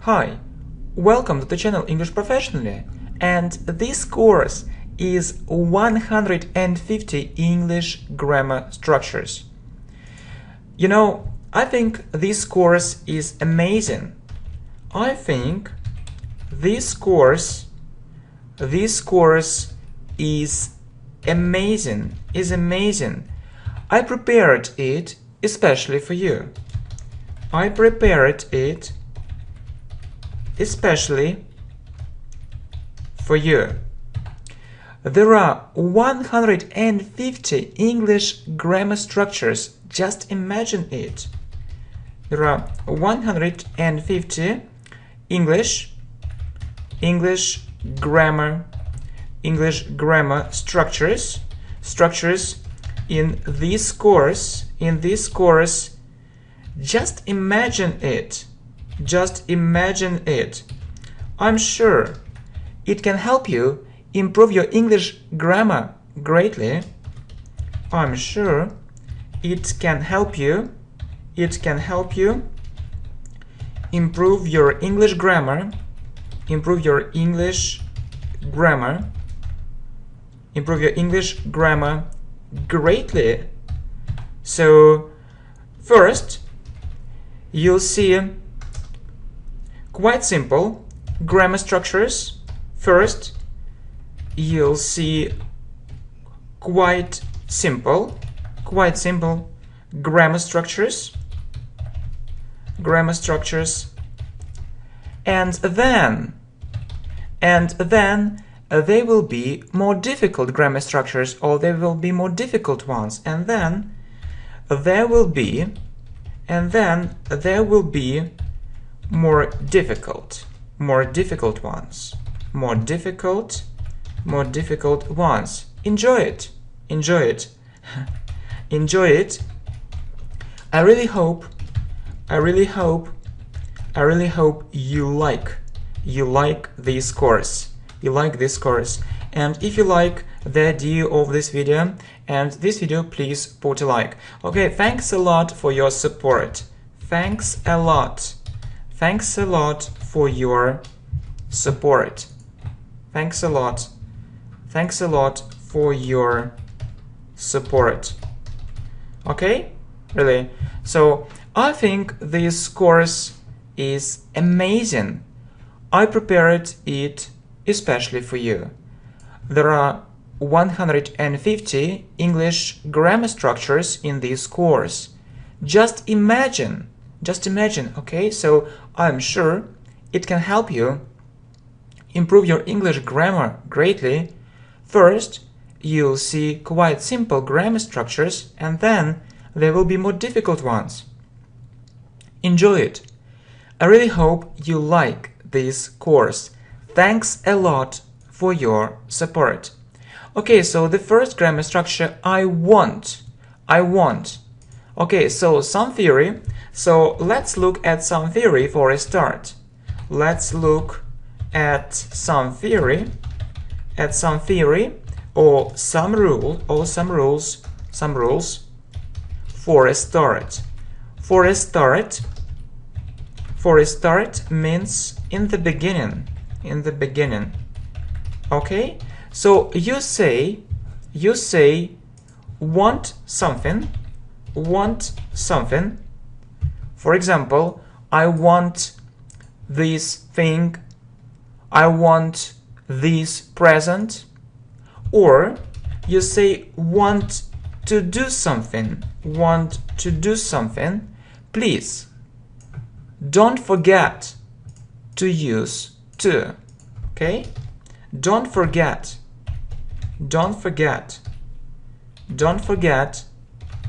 Hi, welcome to the channel English Professionally, and this course is 150 English grammar structures. You know, I think this course is amazing. I think this course is amazing. I prepared it especially for you. I prepared it especially for you. There are 150 English grammar structures. Just imagine it. There are 150 English grammar structures in this course. Just imagine it. I'm sure it can help you improve your English grammar greatly. I'm sure it can help you improve your English grammar greatly. So first, you'll see quite simple grammar structures. First, you'll see quite simple grammar structures, and then there will be more difficult grammar structures, or there will be more difficult ones, and then there will be more difficult ones. Enjoy it. I really hope you like this course. And if you like the idea of this video please put a like. Okay, thanks a lot for your support. Thanks a lot for your support. Thanks a lot for your support. Okay, really. So I think this course is amazing. I prepared it especially for you. There are 150 English grammar structures in this course. Just imagine, okay? So I'm sure it can help you improve your English grammar greatly. First, you'll see quite simple grammar structures, and then there will be more difficult ones. Enjoy it. I really hope you like this course. Thanks a lot for your support. Okay, so the first grammar structure, I want. Okay, so some theory. So let's look at some theory for a start. Let's look at some theory or some rules for a start. For a start means in the beginning. Okay? So you say want something. For example, I want this thing. I want this present. Or you say want to do something. Please don't forget to use to. Okay? Don't forget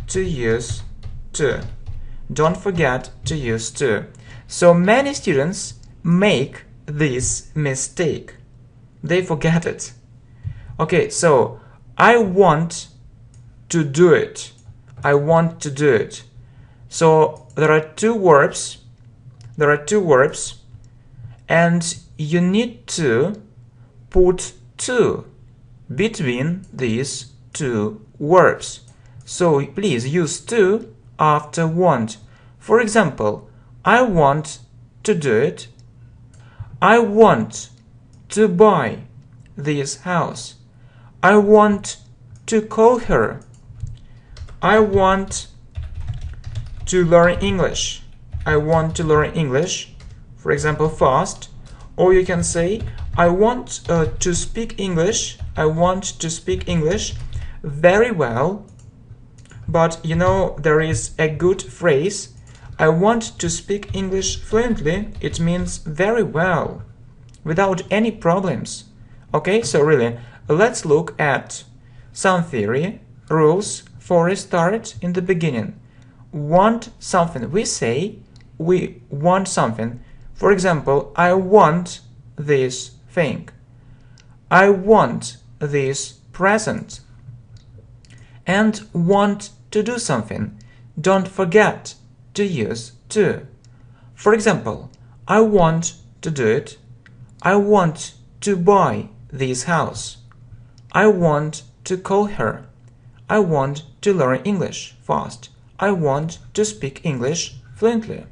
to use to. Don't forget to use to. So many students make this mistake. They forget it. Okay, so I want to do it. So there are two verbs, and you need to put to between these two verbs. So please use to after want. For example, I want to do it. I want to buy this house. I want to call her. I want to learn English. I want to learn English, for example, fast. Or you can say, I want to speak English. I want to speak English very well. But you know, there is a good phrase. I want to speak English fluently. It means very well, without any problems. Okay, so really, let's look at some theory, rules for a start in the beginning. Want something. We say we want something. For example, I want this thing. I want this present. And want to do something. Don't forget to use to. For example, I want to do it. I want to buy this house. I want to call her. I want to learn English fast. I want to speak English fluently.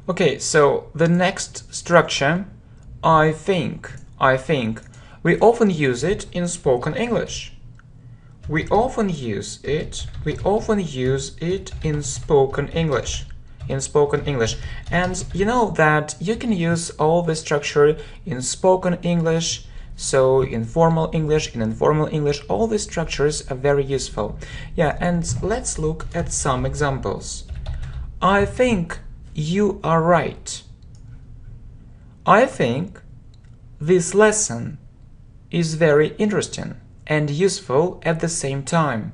Okay, so the next structure, I think. We often use it in spoken English. We often use it in spoken English. And you know that you can use all the structure in spoken English, so in formal English, in informal English, all the structures are very useful. Yeah, and let's look at some examples. I think you are right. I think this lesson is very interesting and useful at the same time.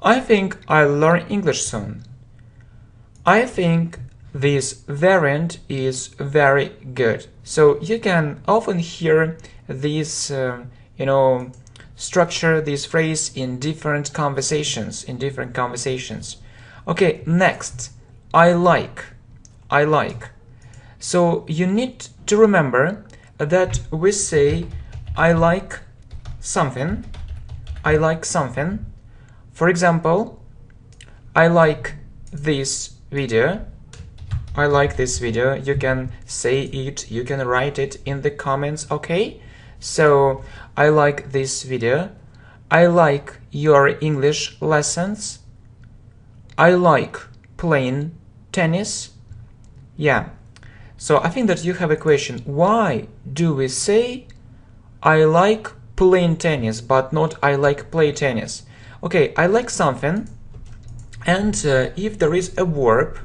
I think I'll learn English soon. I think this variant is very good. So you can often hear this, structure, this phrase in different conversations. Okay, next, I like. So you need to remember that we say I like something. For example, I like this video. You can say it, you can write it in the comments, okay? So, I like this video. I like your English lessons. I like playing tennis. Yeah. So, I think that you have a question. Why do we say I like playing tennis, but not I like play tennis? Okay, I like something, and if there is a verb,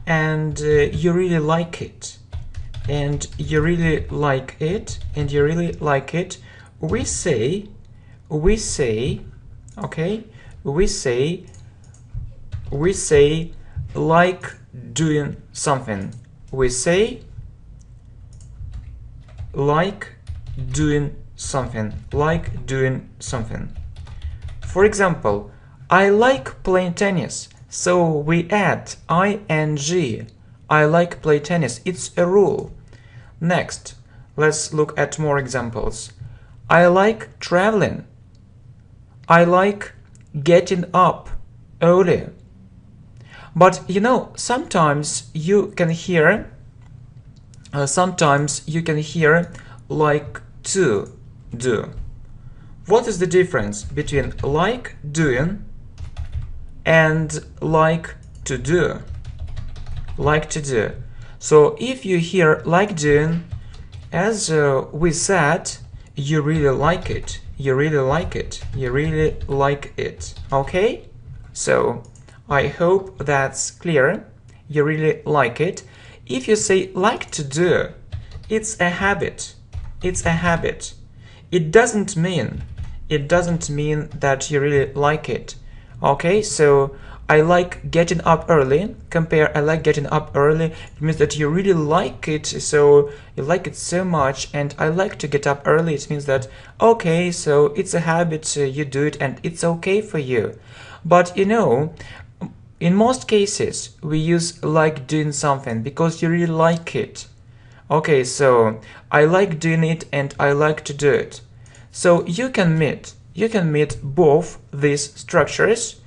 and you really like it, we say like doing something. We say like doing something. For example, I like playing tennis. So we add ing. I like play tennis. It's a rule. Next, let's look at more examples. I like traveling. I like getting up early. But you know, sometimes you can hear like to do. What is the difference between like doing and like to do? So if you hear like doing, as we said, you really like it. Okay? So I hope that's clear. You really like it. If you say like to do, it's a habit. It doesn't mean that you really like it. Okay, so I like getting up early. Compare I like getting up early. It means that you really like it, so you like it so much. And I like to get up early. It means that, okay, so it's a habit, you do it and it's okay for you. But you know, in most cases, we use like doing something because you really like it. Okay, so I like doing it and I like to do it. So you can meet both these structures.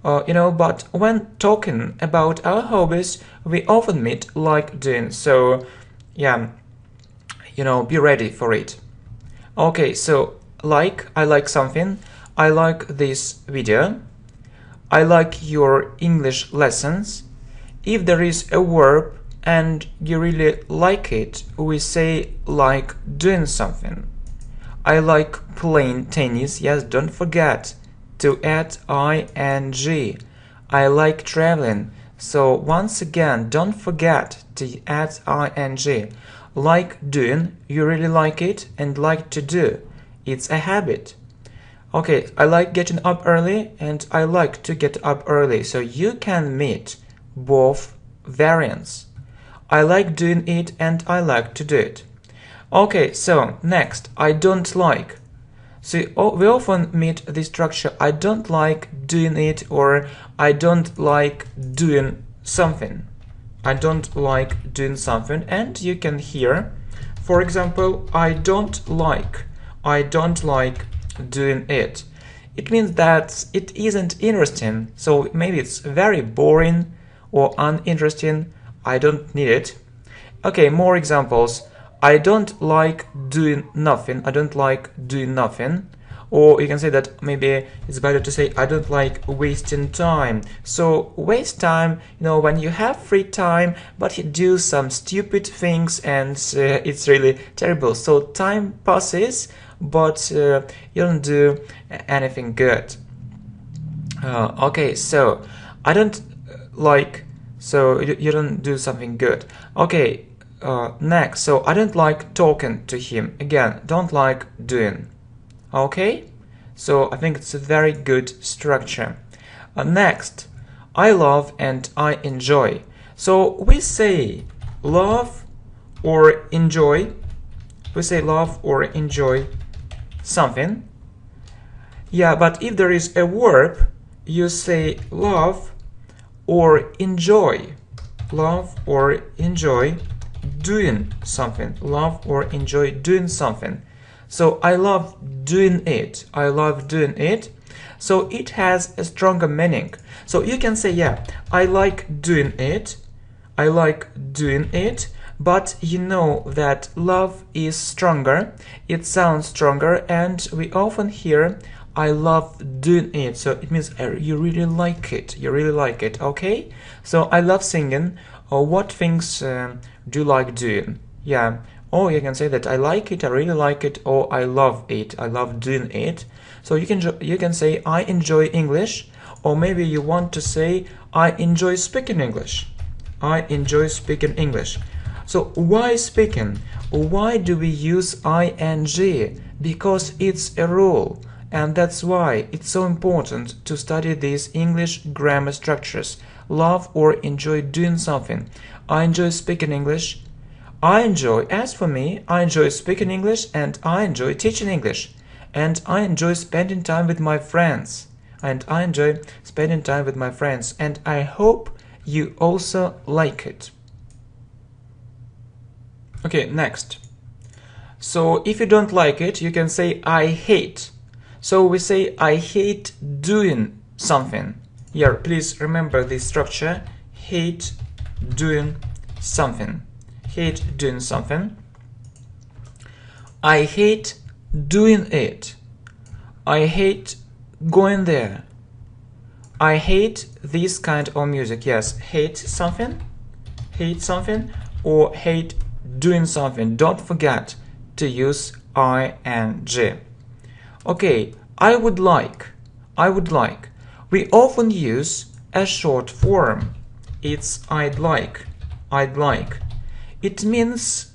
But when talking about our hobbies, we often meet like doing. So, yeah, be ready for it. Okay, so I like something. I like this video. I like your English lessons. If there is a verb and you really like it, we say like doing something. I like playing tennis. Yes, don't forget to add ing. I like traveling. So once again, don't forget to add ing. Like doing, you really like it, and like to do. It's a habit. Okay, I like getting up early and I like to get up early. So you can meet both variants. I like doing it and I like to do it. Okay, so next, I don't like. So we often meet this structure, I don't like doing it, or I don't like doing something. I don't like doing something, and you can hear, for example, I don't like doing it. It means that it isn't interesting, so maybe it's very boring or uninteresting. I don't need it. Okay, more examples. I don't like doing nothing. I don't like doing nothing. Or you can say that maybe it's better to say I don't like wasting time. So waste time, when you have free time, but you do some stupid things and it's really terrible. So time passes, but you don't do anything good. Okay, so I don't like, so you don't do something good. Okay, next, so I don't like talking to him. Again, don't like doing. Okay, so I think it's a very good structure. Next, I love and I enjoy. So we say love or enjoy. We say love or enjoy something. Yeah, but if there is a verb, you say love or enjoy. Love or enjoy doing something. Love or enjoy doing something. So I love doing it. I love doing it. So it has a stronger meaning. So you can say, yeah, I like doing it. I like doing it. But you know that love is stronger. It sounds stronger, and we often hear I love doing it. So it means you really like it. You really like it. Okay? So I love singing. Or what things do you like doing? Yeah. Or you can say that I like it, I really like it, or I love it, I love doing it. So you can say I enjoy English, or maybe you want to say I enjoy speaking English. I enjoy speaking English. So why speaking? Why do we use ing? Because it's a rule, and that's why it's so important to study these English grammar structures. Love or enjoy doing something. I enjoy speaking English. As for me, I enjoy speaking English and I enjoy teaching English. And I enjoy spending time with my friends. And I hope you also like it. Okay, next. So if you don't like it, you can say I hate. So we say I hate doing something. Here, please remember this structure. Hate doing something. Hate doing something. I hate doing it. I hate going there. I hate this kind of music. Yes, hate something, or hate doing something. Don't forget to use ing. Okay, I would like. We often use a short form. It's I'd like. It means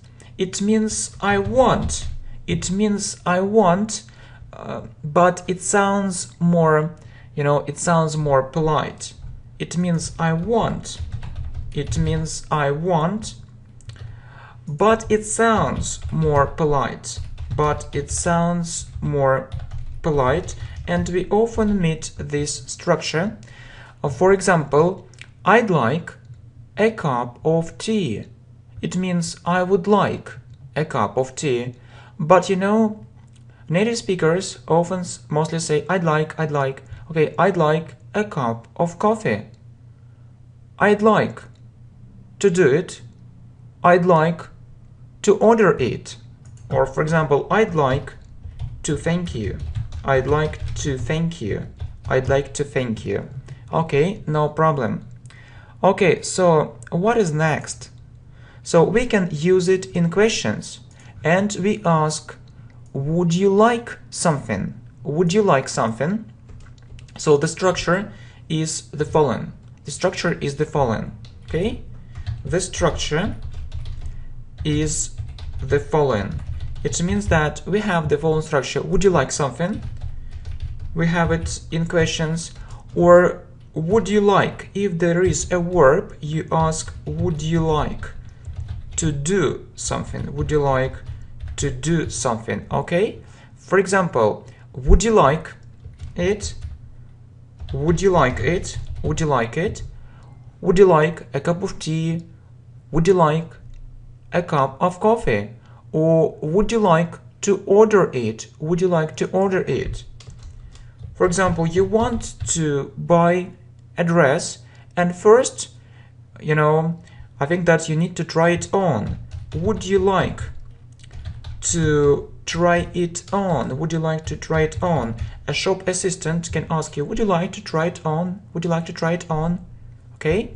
I want. But it sounds more, polite. It means I want. But it sounds more polite. And we often meet this structure. For example, I'd like a cup of tea. It means I would like a cup of tea. But native speakers mostly say I'd like. Okay, I'd like a cup of coffee. I'd like to do it. I'd like to order it. Or for example, I'd like to thank you. I'd like to thank you. I'd like to thank you. Okay, no problem. Okay, so what is next? So we can use it in questions and we ask, would you like something? Would you like something? So the structure is the following. The structure is the following. Okay? The structure is the following. It means that we have the following structure. Would you like something? We have it in questions. Or would you like? If there is a verb, you ask, would you like to do something? Would you like to do something? Okay? For example, would you like it? Would you like it? Would you like it? Would you like a cup of tea? Would you like a cup of coffee? Or would you like to order it? Would you like to order it? For example, you want to buy a dress and first, I think that you need to try it on. Would you like to try it on? Would you like to try it on? A shop assistant can ask you, would you like to try it on? Would you like to try it on? Okay?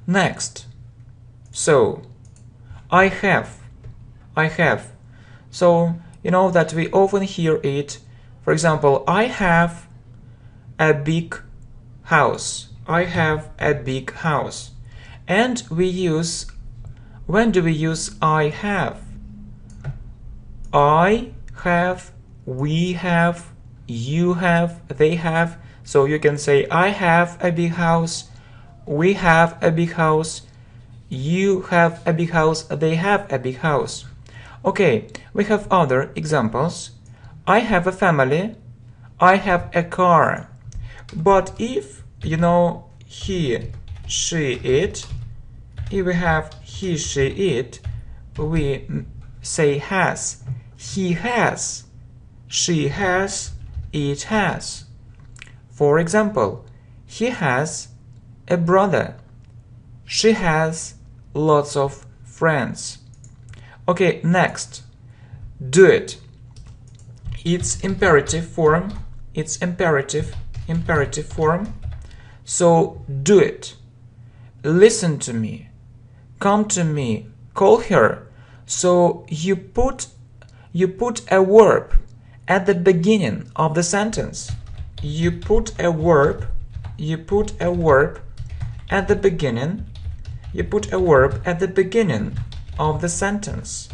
Next. So, I have. So, you know that we often hear it. For example, I have a big house. I have a big house. And we use, when do we use I have? I have, we have, you have, they have. So you can say I have a big house, we have a big house, you have a big house, they have a big house. Okay, we have other examples. I have a family, I have a car. But if, he, she, it, if we have he, she, it, we say has. He has, she has, it has. For example, he has a brother. She has lots of friends. Okay, next. Do it. It's imperative form. It's imperative form. So do it. Listen to me. Come to me. Call her. So you put a verb at the beginning of the sentence. You put a verb at the beginning. You put a verb at the beginning of the sentence.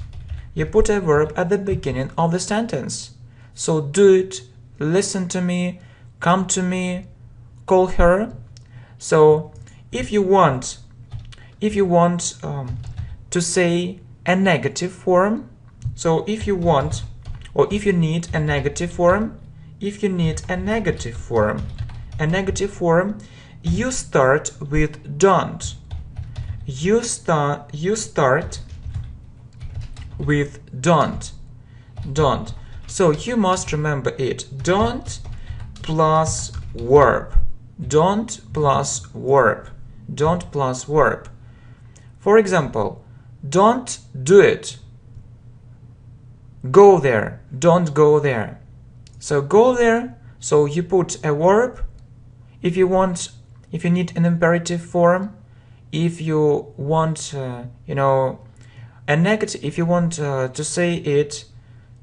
You put a verb at the beginning of the sentence. So do it, listen to me, come to me, call her. So if you want to say a negative form, so if you want, or if you need a negative form, you start with don't. You start with don't. So you must remember it. Don't plus verb. Don't plus verb. Don't plus verb. For example, don't do it. Go there. Don't go there. So go there. So you put a verb. If you need an imperative form, if you want, a negative, if you want to say it,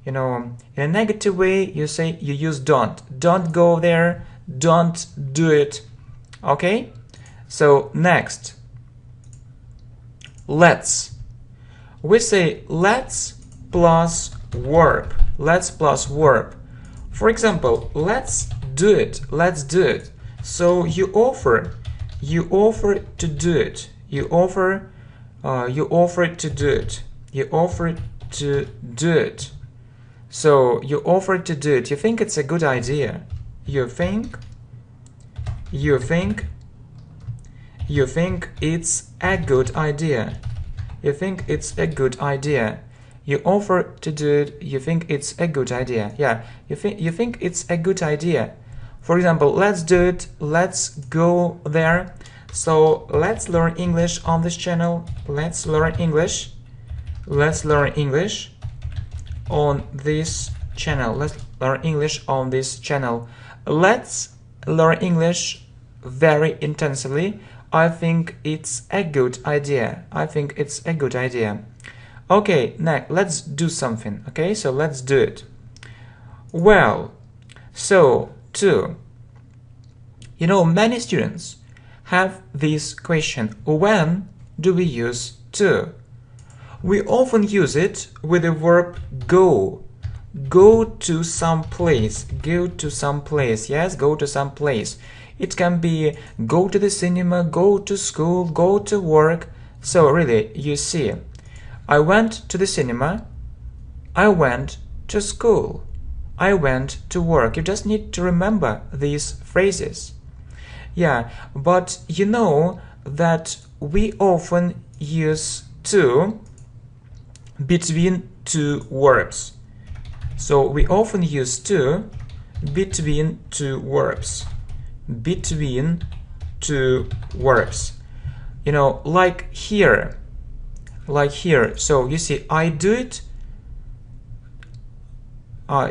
in a negative way, you use don't. Don't go there. Don't do it. Okay? So next, let's. We say let's plus verb. Let's plus verb. For example, let's do it. Let's do it. So you offer to do it. You offer to do it. You offer to do it. So you offer to do it. You think it's a good idea. You think it's a good idea. You think it's a good idea. You offer to do it. You think it's a good idea. Yeah, you think it's a good idea. For example, let's do it. Let's go there. So let's learn English on this channel. Let's learn English. Let's learn English on this channel. Let's learn English on this channel. Let's learn English very intensively. I think it's a good idea. I think it's a good idea. Okay, next, let's do something. Okay, so let's do it. Well, so to, many students have this question: when do we use to? We often use it with the verb go. Go to some place. Go to some place. Yes, go to some place. It can be go to the cinema, go to school, go to work. So really, you see, I went to the cinema, I went to school, I went to work. You just need to remember these phrases. Yeah, but you know that we often use to between two verbs. So we often use to between two verbs. Between two verbs. Like here. Like here. So you see, I do it.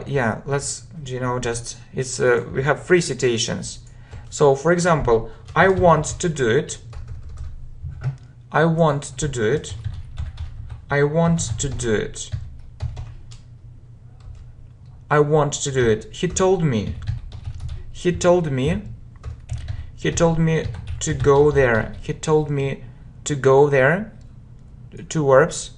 Yeah, let's, just, it's, we have three situations. So, for example, I want to do it. I want to do it. I want to do it. I want to do it. He told me. He told me. He told me to go there. He told me to go there. Two verbs.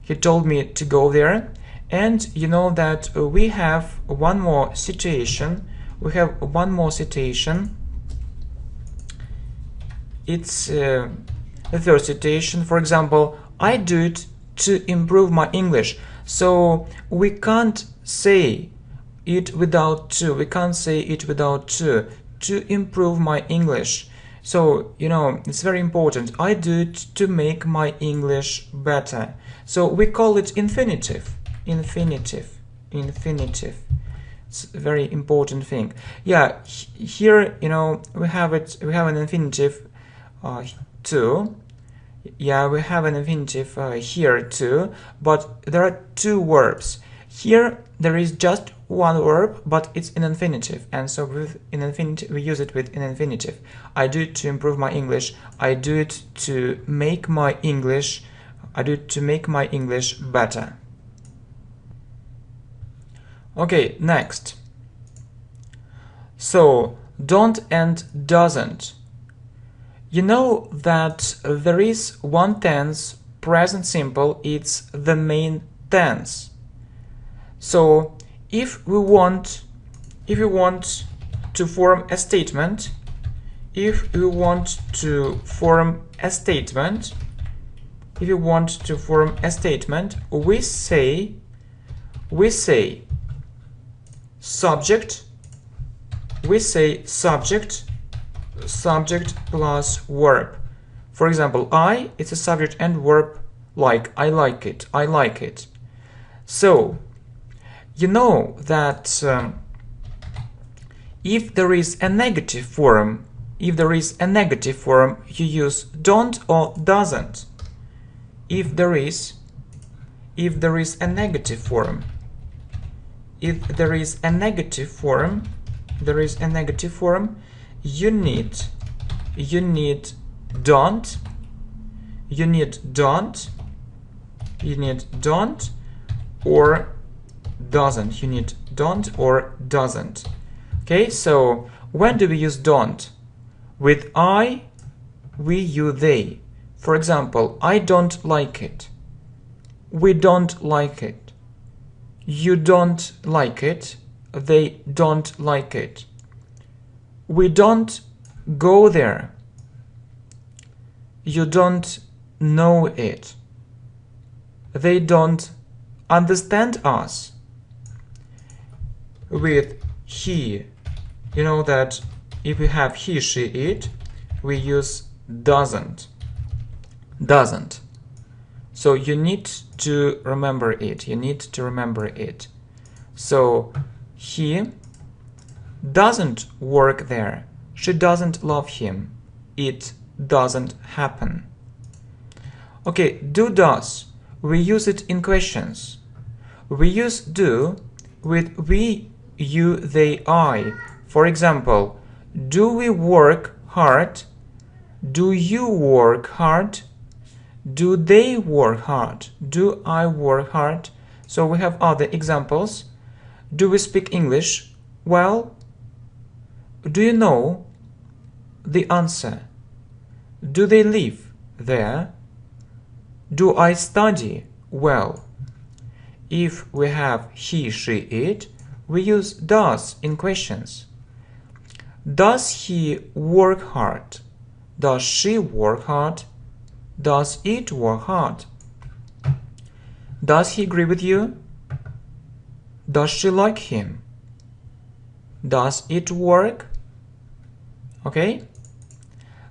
He told me to go there. And you know that we have one more situation. We have one more situation. It's the third situation. For example, I do it to improve my English. So we can't say it without to. We can't say it without to improve my English. So, it's very important. I do it to make my English better. So we call it infinitive. Infinitive. Infinitive. It's a very important thing. Yeah, here, we have it. We have an infinitive to. Yeah, we have an infinitive here too, but there are two verbs. Here there is just one verb, but it's an infinitive, and so with an infinitive we use it with an infinitive. I do it to improve my English. I do it to make my English. I do it to make my English better. Okay, next. So don't and doesn't. You know that there is one tense, present simple, it's the main tense. So if we want to form a statement, if you want to form a statement, we say subject, subject plus verb. For example, I, it's a subject and verb like, I like it, I like it. So, you know that if there is a negative form, you use don't or doesn't. If there is a negative form, you need don't or doesn't. You need don't or doesn't. Okay, so when do we use don't? With I, we, you, they. For example, I don't like it. We don't like it. You don't like it. They don't like it. We don't go there. You don't know it. They don't understand us. With he, you know that if we have he, she, it, we use doesn't. So you need to remember it. So he doesn't work there. She doesn't love him. It doesn't happen. Okay, do, does. We use it in questions. We use do with we, you, they, I. For example, do we work hard? Do you work hard? Do they work hard? Do I work hard? So we have other examples. Do we speak English well? Do you know the answer? Do they live there? Do I study well? If we have he, she, it, we use does in questions. Does he work hard? Does she work hard? Does it work hard? Does he agree with you? Does she like him? Does it work? Okay?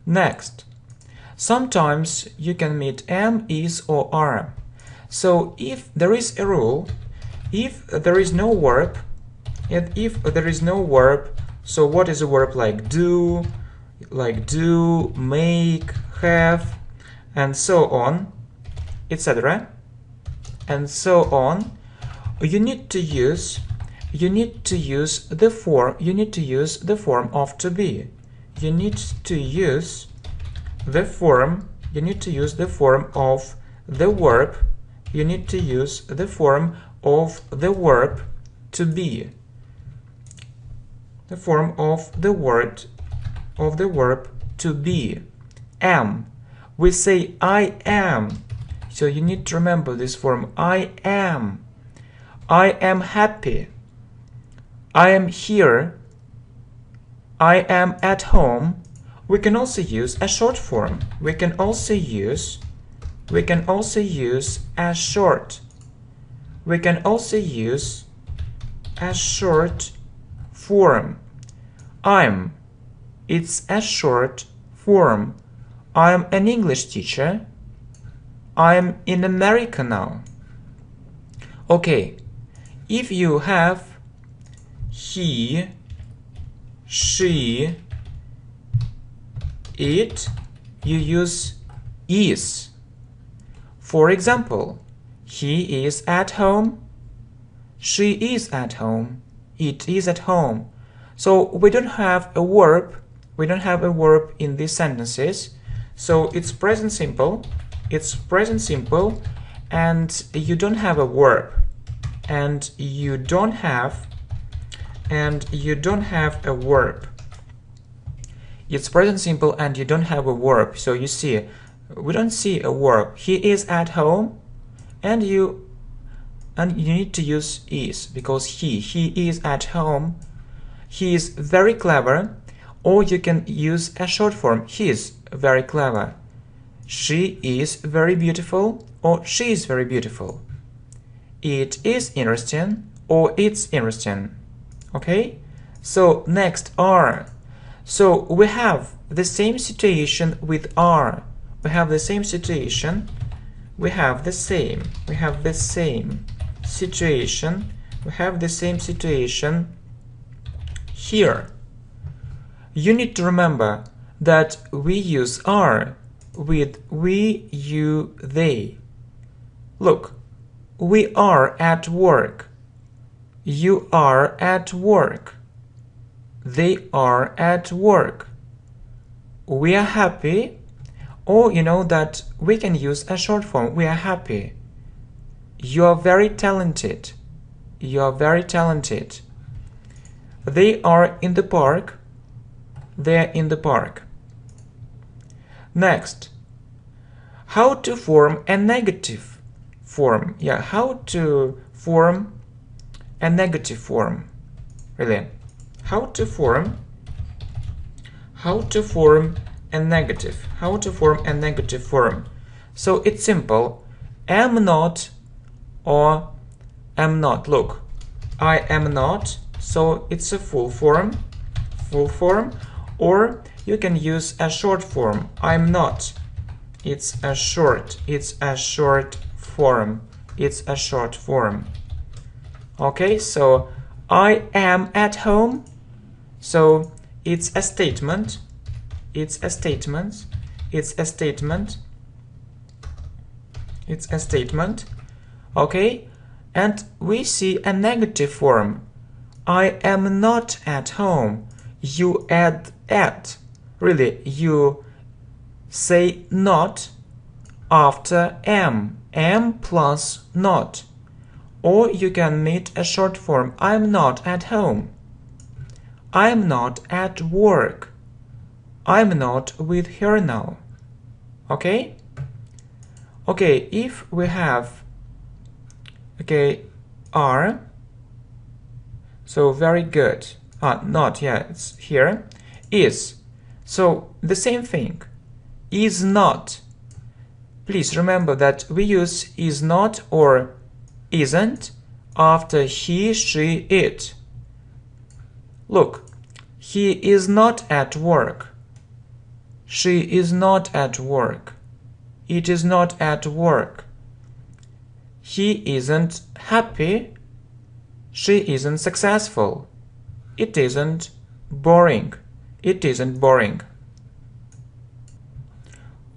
Next. Sometimes you can meet am, is, or are. So if there is a rule, if there is no verb, and if there is no verb, so what is a verb like do, make, have, and so on, etc. and so on, you need to use the form of to be. You need to use the form of the verb. You need to use the form of the verb to be. The form of the verb to be. Am. We say I am. So you need to remember this form. I am. I am happy. I am here. I am at home. We can also use a short form. We can also use a short. We can also use a short form. I'm. It's a short form. I'm an English teacher. I'm in America now. Okay. If you have he, she, it, you use is. For example, he is at home. She is at home. It is at home. So we don't have a verb. We don't have a verb in these sentences. So it's present simple. It's present simple, and you don't have a verb. And you don't have a verb. It's present simple and you don't have a verb. So you see, we don't see a verb. He is at home, and you need to use is, because he is at home. He is very clever, or you can use a short form. He is very clever. She is very beautiful, or she is very beautiful. It is interesting, or it's interesting. Okay? So next, are. So we have the same situation with are. We have the same situation. We have the same situation here. You need to remember that we use are with we, you, they. Look, we are at work. You are at work. They are at work. We are happy. Or you know that we can use a short form. We are happy. You are very talented. You are very talented. They are in the park. They are in the park. Next, how to form a negative form. Yeah, how to form a negative form. Really, how to form a negative form. So it's simple. Am not or am not. Look, I am not. So it's a full form. Or you can use a short form. I'm not. It's a short form. Okay, so I am at home. So it's a statement, it's a statement, it's a statement, it's a statement, okay? And we see a negative form. I am not at home. You add at. Really, you say not after am plus not. Or you can meet a short form, I'm not at home. I'm not at work. I'm not with her now. Okay? Okay, if we have, okay, are, so very good. Not, yeah, it's here. Is. So the same thing. Is not. Please remember that we use is not or isn't after he, she, it. Look, he is not at work. She is not at work. It is not at work. He isn't happy. She isn't successful. It isn't boring. It isn't boring.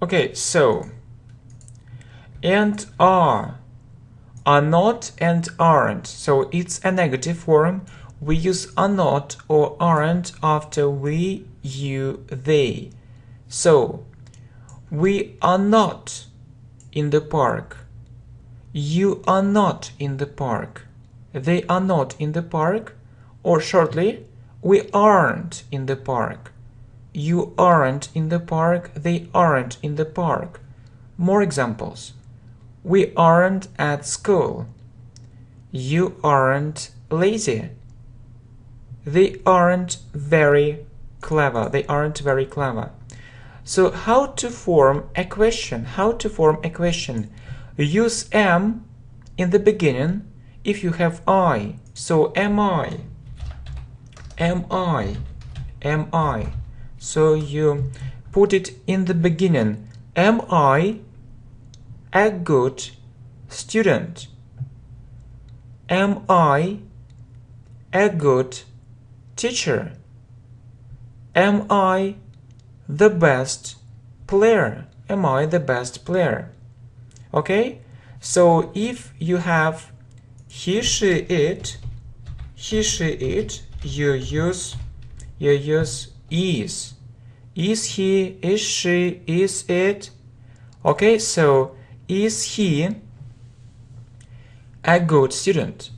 Okay, so and are not and aren't. So it's a negative form. We use are not or aren't after we, you, they. So we are not in the park. You are not in the park. They are not in the park. Or shortly, we aren't in the park. You aren't in the park. They aren't in the park. More examples. We aren't at school. You aren't lazy. They aren't very clever. They aren't very clever. So how to form a question? How to form a question? Use am in the beginning if you have I. So am I? Am I? Am I? So you put it in the beginning. Am I a good student? Am I a good teacher? Am I the best player? Am I the best player? Okay? So if you have he, she, it, he, she, it, you use is. Is he, is she, is it? Okay, so is he a good student?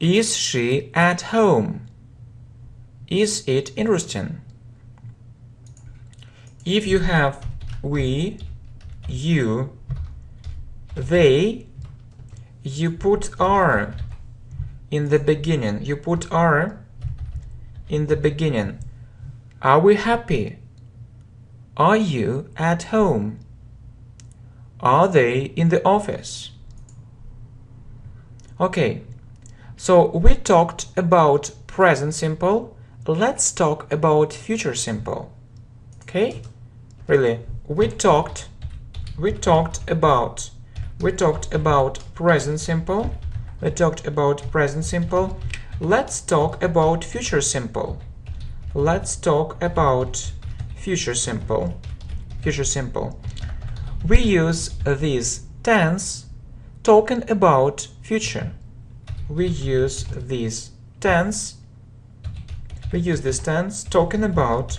Is she at home? Is it interesting? If you have we, you, they, you put are in the beginning. You put are in the beginning. Are we happy? Are you at home? Are they in the office? Okay, so we talked about present simple. Let's talk about future simple. Okay? Really, we talked about present simple. We talked about present simple. Let's talk about future simple. Let's talk about future simple. Future simple. We use this tense talking about future. We use this tense talking about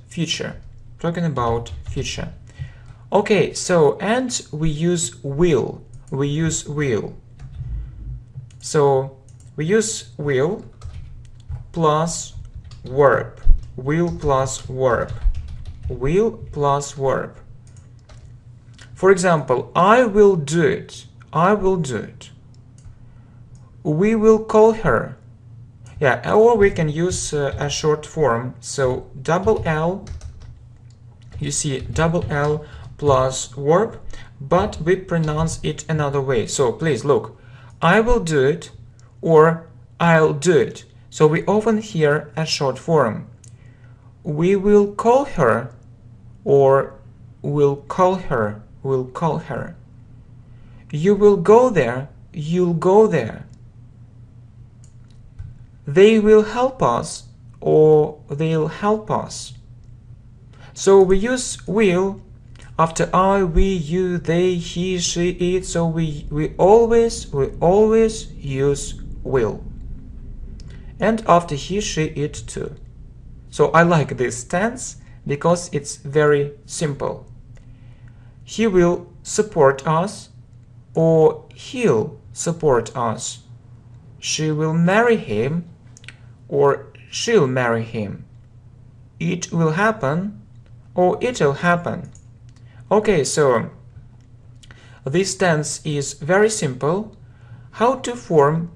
future. Talking about future. Okay, so and we use will. We use will. So we use will plus verb. Will plus verb. Will plus verb. For example, I will do it. I will do it. We will call her. Yeah, or we can use a short form. So double L, you see double L plus verb, but we pronounce it another way. So please look, I will do it or I'll do it. So we often hear a short form. We will call her or we'll call her, we'll call her. You will go there, you'll go there. they will help us or they'll help us. So we use will after I, we, you, they, he, she, it. So we always use will. And after he, she, it too. So I like this tense because it's very simple. He will support us or he'll support us. She will marry him or she'll marry him. It will happen or it'll happen. Okay, so this tense is very simple. How to form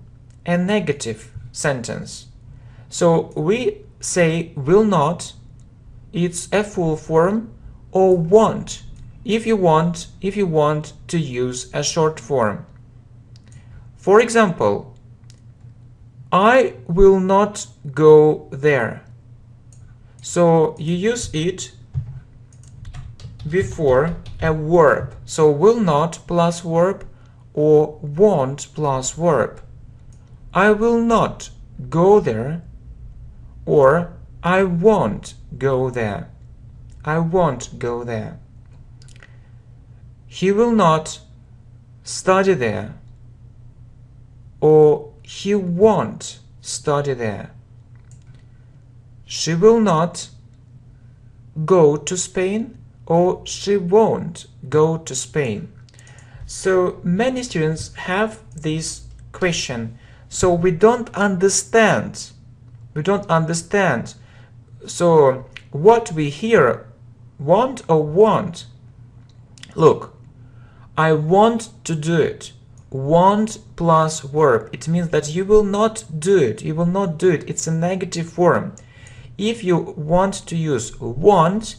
a negative sentence? So we say will not, it's a full form, or won't if you want to use a short form. For example, I will not go there. So you use it before a verb. So will not plus verb or won't plus verb. I will not go there or I won't go there. I won't go there. He will not study there or he won't study there. She will not go to Spain or she won't go to Spain. So many students have this question. So we don't understand. We don't understand. So what we hear, want or won't? Look, I want to do it. Want plus verb. It means that you will not do it. You will not do it. It's a negative form. If you want to use want,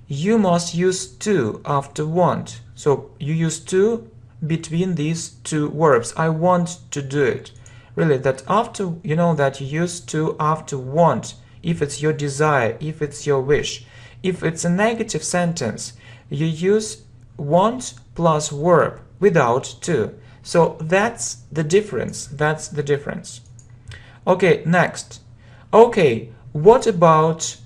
you must use to after want. So you use to between these two verbs. I want to do it. Really, that after, you know that you use to after want, if it's your desire, if it's your wish. If it's a negative sentence, you use want plus verb without to. So that's the difference. That's the difference. Okay, next. Okay, what about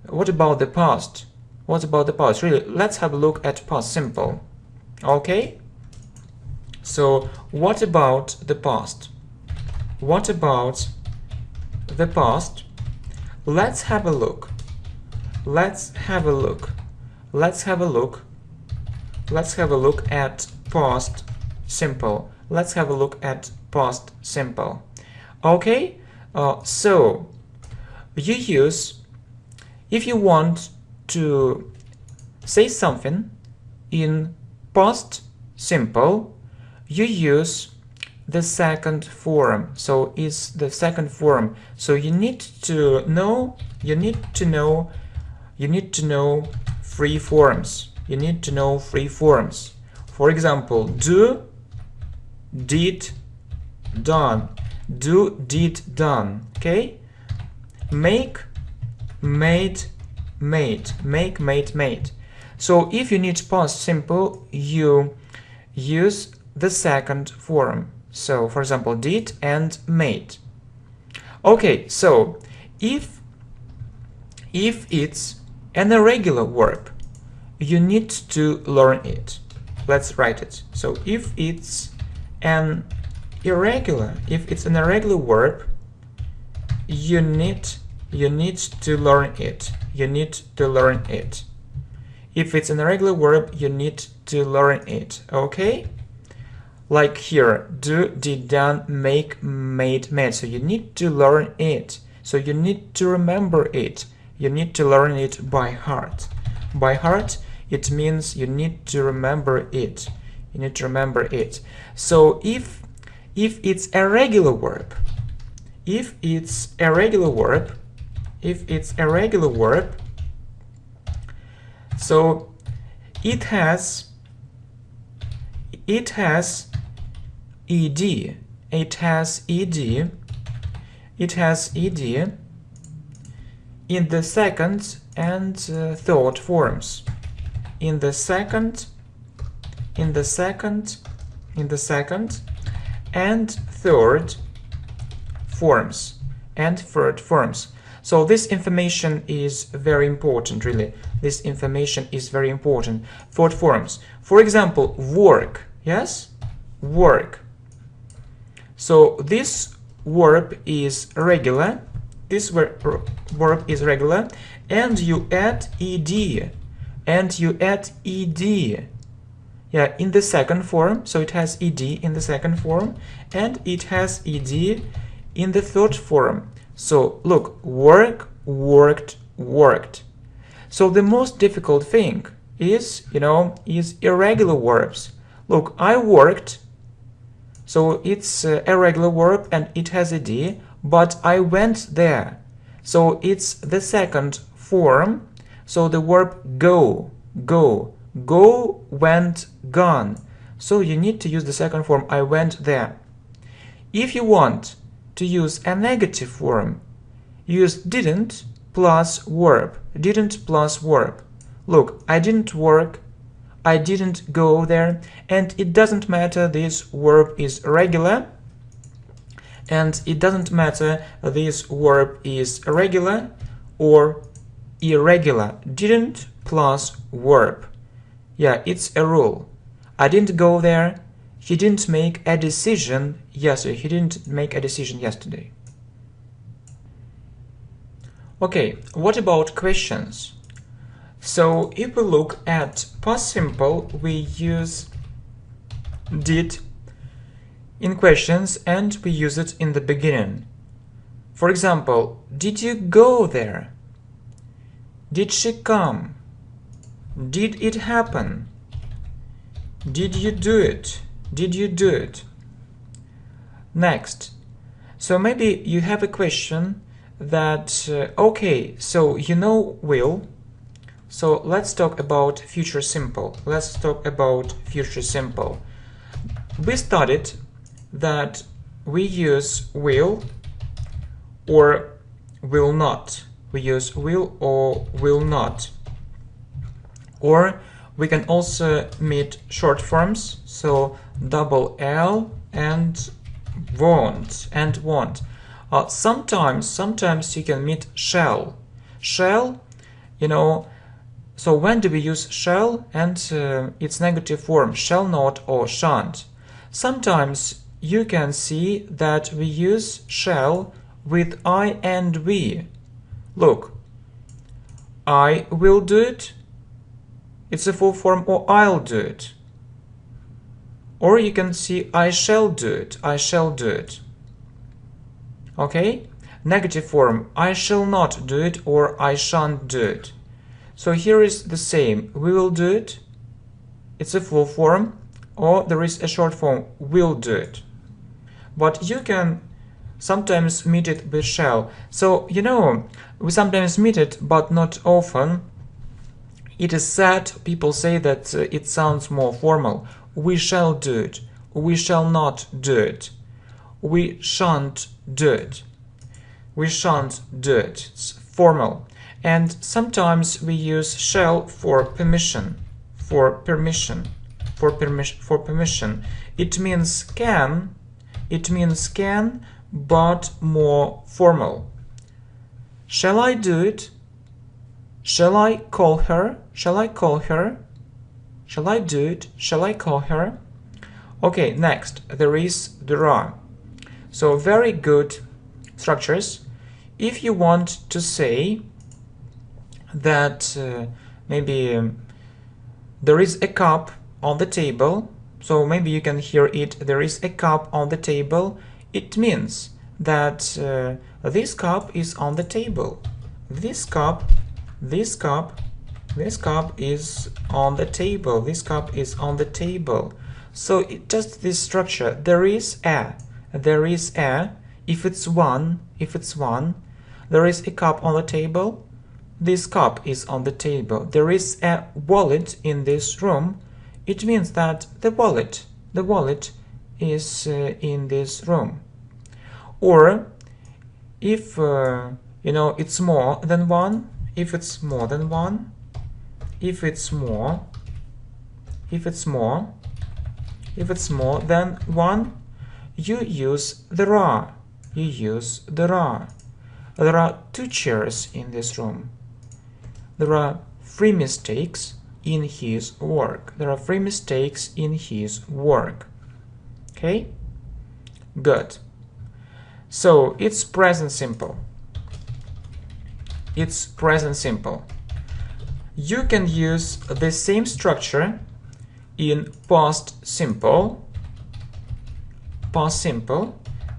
the past? What about the past? Really, let's have a look at past simple. Okay? So, what about the past? What about the past? Let's have a look. Let's have a look. Let's have a look. Let's have a look at past simple. Let's have a look at past simple. Okay? So, you use, if you want to say something in past simple, you use the second form. So it's the second form. So you need to know three forms. You need to know three forms. For example, do, did, done. Do, did, done. Okay? Make, made, made. Make, made, made. So if you need past simple, you use the second form. So for example, did and made. Okay, so if it's an irregular verb, you need to learn it. Let's write it. So if it's an irregular verb, you need to learn it. You need to learn it. If it's an irregular verb, you need to learn it. Okay? Like here, do, did, done, make, made, made. So you need to learn it. So you need to remember it. You need to learn it by heart. By heart, it means you need to remember it. You need to remember it. So if it's a regular verb, so it has ed. It has ed in the second and third forms. In the second and third forms. and third forms. So this information is very important, really. This information is very important. Third forms. For example, work. Yes? Work. So this verb is regular. This verb is regular. And you add ed. And you add ed. Yeah, in the second form. So it has ed in the second form. And it has ed in the third form. So look, work, worked, worked. So the most difficult thing is, is irregular verbs. Look, I worked. So it's a regular verb and it has ed, but I went there. So it's the second form. So the verb go, go, go, went, gone. So you need to use the second form, I went there. If you want to use a negative form, use didn't plus verb. Didn't plus verb. Look, I didn't work, I didn't go there, and it doesn't matter this verb is regular, and it doesn't matter this verb is regular or irregular. Didn't plus verb. Yeah, it's a rule. I didn't go there. He didn't make a decision yesterday. He didn't make a decision yesterday. Okay, what about questions? So if we look at past simple, we use did in questions and we use it in the beginning. For example, did you go there? Did she come? Did it happen? Did you do it? Did you do it? Next. So maybe you have a question that, okay, so you know will. So let's talk about future simple. Let's talk about future simple. We studied that we use will or will not. We use will or will not. Or we can also meet short forms, so double L and won't and won't. Sometimes you can meet shall. Shall, so when do we use shall and its negative form, shall not or shan't. Sometimes you can see that we use shall with I and we. Look, I will do it. It's a full form, or I'll do it. Or you can see I shall do it. I shall do it. Okay? Negative form, I shall not do it or I shan't do it. So here is the same. We will do it. It's a full form. Or there is a short form, will do it. But you can sometimes meet it with shall. So, we sometimes meet it, but not often. It is said, people say that it sounds more formal. We shall do it. We shall not do it. We shan't do it. We shan't do it. It's formal. And sometimes we use shall for permission. For permission. For permission. It means can. It means can, but more formal. Shall I do it? Shall I call her? Shall I call her? Shall I do it? Shall I call her? Okay, next, there are. So very good structures. If you want to say that maybe there is a cup on the table, so maybe you can hear it, there is a cup on the table, it means that this cup is on the table. This cup is on the table. This cup is on the table. So it just this structure. There is a. If it's one. There is a cup on the table. This cup is on the table. There is a wallet in this room. It means that the wallet is in this room. Or if it's more than one. If it's more than one, if it's more than one, you use there are. You use there are. There are 2 chairs in this room. There are 3 mistakes in his work. There are 3 mistakes in his work. Okay? Good. So it's present simple. It's present simple. You can use the same structure in past simple,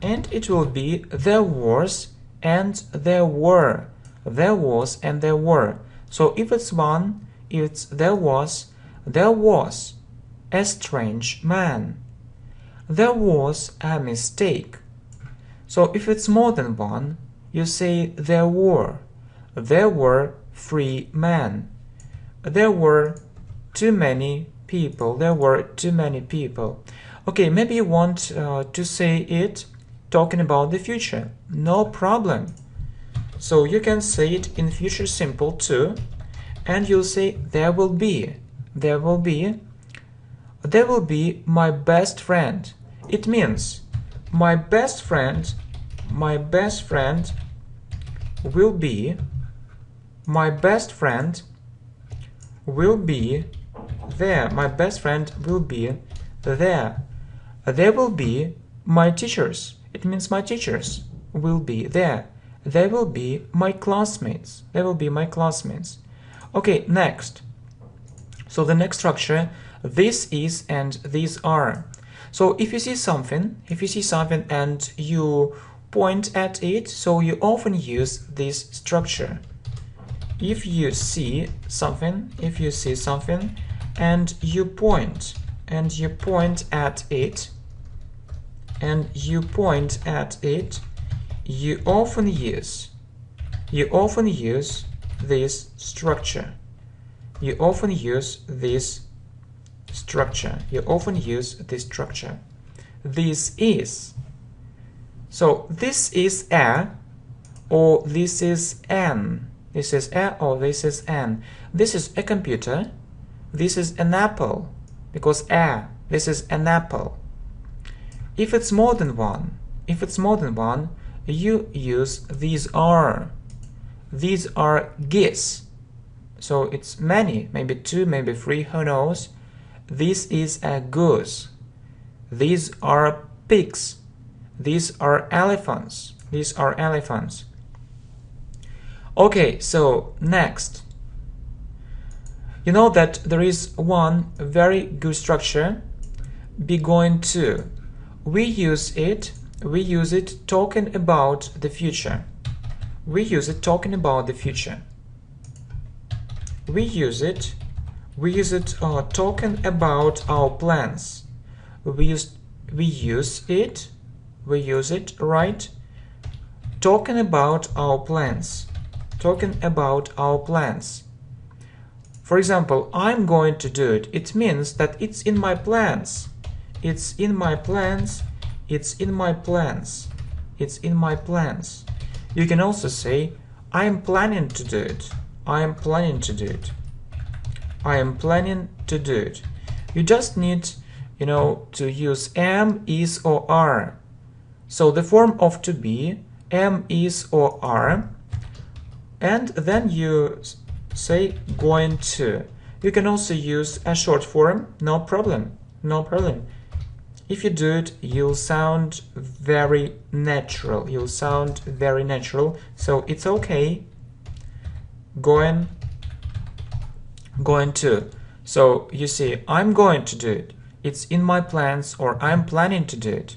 and it will be there was and there were. There was and there were. So if it's one, it's there was a strange man. There was a mistake. So if it's more than one, you say there were 3 men. There were too many people. There were too many people. Okay, maybe you want to say it talking about the future. No problem. So you can say it in future simple too, and you'll say there will be my best friend. It means my best friend will be there. My best friend will be there. There will be my teachers. It means my teachers will be there. There will be my classmates. There will be my classmates. Okay, next. So the next structure, this is and these are. So if you see something and you point at it, so you often use this structure. If you see something and you point at it, you often use this structure. This is. So this is a, or this is an. This is a or this is an. This is a computer. This is an apple. Because this is an apple. If it's more than one, you use these are. These are geese. So it's many, maybe 2, maybe 3, who knows. This is a goose. These are pigs. These are elephants. Okay, so next. You know that there is one very good structure, be going to. We use it talking about the future. We use it talking about talking about our plans. We use it, right? Talking about our plans. For example, I'm going to do it. It means that it's in my plans. It's in my plans. You can also say, I am planning to do it. You just need, to use am, is, or are. So the form of to be, am, is, or are, and then you say going to. You can also use a short form, no problem. If you do it, you'll sound very natural. So it's okay. Going to. So you see, I'm going to do it. It's in my plans, or I'm planning to do it.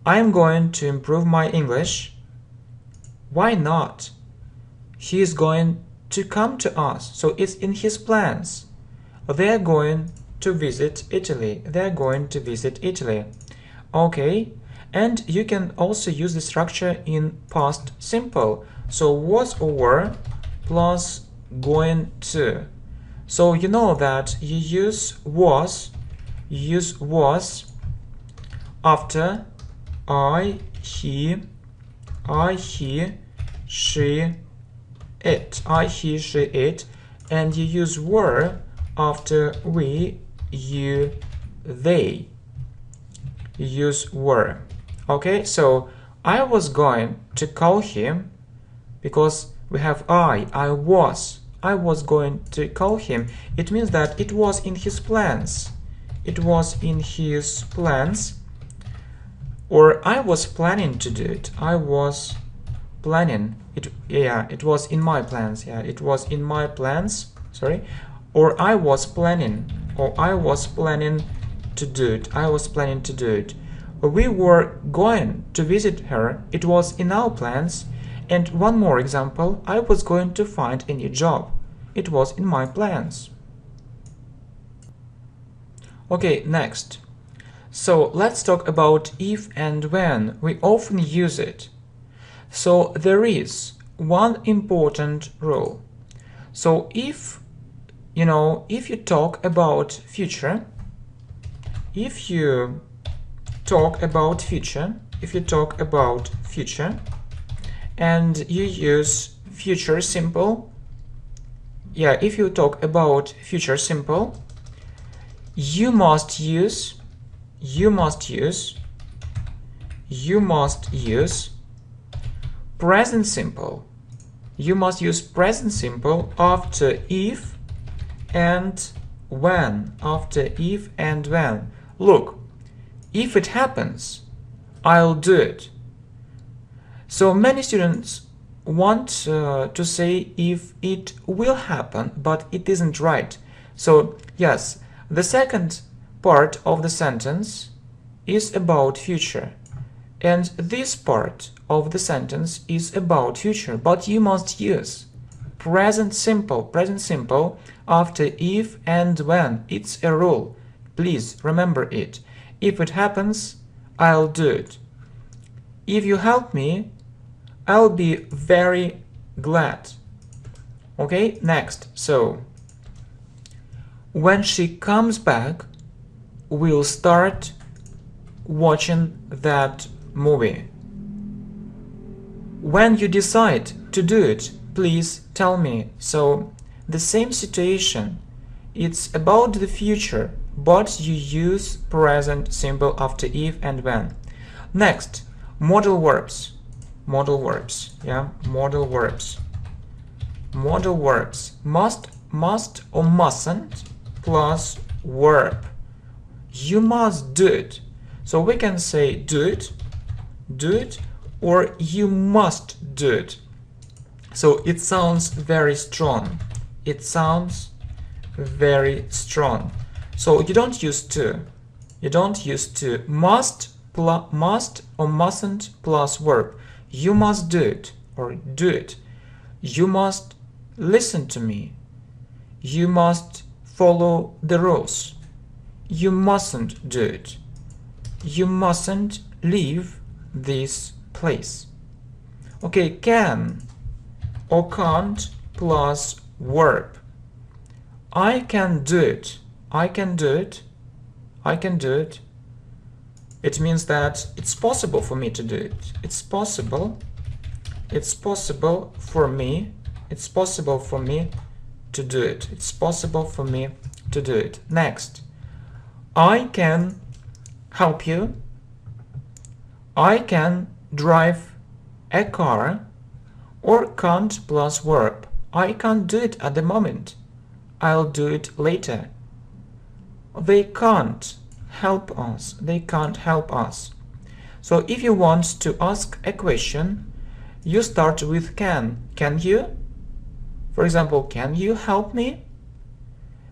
I'm going to improve my English. Why not? He is going to come to us. So it's in his plans. They're going to visit Italy. Okay. And you can also use the structure in past simple. So was or were plus going to. So you know that you use was after I, he, she, it. And you use were after we, you, they. You use were. Okay, so I was going to call him because we have I was going to call him. It means that it was in his plans. It was in his plans. Or I was planning to do it. I was planning. It was in my plans. Yeah, it was in my plans. Sorry. Or I was planning. Or I was planning to do it. I was planning to do it. We were going to visit her. It was in our plans. And one more example. I was going to find a new job. It was in my plans. Okay, next. So let's talk about if and when. We often use it. So there is one important rule. So if you talk about future, if you talk about future and you use future simple, if you talk about future simple, you must use present simple. You must use present simple after if and when. After if and when. Look, if it happens, I'll do it. So many students want to say if it will happen, but it isn't right. So yes, the second part of the sentence is about future, and this part of the sentence is about future, but you must use present simple after if and when. It's a rule. Please remember it. If it happens, I'll do it. If you help me, I'll be very glad. Okay, next. So when she comes back, we'll start watching that movie. When you decide to do it, please tell me. So the same situation. It's about the future, but you use present simple after if and when. Next, modal verbs. Modal verbs. Modal verbs. Must or mustn't plus verb. You must do it. So we can say do it, or you must do it. So it sounds very strong. It sounds very strong. So you don't use to. Must or mustn't plus verb. You must do it or do it. You must listen to me. You must follow the rules. You mustn't do it. You mustn't leave this place. Okay, can or can't plus verb. I can do it. I can do it. I can do it. It means that it's possible for me to do it. It's possible. It's possible for me. It's possible for me to do it. It's possible for me to do it. Next. I can help you. I can drive a car, or can't plus verb. I can't do it at the moment. I'll do it later. They can't help us. They can't help us. So if you want to ask a question, you start with can. Can you? For example, can you help me?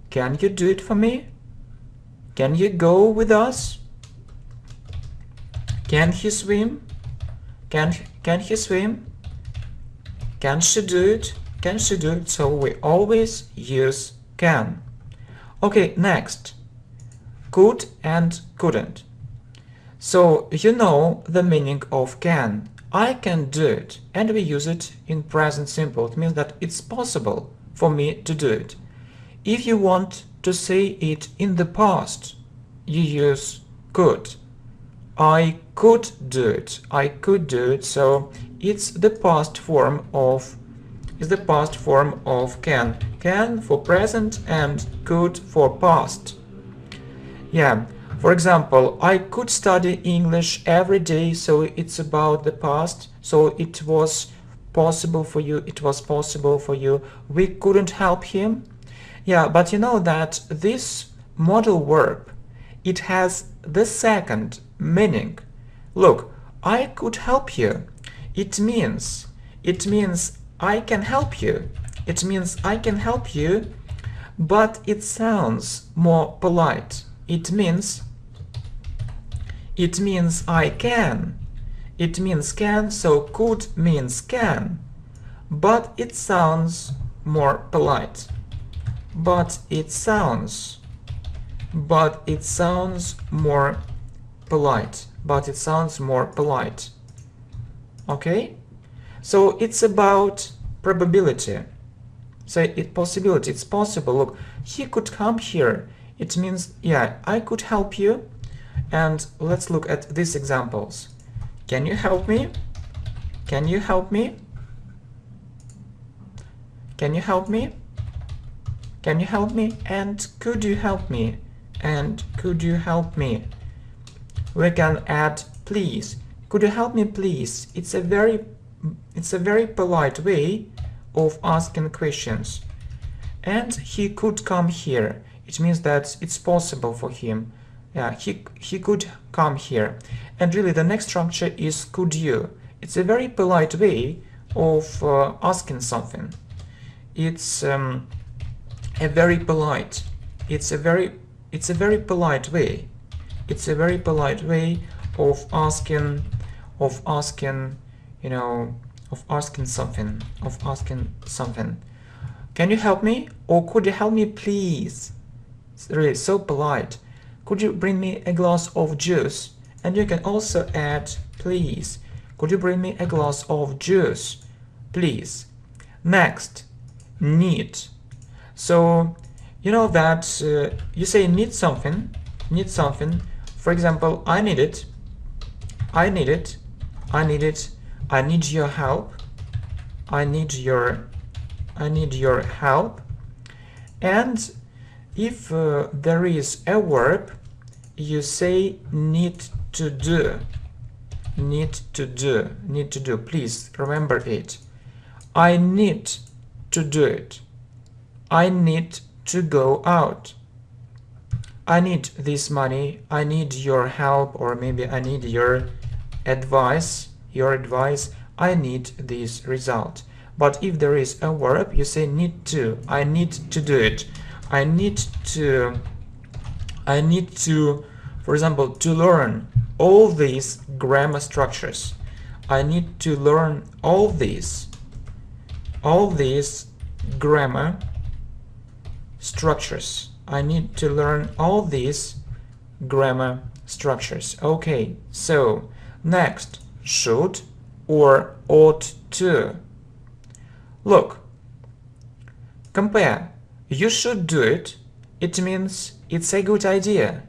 Can you do it for me? Can you go with us? Can he swim? Can he swim? Can she do it? Can she do it? So we always use can. Okay, next. Could and couldn't. So you know the meaning of can. I can do it, and we use it in present simple. It means that it's possible for me to do it. If you want to say it in the past, you use could. I could do it. I could do it. So it's the past form of can. Can for present and could for past. Yeah. For example, I could study English every day, so it's about the past. So it was possible for you, it was possible for you, we couldn't help him. Yeah, but you know that this modal verb, it has the second meaning. Look, I could help you. It means I can help you. It means I can help you, but it sounds more polite. It means I can. It means can, so could means can, but it sounds more polite. But it sounds more polite. But it sounds more polite. Okay? So it's about probability. So possibility, it's possible. Look, he could come here. It means, yeah, I could help you. And let's look at these examples. Can you help me? Can you help me? Can you help me? Can you help me? And could you help me? And could you help me? We can add please. Could you help me please? It's a very polite way of asking questions. And he could come here. It means that it's possible for him. Yeah, he could come here. And really the next structure is could you. It's a very polite way of asking something. It's a very polite way. It's a very polite way of asking, you know, of asking something. Can you help me? Or could you help me please? It's really so polite. Could you bring me a glass of juice? And you can also add please. Could you bring me a glass of juice, please? Next, need. So you know that you say need something. For example, I need it. I need your help. I need your help. And if there is a verb, you say need to do. Please remember it. I need to do it. I need to go out. I need this money. I need your help, or maybe I need your advice. I need this result. But if there is a verb, you say need to. I need to do it. I need to, for example, to learn all these grammar structures. I need to learn all these grammar structures. I need to learn all these grammar structures. Okay, so next, should or ought to. Look, compare. You should do it. It means it's a good idea.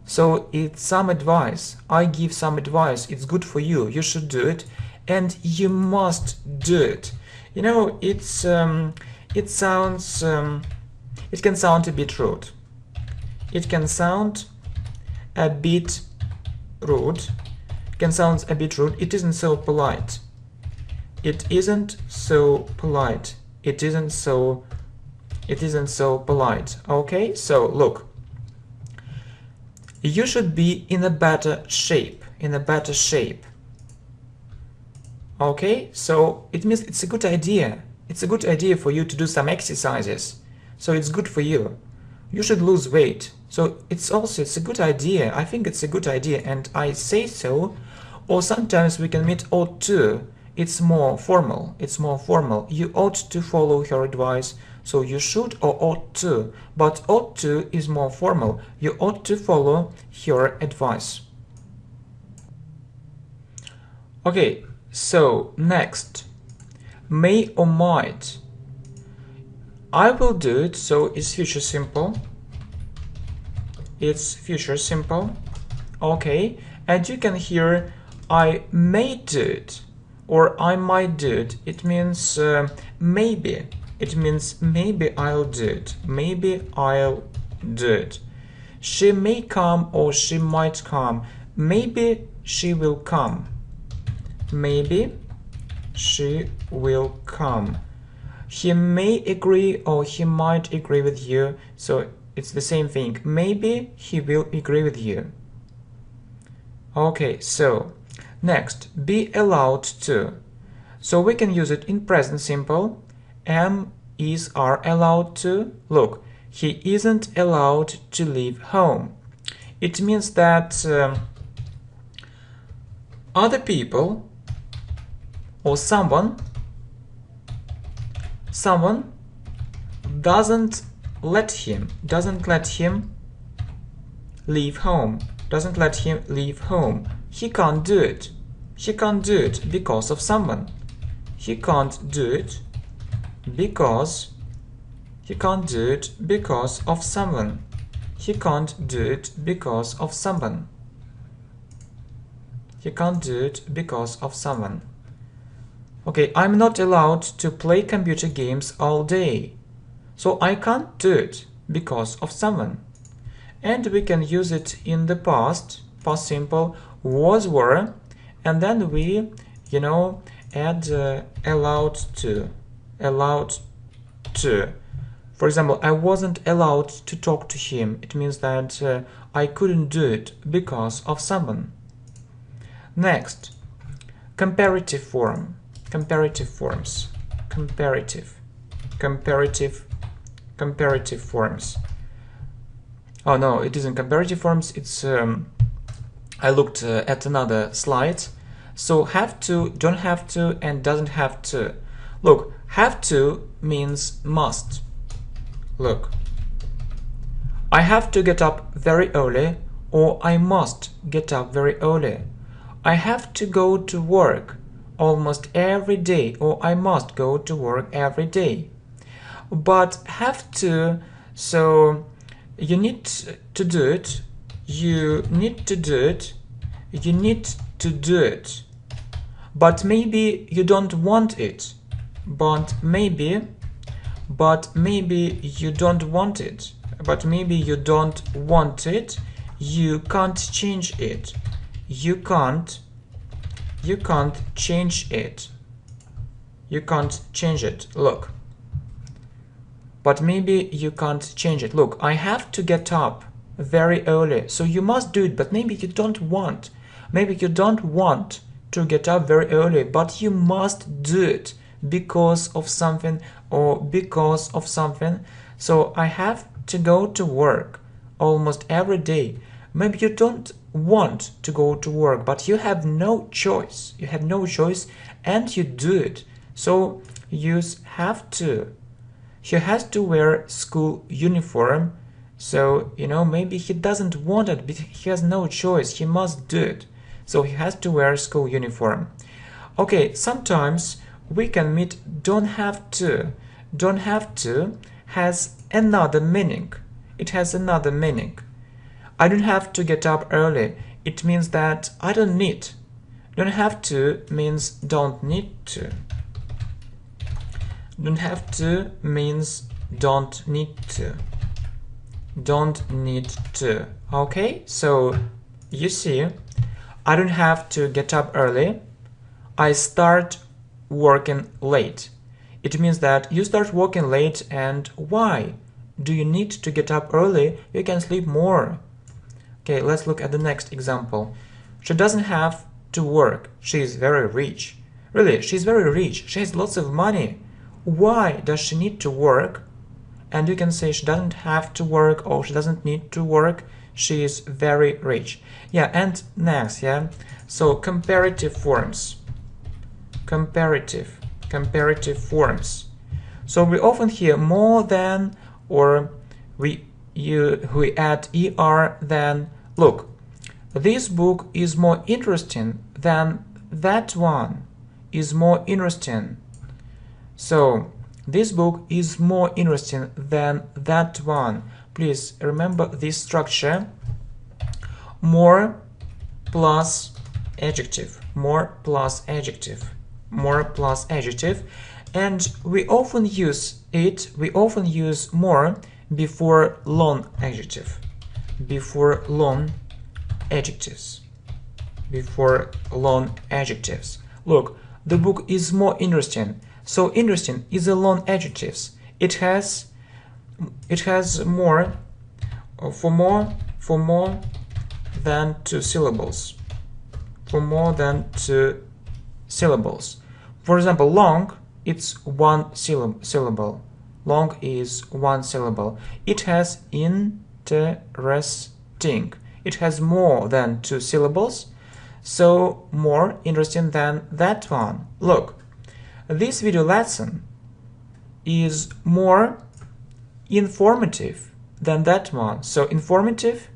So it's some advice. I give some advice. It's good for you. You should do it, and you must do it. You know, it sounds. It can sound a bit rude. It can sound a bit rude. It can sound a bit rude. It isn't so polite. It isn't so polite. It isn't so polite. Okay, so look. You should be in a better shape. Okay, so it means it's a good idea. It's a good idea for you to do some exercises. So it's good for you. You should lose weight. So it's a good idea. I think it's a good idea, and I say so. Or sometimes we can meet ought to. It's more formal. You ought to follow her advice. So you should or ought to. But ought to is more formal. You ought to follow her advice. Okay, so next. May or might. I will do it, so it's future simple. Okay, and you can hear I may do it or I might do it. It means maybe. It means maybe I'll do it. She may come or she might come. Maybe she will come. she will come. He may agree or he might agree with you, so it's the same thing. Maybe he will agree with you. Okay, so next, be allowed to. So we can use it in present simple. Am, is, are allowed to. Look, he isn't allowed to leave home. It means that other people or someone doesn't let him leave home. Doesn't let him leave home. He can't do it. He can't do it because of someone. He can't do it because he can't do it because of someone. He can't do it because of someone. He can't do it because of someone. Okay, I'm not allowed to play computer games all day. So I can't do it because of someone. And we can use it in the past simple, was, were, and then we, add allowed to. For example, I wasn't allowed to talk to him. It means that I couldn't do it because of someone. Next, comparative form. Comparative forms. Comparative forms. Oh no, it isn't comparative forms. It's I looked at another slide. So have to, don't have to, and doesn't have to. Look, have to means must. Look, I have to get up very early, or I must get up very early. I have to go to work almost every day, or I must go to work every day. But have to, so you need to do it, you need to do it, you need to do it. But maybe you don't want it. But maybe you don't want it. But maybe you don't want it. You can't change it. You can't change it. You can't change it. Look. But maybe you can't change it. Look, I have to get up very early, so you must do it, but maybe you don't want. Maybe you don't want to get up very early, but you must do it because of something or because of something. So I have to go to work almost every day. Maybe you don't want to go to work, but you have no choice. You have no choice and you do it. So use have to. He has to wear school uniform. So, maybe he doesn't want it, but he has no choice. He must do it. So he has to wear school uniform. Okay, sometimes we can meet don't have to. Don't have to has another meaning. It has another meaning. I don't have to get up early. It means that I don't need. Don't have to means don't need to. Don't have to means don't need to. Don't need to. Okay, so you see, I don't have to get up early. I start working late. It means that you start working late, and why? Do you need to get up early? You can sleep more. Okay, let's look at the next example. She doesn't have to work. She is very rich. Really, she's very rich. She has lots of money. Why does she need to work? And you can say she doesn't have to work or she doesn't need to work. She is very rich. Yeah, and next, yeah. So comparative forms. Comparative forms. So we often hear more than, or we add er than. Look, this book is more interesting than that one. Is more interesting. So this book is more interesting than that one. Please remember this structure. More plus adjective. More plus adjective. More plus adjective. And we often use it, we often use more before long adjective. Before long adjectives. Before long adjectives. Look, The book is more interesting. So interesting is a long adjective. It has more for more than two syllables. For more than two syllables. For example, long, it's one syllable. Long is one syllable. It has interesting. It has more than two syllables. So more interesting than that one. Look, this video lesson is more informative than that one. So informative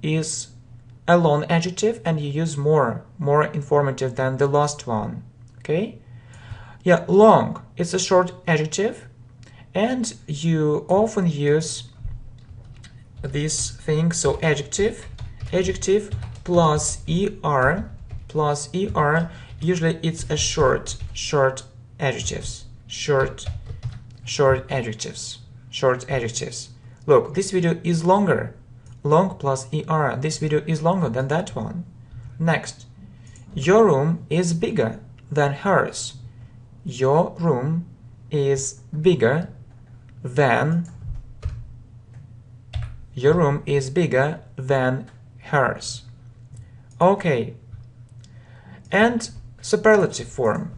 is a long adjective and you use more informative than the last one. Okay? Yeah, long, it's a short adjective and you often use this thing. So adjective plus er, usually it's a short adjectives. Short adjectives. Look, this video is longer. Long plus er. This video is longer than that one. Next, your room is bigger than hers. Your room is bigger than hers. Okay. And superlative form.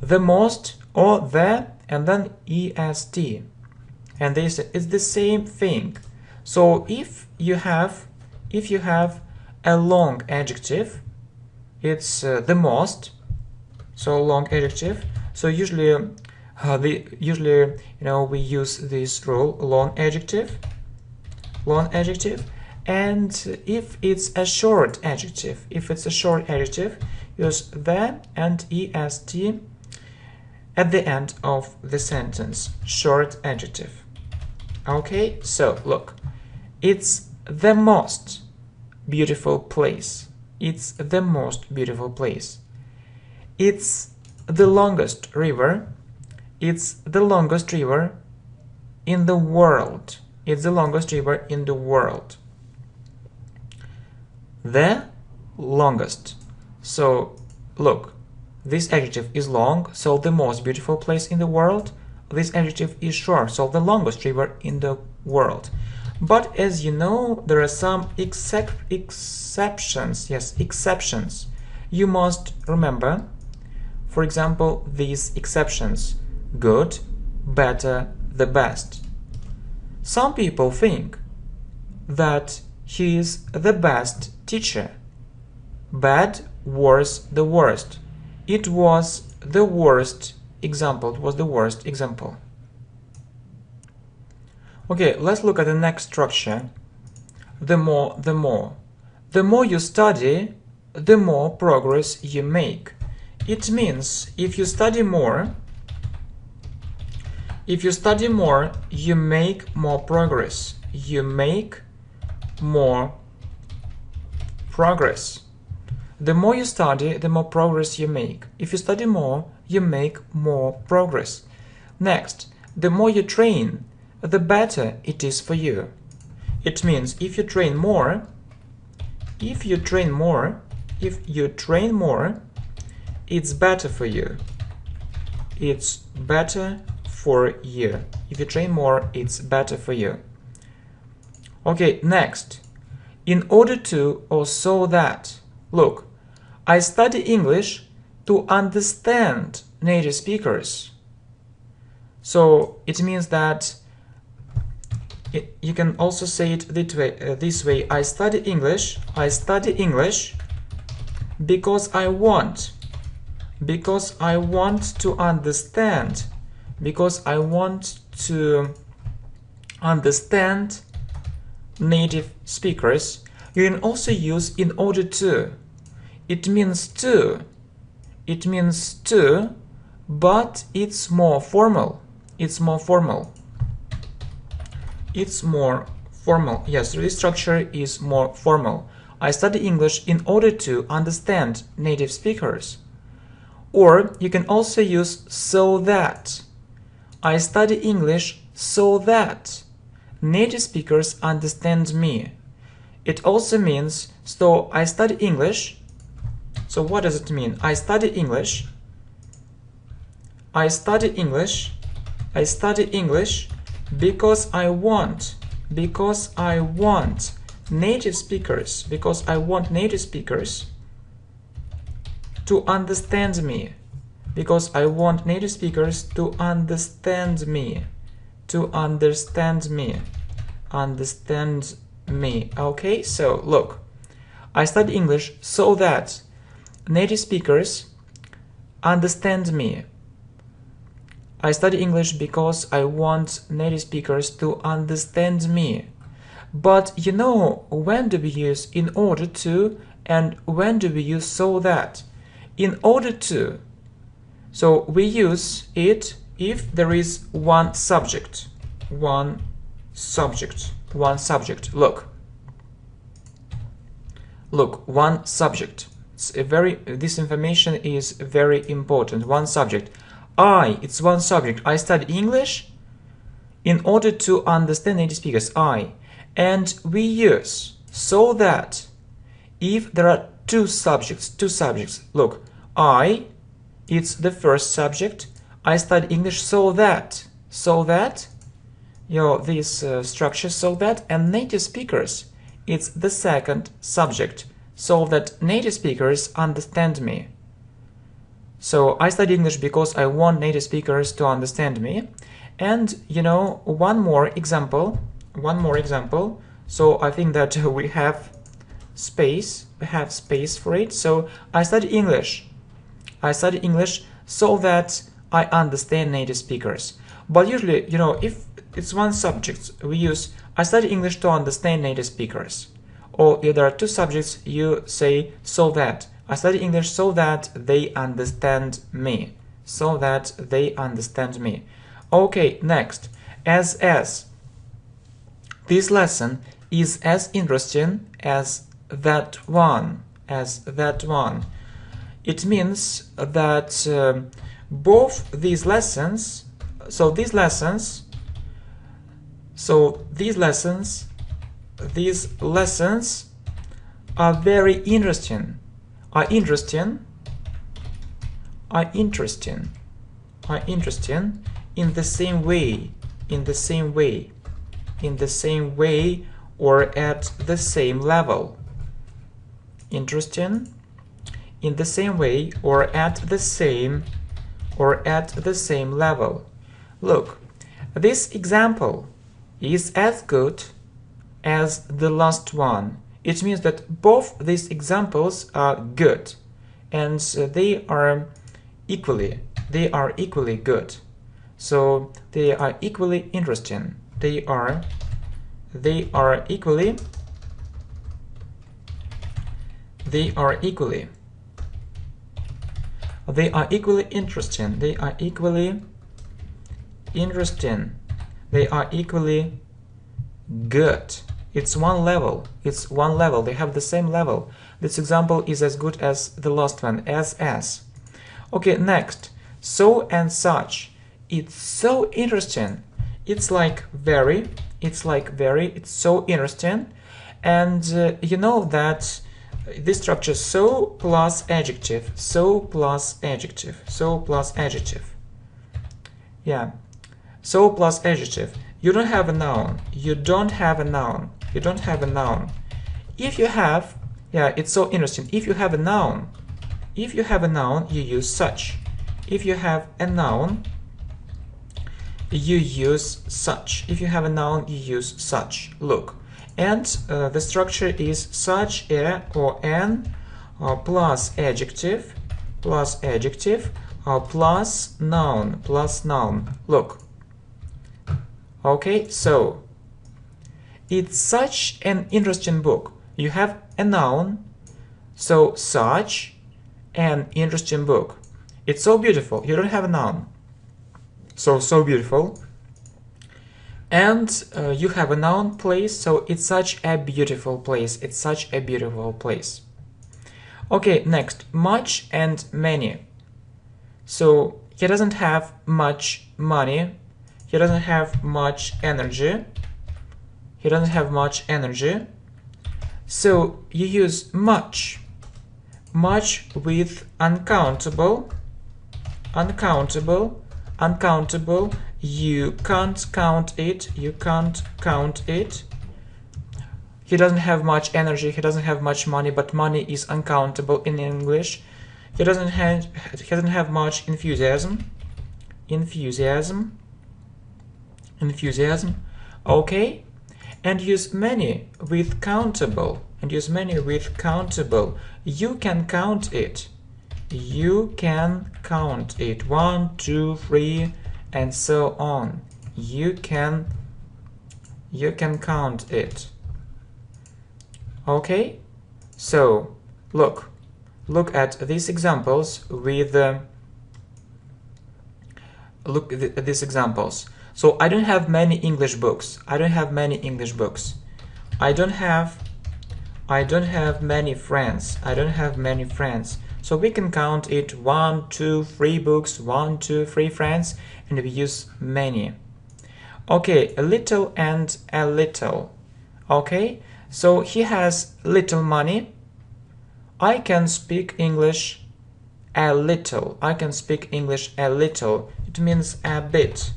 The most or the and then est. And this is the same thing. So if you have a long adjective, it's the most. So long adjective. So usually we use this rule, long adjective. And if it's a short adjective, use the and est at the end of the sentence. Short adjective. Okay, so look, it's the most beautiful place. It's the longest river. It's the longest river in the world. The longest. So look, this adjective is long, so the most beautiful place in the world. This adjective is short, so the longest river in the world. But as you know, there are some exceptions. Yes, exceptions. You must remember, for example, these exceptions: good, better, the best. Some people think that he is the best teacher. Bad, worse, the worst. It was the worst example. Okay, let's look at the next structure. The more. The more you study, the more progress you make. It means if you study more, you make more progress. The more you study, the more progress you make. If you study more, you make more progress. Next, the more you train, the better it is for you. It means if you train more, it's better for you. If you train more, it's better for you. Okay, next. In order to or so that. Look, I study English to understand native speakers. So it means that you can also say it this way. I study English because I want to understand. Native speakers. You can also use in order to. It means to, but it's more formal. Yes, this structure is more formal. I study English in order to understand native speakers. Or you can also use so that. I study English so that native speakers understand me. It also means, so I study English. So what does it mean? I study English. I study English. I study English because I want native speakers, to understand me, because I want native speakers to understand me, understand me. Okay, so look, I study English so that native speakers understand me. I study English because I want native speakers to understand me. But you know, when do we use in order to and when do we use so that? In order to, so we use it if there is one subject. Look, one subject. This information is very important. One subject. It's one subject. I study English in order to understand native speakers. And we use so that if there are two subjects. Look, it's the first subject. I study English so that, this structure, so that, and native speakers, it's the second subject, so that native speakers understand me. So I study English because I want native speakers to understand me. And one more example. So I think that we have space for it. So I study English so that I understand native speakers. But usually, if it's one subject, we use I study English to understand native speakers. Or if there are two subjects, you say so that. I study English so that they understand me. Okay, next. As. This lesson is as interesting as that one. It means that both these lessons, these lessons are very interesting. Are interesting in the same way or at the same level. Interesting in the same way or at the same level. Look, this example is as good as the last one. It means that both these examples are good, and they are equally good. So they are equally interesting. They are equally interesting. They are equally good. It's one level. They have the same level. This example is as good as the last one, as. Okay, next. So and such. It's so interesting. It's so interesting. And you know that this structure so plus adjective. Yeah. So plus adjective. You don't have a noun. If you have, it's so interesting. If you have a noun, you use such. If you have a noun, you use such. Look, and the structure is such a or an plus adjective plus noun. Look. Okay, so it's such an interesting book. You have a noun, so such an interesting book. It's so beautiful. You don't have a noun, so beautiful. And you have a noun, place, so it's such a beautiful place. Okay, next, much and many. So he doesn't have much money. He doesn't have much energy. So you use much with uncountable, you can't count it, He doesn't have much energy, he doesn't have much money, but money is uncountable in English. He doesn't have much enthusiasm. Okay? And use many with countable. You can count it. 1, 2, 3, and so on. You can count it. Okay? So look at these examples with So I don't have many English books. I don't have many friends. So we can count it 1, 2, 3 books, 1, 2, 3 friends, and we use many. Okay, a little and a little. Okay, so he has little money. I can speak English a little. It means a bit.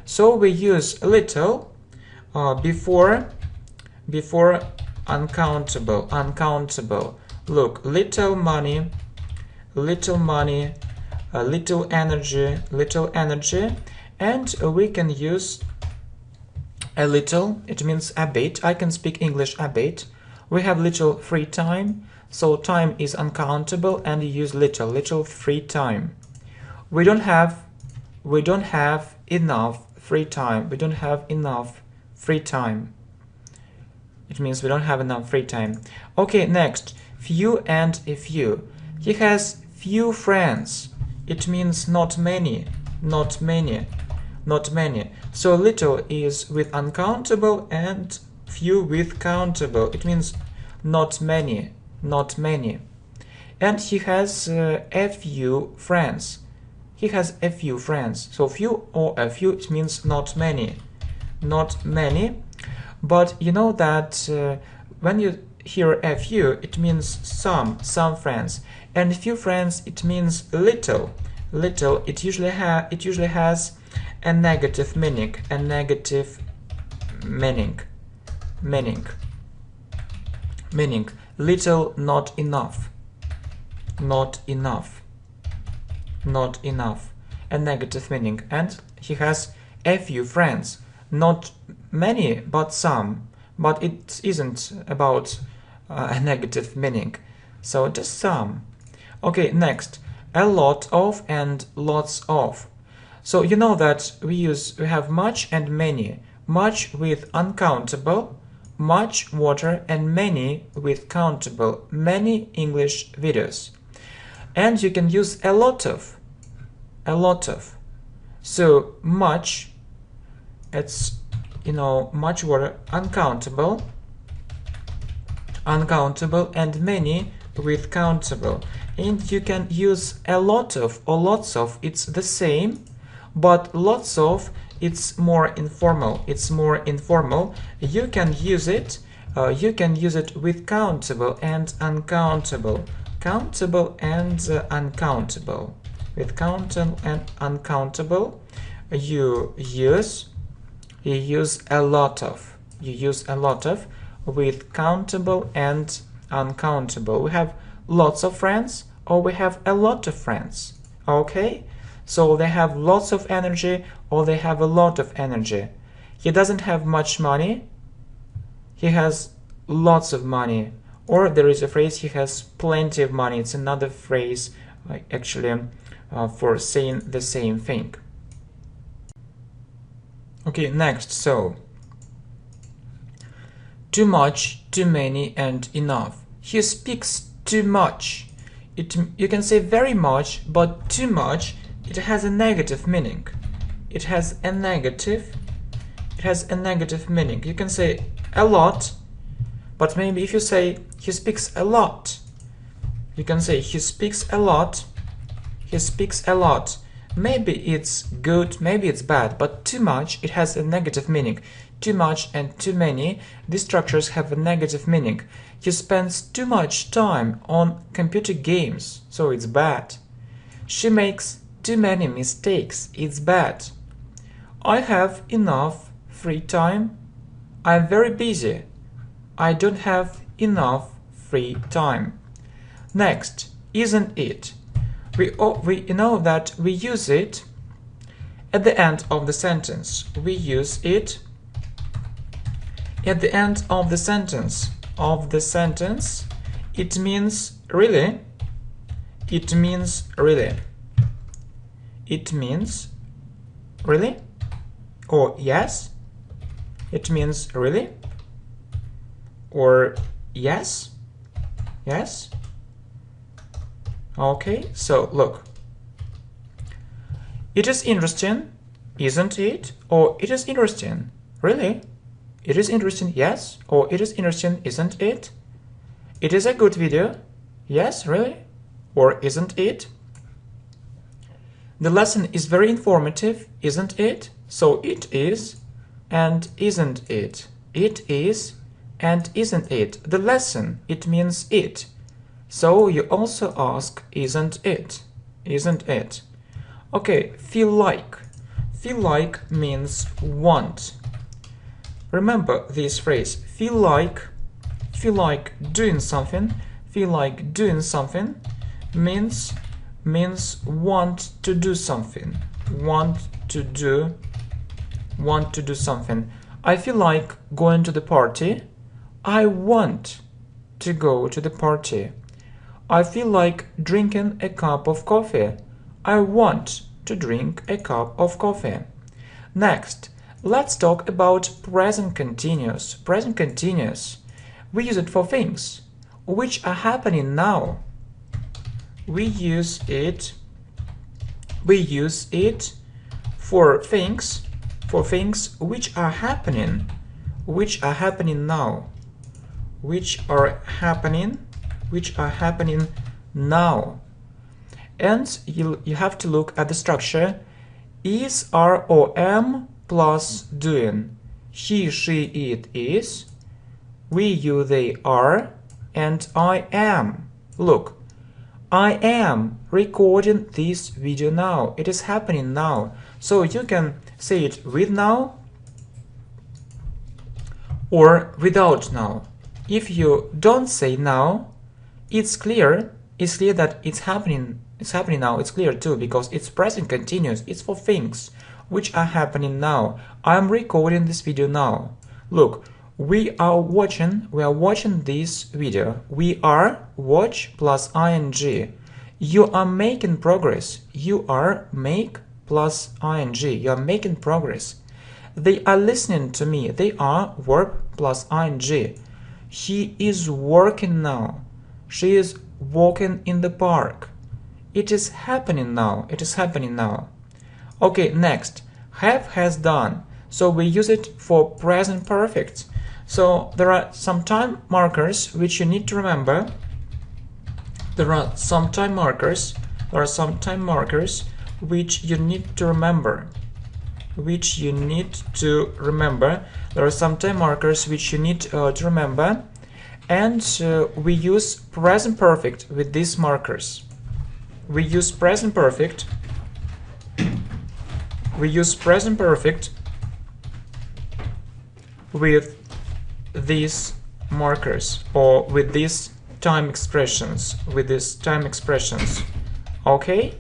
So we use little before uncountable. Look, little money, little energy, and we can use a little. It means a bit. I can speak English a bit. We have little free time, so time is uncountable, and you use little free time. We don't have enough free time. It means we don't have enough free time. Okay, next, few and a few. He has few friends. It means not many. So little is with uncountable and few with countable. It means not many. And he has a few friends. So few or a few, it means not many. But you know that when you hear a few, it means some friends, and few friends, it means little. It usually has a negative meaning. Little, not enough. A negative meaning. And he has a few friends, not many, but some. But it isn't about a negative meaning, so just some. Okay, next, a lot of and lots of. So you know that we have much and many. Much with uncountable, much water, and many with countable. Many English videos. And you can use a lot of. So much, it's much water, uncountable, and many with countable. And you can use a lot of or lots of. It's the same, but lots of, it's more informal. You can use it with countable and uncountable. With countable and uncountable, you use a lot of. With countable and uncountable. We have lots of friends, or we have a lot of friends. Okay? So they have lots of energy, or they have a lot of energy. He doesn't have much money. He has lots of money. Or there is a phrase, he has plenty of money. It's another phrase, actually, for saying the same thing. Okay, next, so too much, too many, and enough. He speaks too much. You can say very much, but too much, it has a negative meaning. It has a negative meaning. You can say a lot, but maybe if you say he speaks a lot, you can say he speaks a lot. Maybe it's good, maybe it's bad, but too much, it has a negative meaning. too much and too many, these structures have a negative meaning. He spends too much time on computer games, so it's bad. She makes too many mistakes, it's bad. I have enough free time. I'm very busy. I don't have enough free time. Next, isn't it? We know that we use it at the end of the sentence. We use it at the end of the sentence. It means really. It means really. It means really. Or yes. It means really. Or yes. Yes. Okay, so look. It is interesting, isn't it? Or it is interesting, really? It is interesting, yes? Or it is interesting, isn't it? It is a good video, yes, really? Or isn't it? The lesson is very informative, isn't it? So it is and isn't it? It is and isn't it? The lesson, it means it. So you also ask, isn't it? Isn't it? Okay, feel like. Feel like means want. Remember this phrase, feel like doing something. Feel like doing something means want to do something. Want to do something. I feel like going to the party. I want to go to the party. I feel like drinking a cup of coffee. I want to drink a cup of coffee. Next, let's talk about present continuous. Present continuous. We use it for things which are happening now. We use it for things which are happening now. Which are happening now. And you have to look at the structure. Is, are, or am plus doing. He, she, it is. We, you, they are. And I am. Look, I am recording this video now. It is happening now. So you can say it with now or without now. If you don't say now, it's clear that it's happening now. It's clear too, because it's present continuous. It's for things which are happening now. I'm recording this video now. Look, we are watching this video. We are watch plus ing. You are making progress. You are make plus ing. You are making progress. They are listening to me. They are verb plus ing. He is working now. She is walking in the park. It is happening now. It is happening now. Okay, next. Have, has, done. So we use it for present perfect. So there are some time markers which you need to remember. There are some time markers which you need to remember. There are some time markers which you need to remember. And we use present perfect with these markers. We use present perfect with these markers, or with these time expressions. Okay?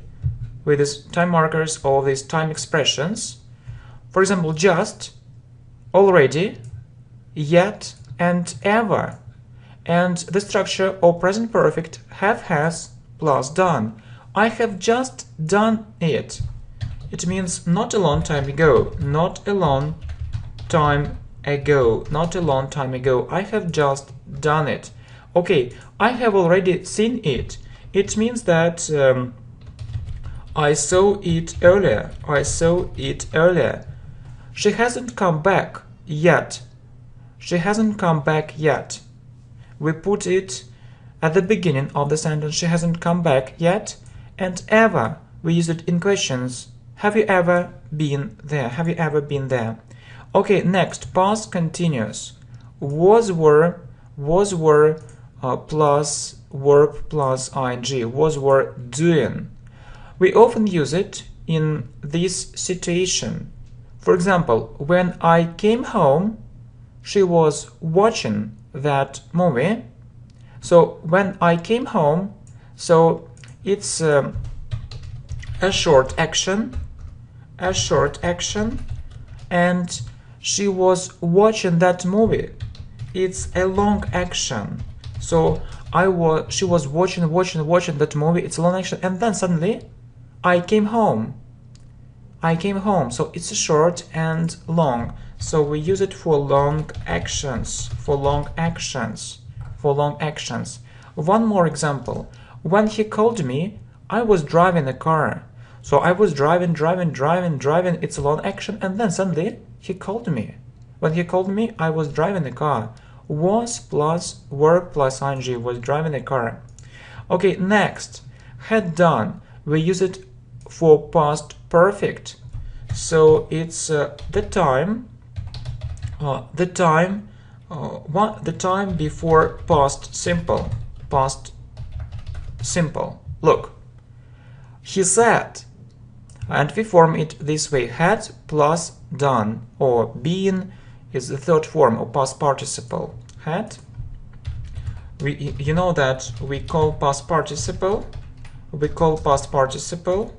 With these time markers or these time expressions. For example, just, already, yet, and ever. And the structure of present perfect have, has, plus done. I have just done it. It means not a long time ago. Not a long time ago. Not a long time ago. I have just done it. Okay, I have already seen it. It means that I saw it earlier. I saw it earlier. She hasn't come back yet. She hasn't come back yet. We put it at the beginning of the sentence. She hasn't come back yet. And ever, we use it in questions. Have you ever been there? Have you ever been there? Okay, next, past continuous. Was were plus verb plus ing. Was were doing. We often use it in this situation. For example, when I came home, she was watching that movie. So when I came home, so it's a short action, and she was watching that movie. It's a long action. So she was watching that movie. It's a long action, and then suddenly I came home. So it's short and long. So we use it for long actions. One more example. When he called me, I was driving a car. So I was driving. It's a long action, and then suddenly he called me. When he called me, I was driving a car. Was plus verb plus ing, was driving a car. Okay, next, had done. We use it for past perfect. So it's the time before past simple. Look, he said, and we form it this way: had plus done, or been is the third form of past participle. Had. You know that we call past participle. We call it past participle.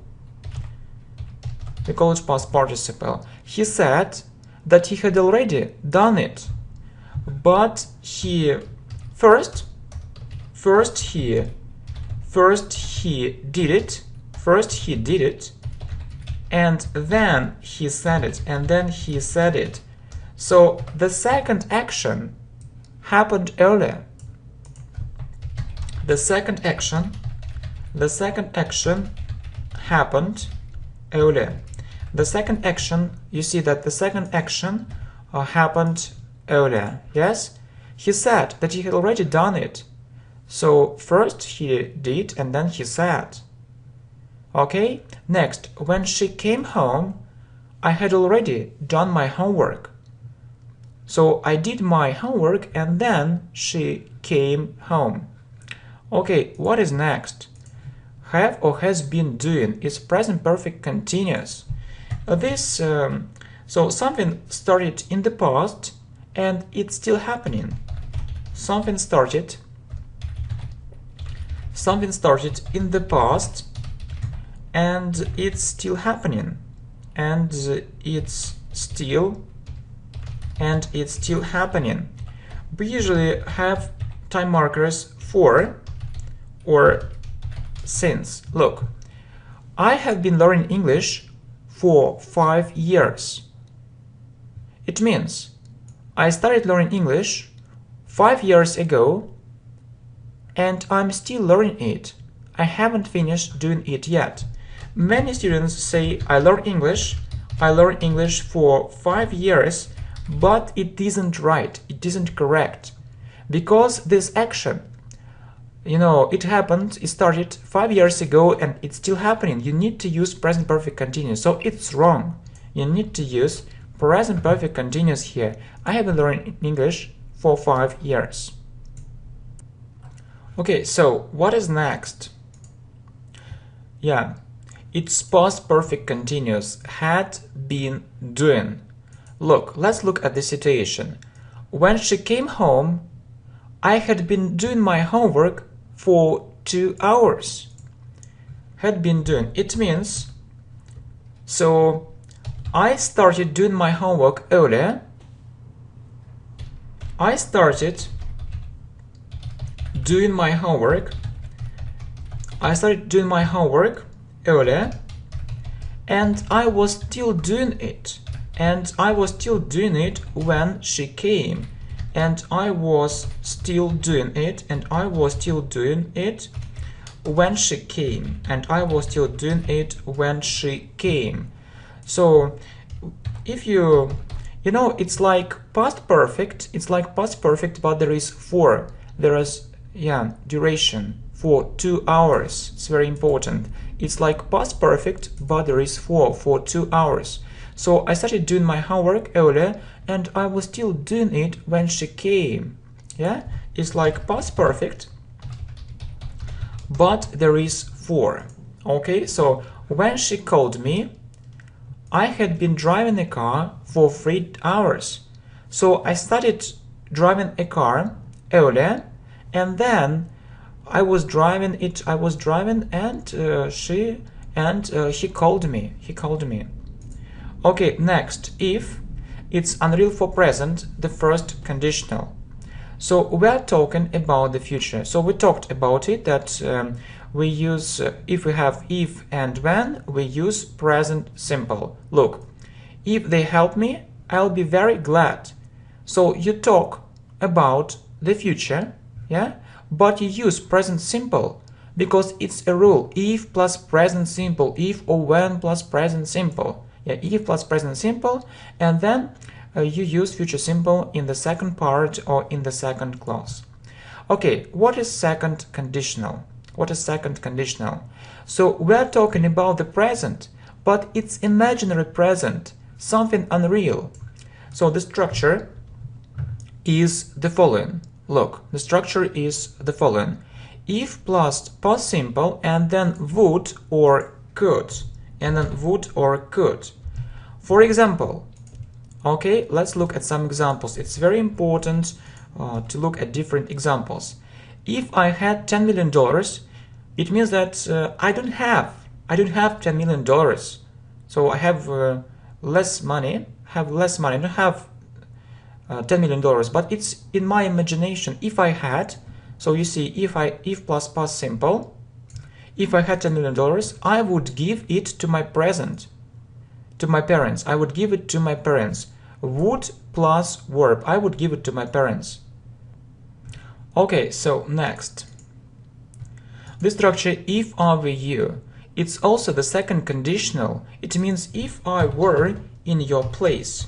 He said that he had already done it, but he first he did it, and then he said it, So the second action happened earlier. The second action happened earlier. The second action, you see that the second action happened earlier. Yes? He said that he had already done it. So first he did, and then he said. Okay? Next, when she came home, I had already done my homework. So I did my homework, and then she came home. Okay, what is next? Have or has been doing is present perfect continuous. So something started in the past and it's still happening. Something started in the past and it's still happening, and it's still happening. We usually have time markers for or since. Look, I have been learning English for 5 years. It means I started learning English 5 years ago and I'm still learning it. I haven't finished doing it yet. Many students say I learned English for 5 years, but it isn't right, it isn't correct. Because this action, it started 5 years ago and it's still happening. You need to use present perfect continuous, so it's wrong. You need to use present perfect continuous here. I have been learning English for 5 years. Okay, so what is next? Yeah, it's past perfect continuous, had been doing. Look, let's look at the situation. When she came home, I had been doing my homework for 2 hours. Had been doing. It means, so I started doing my homework earlier. I started doing my homework earlier, and I was still doing it. When she came. And I was still doing it, when she came, So if it's like past perfect, but there is duration for 2 hours. It's very important. It's like past perfect, but there is for 2 hours. So I started doing my homework earlier and I was still doing it when she came. Yeah, it's like past perfect, but there is for. Okay, so when she called me, I had been driving a car for 3 hours. So I started driving a car earlier, and then I was driving and he called me. Okay, next, if it's unreal for present, the first conditional. So we are talking about the future. So we talked about it that we use, if we have if and when, we use present simple. Look, if they help me, I'll be very glad. So you talk about the future, yeah, but you use present simple because it's a rule. If plus present simple, if or when plus present simple. Yeah, if plus present simple, and then you use future simple in the second part or in the second clause. Okay, what is second conditional? What is second conditional? So we're talking about the present, but it's imaginary present, something unreal. So the structure is the following. Look, the structure is the following. If plus past simple and then would or could, For example, okay, let's look at some examples. It's very important to look at different examples. If I had $10 million, it means that I don't have $10 million. So I have less money. I don't have $10 million, but it's in my imagination. If I had, so you see, if plus past simple, if I had $10 million, I would give it to my present, to my parents. I would give it to my parents. Would plus verb, I would give it to my parents. Okay, so next. The structure if I were you, it's also the second conditional. It means if I were in your place.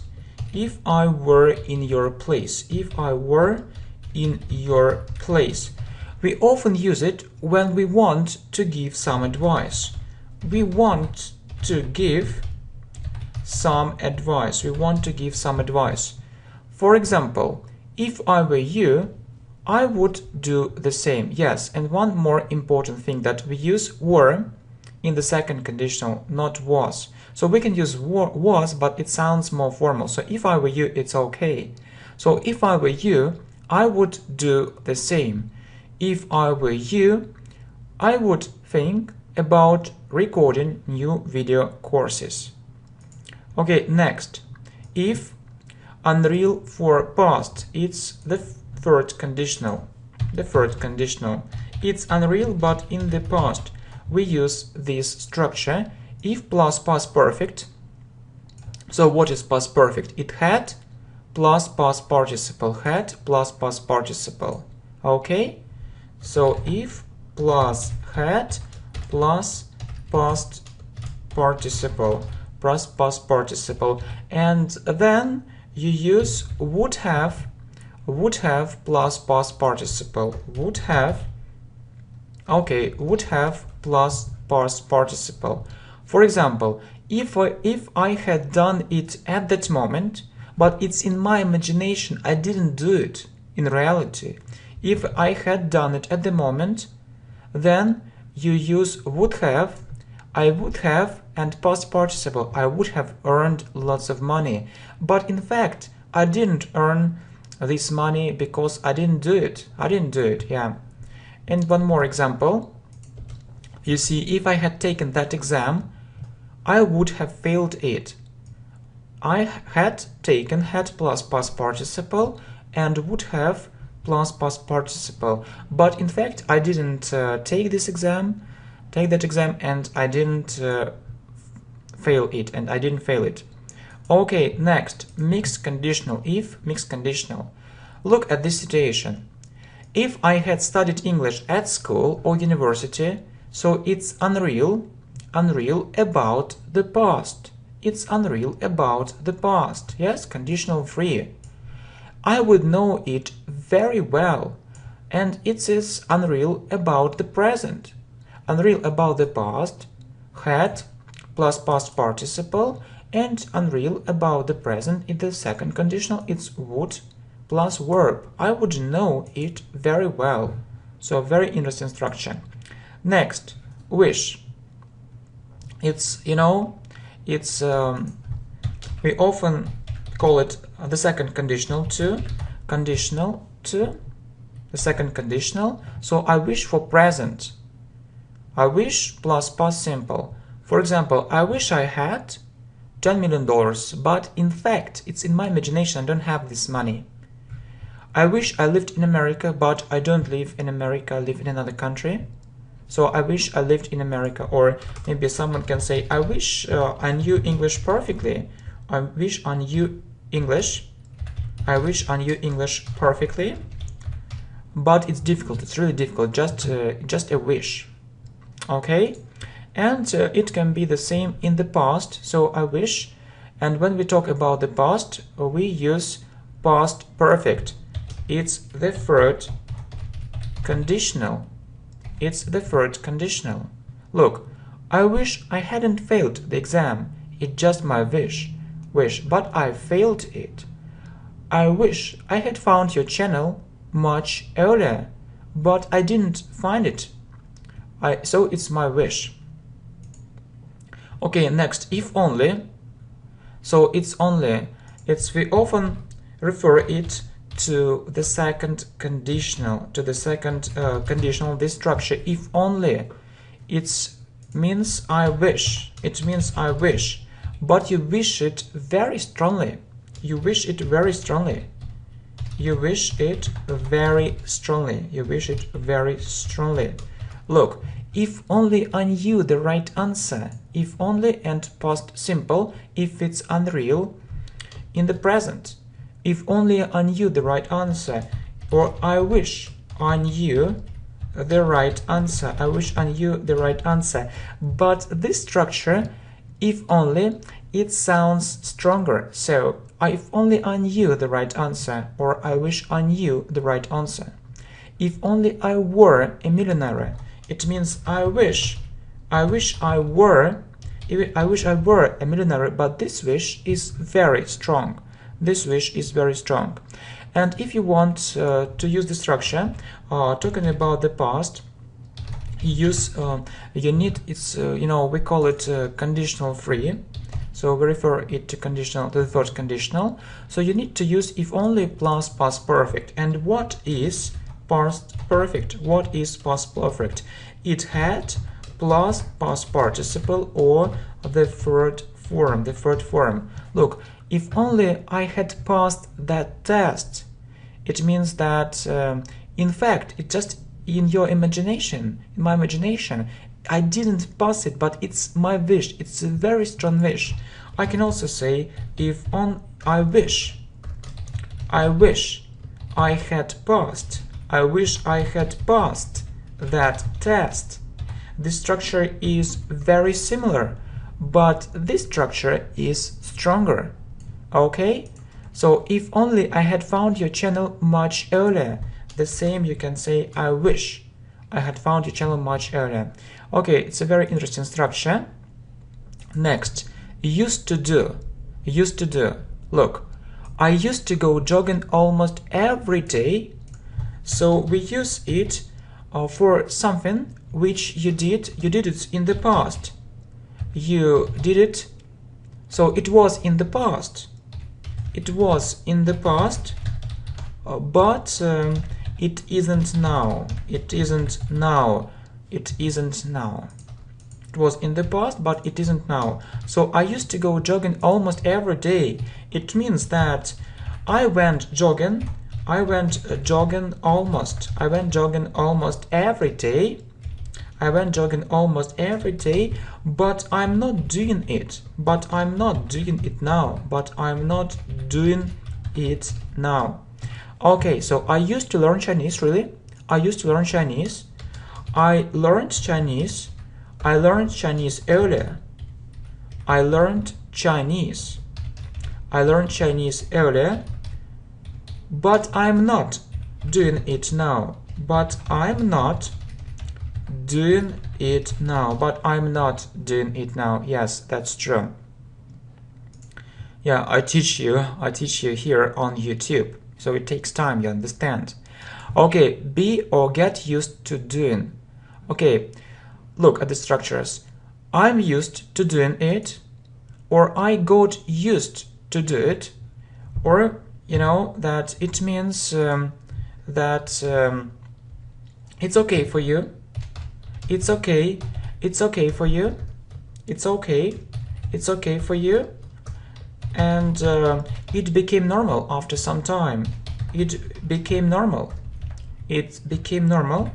If I were in your place. If I were in your place. We often use it when we want to give some advice. We want to give some advice. For example, if I were you, I would do the same. Yes, and one more important thing, that we use were in the second conditional, not was. So we can use was, but it sounds more formal. So if I were you, it's okay. So if I were you, I would do the same. If I were you, I would think about recording new video courses. Okay, next. If unreal for past, it's the third conditional. It's unreal, but in the past we use this structure. If plus past perfect. So what is past perfect? It had plus past participle. Okay? So if plus had plus past participle. And then you use would have plus past participle. Would have plus past participle. For example, if I had done it at that moment, but it's in my imagination, I didn't do it in reality. If I had done it at the moment, then you use would have, I would have, and past participle. I would have earned lots of money. But in fact, I didn't earn this money because I didn't do it. Yeah. And one more example. You see, if I had taken that exam, I would have failed it. I had taken had plus past participle and would have plus past participle. But in fact, I didn't take that exam, and I didn't fail it. Okay, next, mixed conditional. If mixed conditional. Look at this situation. If I had studied English at school or university, so it's unreal about the past. Yes, conditional free. I would know it very well, and it is unreal about the present. Unreal about the past, had plus past participle, and unreal about the present in the second conditional. It's would plus verb. I would know it very well. So very interesting structure. Next, wish. It's, you know, it's we often call it the second conditional to the second conditional. So I wish for present. I wish plus past simple. For example, I wish I had $10 million, but in fact, it's in my imagination. I don't have this money. I wish I lived in America, but I don't live in America. I live in another country. So I wish I lived in America. Or maybe someone can say, I wish I knew English perfectly. I wish I knew English. I wish I knew English perfectly. But it's difficult. It's really difficult. Just a wish. Okay? And it can be the same in the past. So I wish. And when we talk about the past, we use past perfect. It's the third conditional. It's the third conditional. Look, I wish I hadn't failed the exam. It's just my wish, but I failed it. I wish I had found your channel much earlier, but I didn't find it. So it's my wish. Okay, next, if only. So it's only. We often refer it to the second conditional, conditional, this structure, if only. It means I wish. It means I wish. But you wish it very strongly. You wish it very strongly. You wish it very strongly. You wish it very strongly. Look, if only I knew the right answer. If only and past simple, if it's unreal, in the present. If only I knew the right answer, or I wish I knew the right answer. I wish I knew the right answer. But this structure, if only, it sounds stronger. So, if only I knew the right answer, or I wish I knew the right answer. If only I were a millionaire. It means I wish I were a millionaire, but this wish is very strong. This wish is very strong. And if you want to use the structure, talking about the past, you need, it's we call it conditional free. So we refer it to the third conditional. So you need to use if only plus past perfect. And what is past perfect? What is past perfect? It had plus past participle or the third form. Look, if only I had passed that test. It means that, in fact, it's just in your imagination, in my imagination. I didn't pass it, but it's my wish. It's a very strong wish. I can also say, I wish I had passed. I wish I had passed that test. This structure is very similar, but this structure is stronger. Okay? So if only I had found your channel much earlier. The same you can say, I wish I had found your channel much earlier. Okay, it's a very interesting structure. Next, used to do. Used to do. Look, I used to go jogging almost every day. So we use it for something which you did it in the past. You did it, so it was in the past. It was in the past, but it isn't now. It isn't now. It isn't now. It was in the past, but it isn't now. So I used to go jogging almost every day. It means that I went jogging almost every day. I went jogging almost every day, but I'm not doing it. But I'm not doing it now. But I'm not doing it now. Okay, so I used to learn Chinese, really. I used to learn Chinese. I learned Chinese earlier. I learned Chinese earlier, but I'm not doing it now. But I'm not doing it now. But I'm not doing it now. Yes, that's true. Yeah, I teach you here on YouTube, so it takes time, you understand. Okay, be or get used to doing. Okay, look at the structures. I'm used to doing it, or I got used to do it, or you know that it means that it's okay for you. It's okay. It's okay for you. It's okay. It's okay for you. And it became normal after some time. It became normal. It became normal.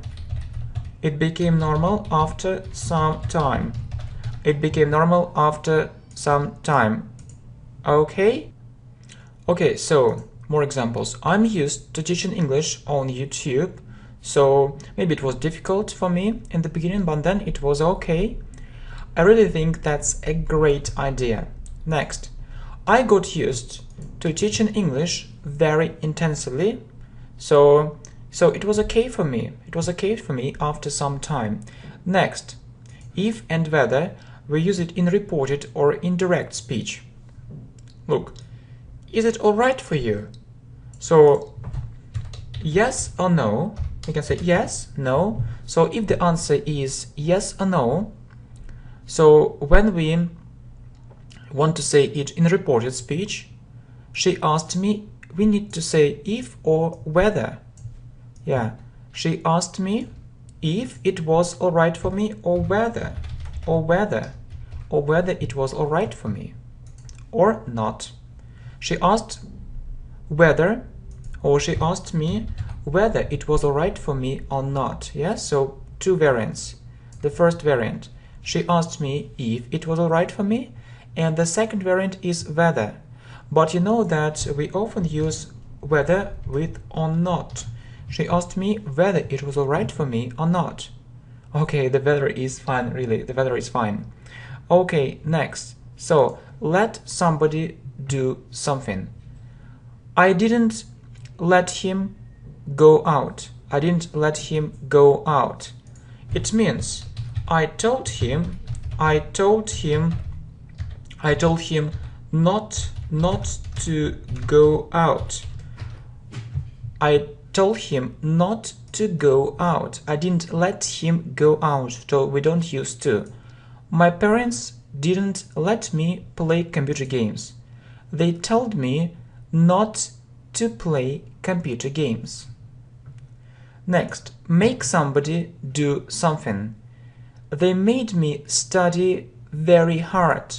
It became normal after some time. It became normal after some time. Okay? Okay, so more examples. I'm used to teaching English on YouTube, so maybe it was difficult for me in the beginning, but then it was okay. I really think that's a great idea. Next, I got used to teaching English very intensively, so it was okay for me. It was okay for me after some time. Next, if and whether we use it in reported or indirect speech. Look, is it all right for you? So yes or no, we can say yes, no. So if the answer is yes or no, so when we want to say it in reported speech, she asked me, we need to say if or whether. Yeah, she asked me if it was all right for me, or whether it was all right for me or not. She asked whether, or she asked me whether it was all right for me or not. Yeah, so two variants. The first variant, she asked me if it was all right for me, and the second variant is whether. But you know that we often use whether with or not. She asked me whether it was all right for me or not. Okay, the weather is fine, really, the weather is fine. Okay, next. So, let somebody do something. I didn't let him go out. I didn't let him go out. It means I told him not to go out. I told him not to go out. I didn't let him go out, so we don't use to. My parents didn't let me play computer games. They told me not to play computer games. Next, make somebody do something. They made me study very hard.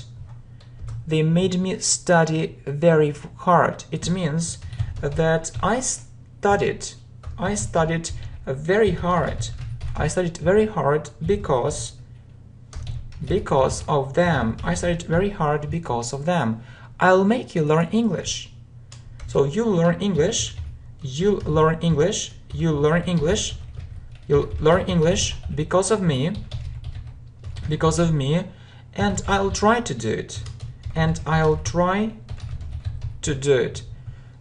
They made me study very hard. It means that I studied very hard. I studied very hard because of them. I studied very hard because of them. I'll make you learn English. So you learn English, you learn English, you learn English, you learn English because of me, and I'll try to do it. And I'll try to do it.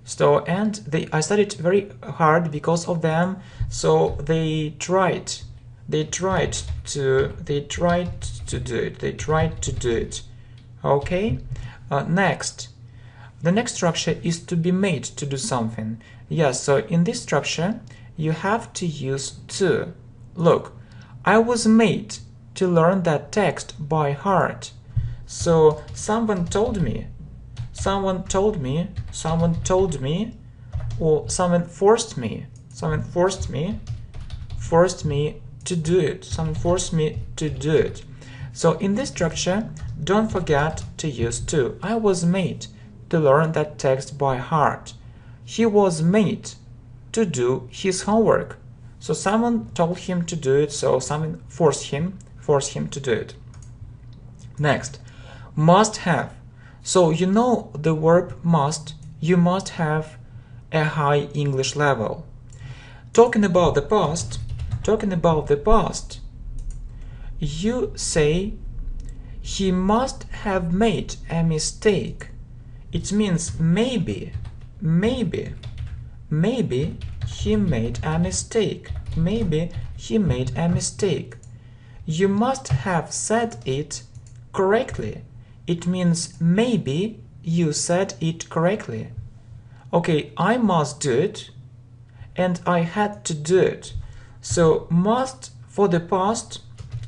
So, and I studied very hard because of them, so they tried to do it. Okay? Next. The next structure is to be made to do something. Yes, so in this structure, you have to use to. Look, I was made to learn that text by heart. So someone told me, or someone forced me to do it. Someone forced me to do it. So in this structure, don't forget to use to. I was made to learn that text by heart. He was made to do his homework. So someone told him to do it, so someone forced him to do it. Next, must have. So you know the verb must, you must have a high English level. Talking about the past, you say he must have made a mistake. It means maybe he made a mistake. Maybe he made a mistake. You must have said it correctly. It means maybe you said it correctly. Okay, I must do it, and I had to do it. So must for the past,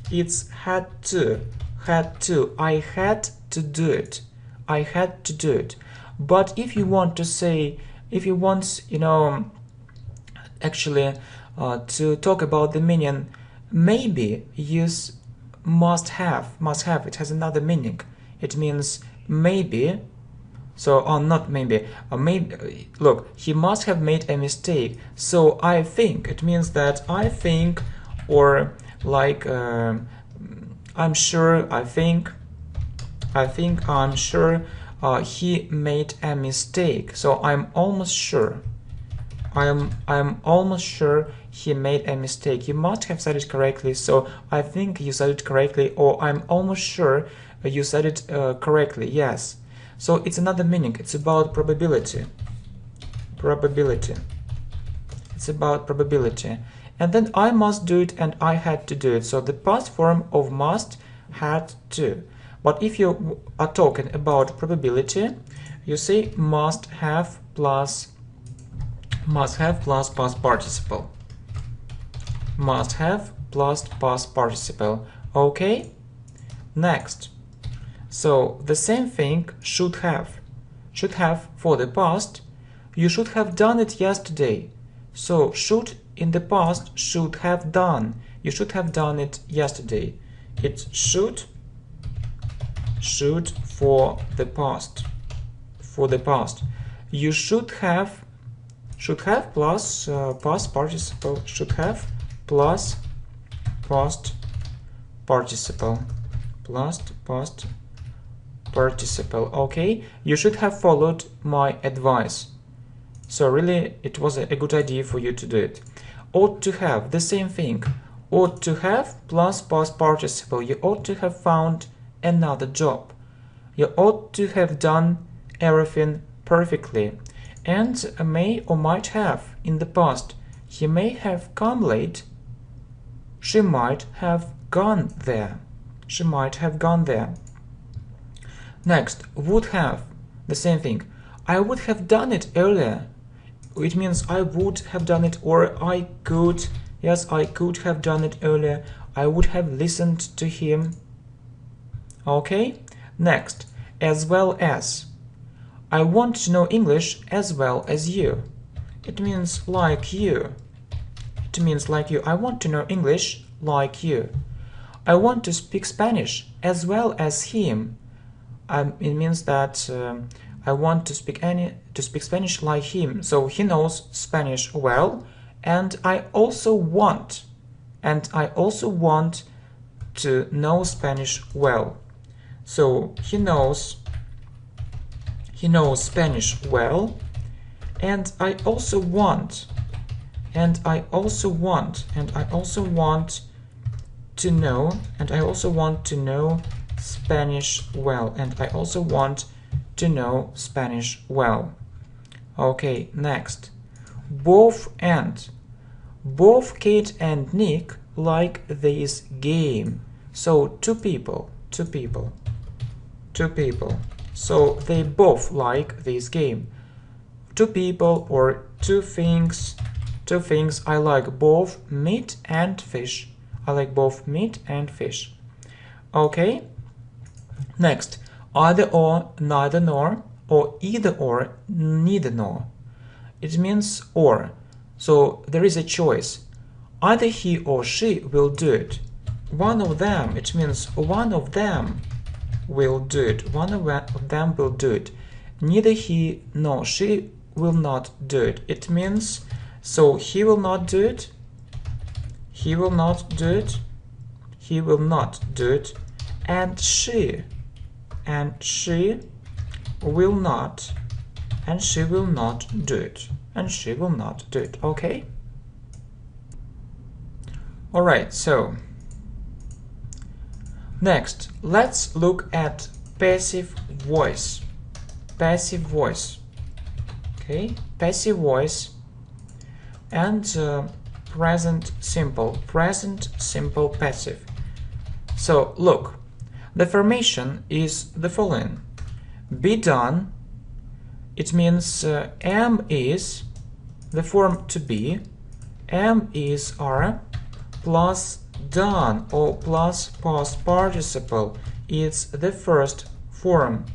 it's had to. I had to do it. I had to do it. But if you want to say, if you want, actually to talk about the meaning, maybe use must have. It has another meaning. It means maybe. So, not maybe. Maybe. Look, he must have made a mistake. So I think, it means that I think, or like I'm sure. I think. I'm sure. He made a mistake. So I'm almost sure. I'm almost sure he made a mistake. You must have said it correctly. So I think you said it correctly, or I'm almost sure you said it correctly. Yes. So it's another meaning. It's about probability. It's about probability. And then I must do it and I had to do it. So the past form of must, had to. But if you are talking about probability, you say must have plus past participle. Must have plus past participle. Okay? Next. So the same thing, should have. Should have for the past. You should have done it yesterday. So should in the past, should have done. You should have done it yesterday. It's should for the past. For the past. You should have plus past participle. Should have plus past participle. Plus past participle. Okay, you should have followed my advice. So really it was a good idea for you to do it. Ought to have, the same thing. Ought to have plus past participle. You ought to have found another job. You ought to have done everything perfectly. And may or might have in the past. He may have come late. She might have gone there. She might have gone there. Next, would have, the same thing. I would have done it earlier. It means I would have done it, or I could. Yes, I could have done it earlier. I would have listened to him. Okay? Next, as well as. I want to know English as well as you. It means like you. It means like you. I want to know English like you. I want to speak Spanish as well as him. It means that I want to speak Spanish like him. So he knows Spanish well, and I also want to know Spanish well. So he knows Spanish well, and I also want to know Spanish well, and I also want to know Spanish well. Okay, next. Both Kate and Nick like this game. So two people. So they both like this game. Two people or two things. I like both meat and fish. I like both meat and fish. Okay. Next, either or, neither nor, or either or, neither nor. It means or. So there is a choice. Either he or she will do it. One of them, it means one of them will do it. One of them will do it. Neither he nor she will not do it. It means, so he will not do it. He will not do it. He will not do it. And she will not do it. And she will not do it. Okay? Alright, so next, let's look at passive voice. Passive voice. Okay? Passive voice and present simple. Present simple passive. So look, the formation is the following. be done, it means am is the form to be, am is are, plus done or plus past participle, it's the first form,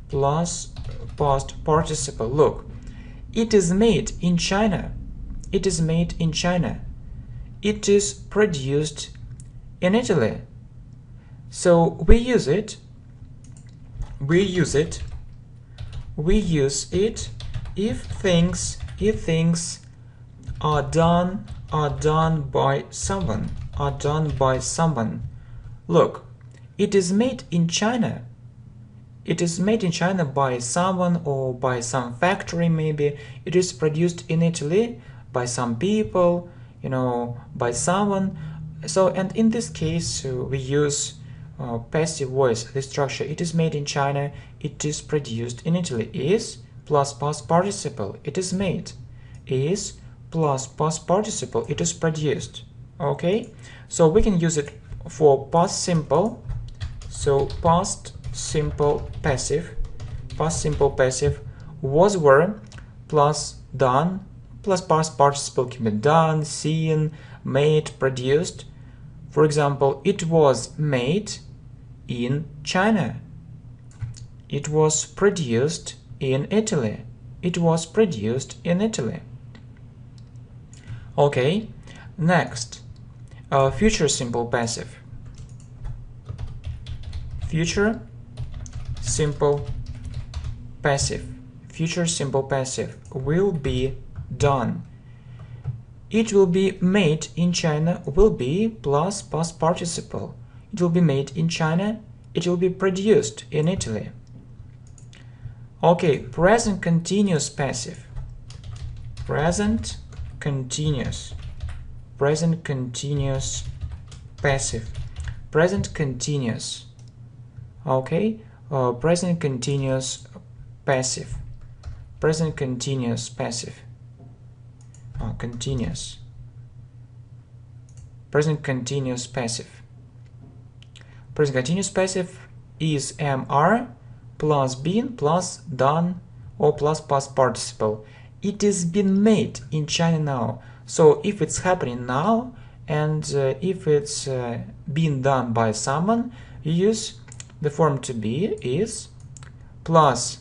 plus past participle. Look, it is made in China. It is made in China. It is produced in Italy. So we use it if things are done by someone. Look, it is made in China. It is made in China by someone or by some factory maybe. It is produced in Italy by some people, by someone. So, and in this case, we use passive voice, the structure. It is made in China. It is produced in Italy. Is plus past participle. It is made. Is plus past participle. It is produced. Okay? So we can use it for past simple. So past simple passive. Past simple passive was, were, plus done, plus past participle can be done, seen, made, produced. For example, it was made in China. It was produced in Italy. It was produced in Italy. Okay, next, future simple passive. Future simple passive. Future simple passive will be done. It will be made in China, will be plus past participle. It will be made in China. It will be produced in Italy. Okay, present continuous passive. Present continuous. Present continuous passive. Present continuous. Okay, present continuous passive. Present continuous passive. Continuous. Present continuous passive. Present continuous passive is am, are, plus been, plus done, or plus past participle. It is been made in China now. So if it's happening now, and if it's been done by someone, you use the form to be is plus,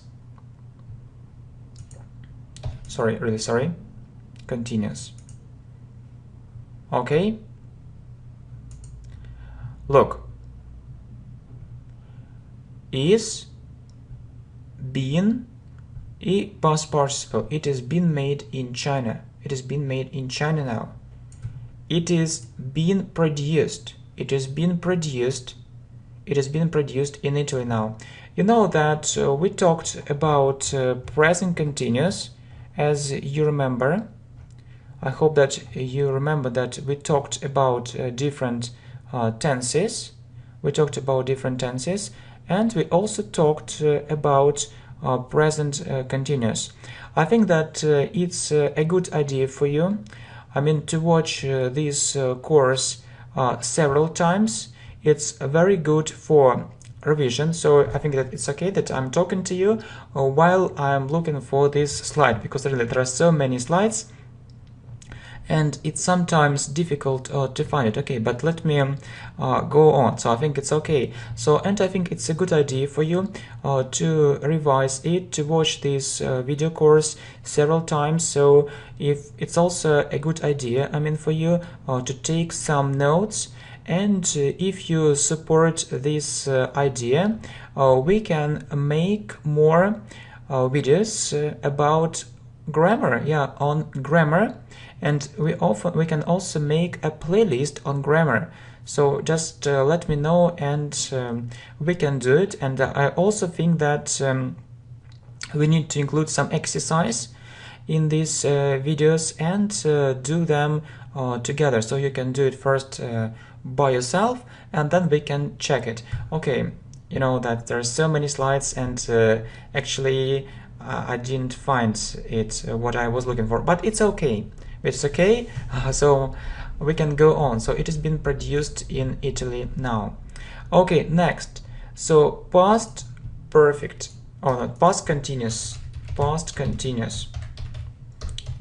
continuous. Okay? Look, is been past participle. It has been made in China. It has been made in China now. It is being produced. It has been produced. It has been produced in Italy now. You know that we talked about present continuous, as you remember. I hope that you remember that we talked about different tenses. We talked about different tenses, and we also talked about present continuous. I think that it's a good idea for you, to watch this course several times. It's very good for revision, so I think that it's okay that I'm talking to you while I'm looking for this slide, because really there are so many slides and it's sometimes difficult to find it. Okay, but let me go on. So I think it's okay. So, and I think it's a good idea for you to revise it, to watch this video course several times. So if it's also a good idea, for you to take some notes. And if you support this idea, we can make more videos about grammar, on grammar. And we can also make a playlist on grammar. So just let me know, and we can do it. And I also think that we need to include some exercise in these videos and do them together. So you can do it first by yourself, and then we can check it. Okay, you know that there are so many slides, and actually I didn't find it what I was looking for, but it's okay. It's okay. So we can go on. So it has been produced in Italy now. Okay, next. So past perfect. Oh no, past continuous, past continuous,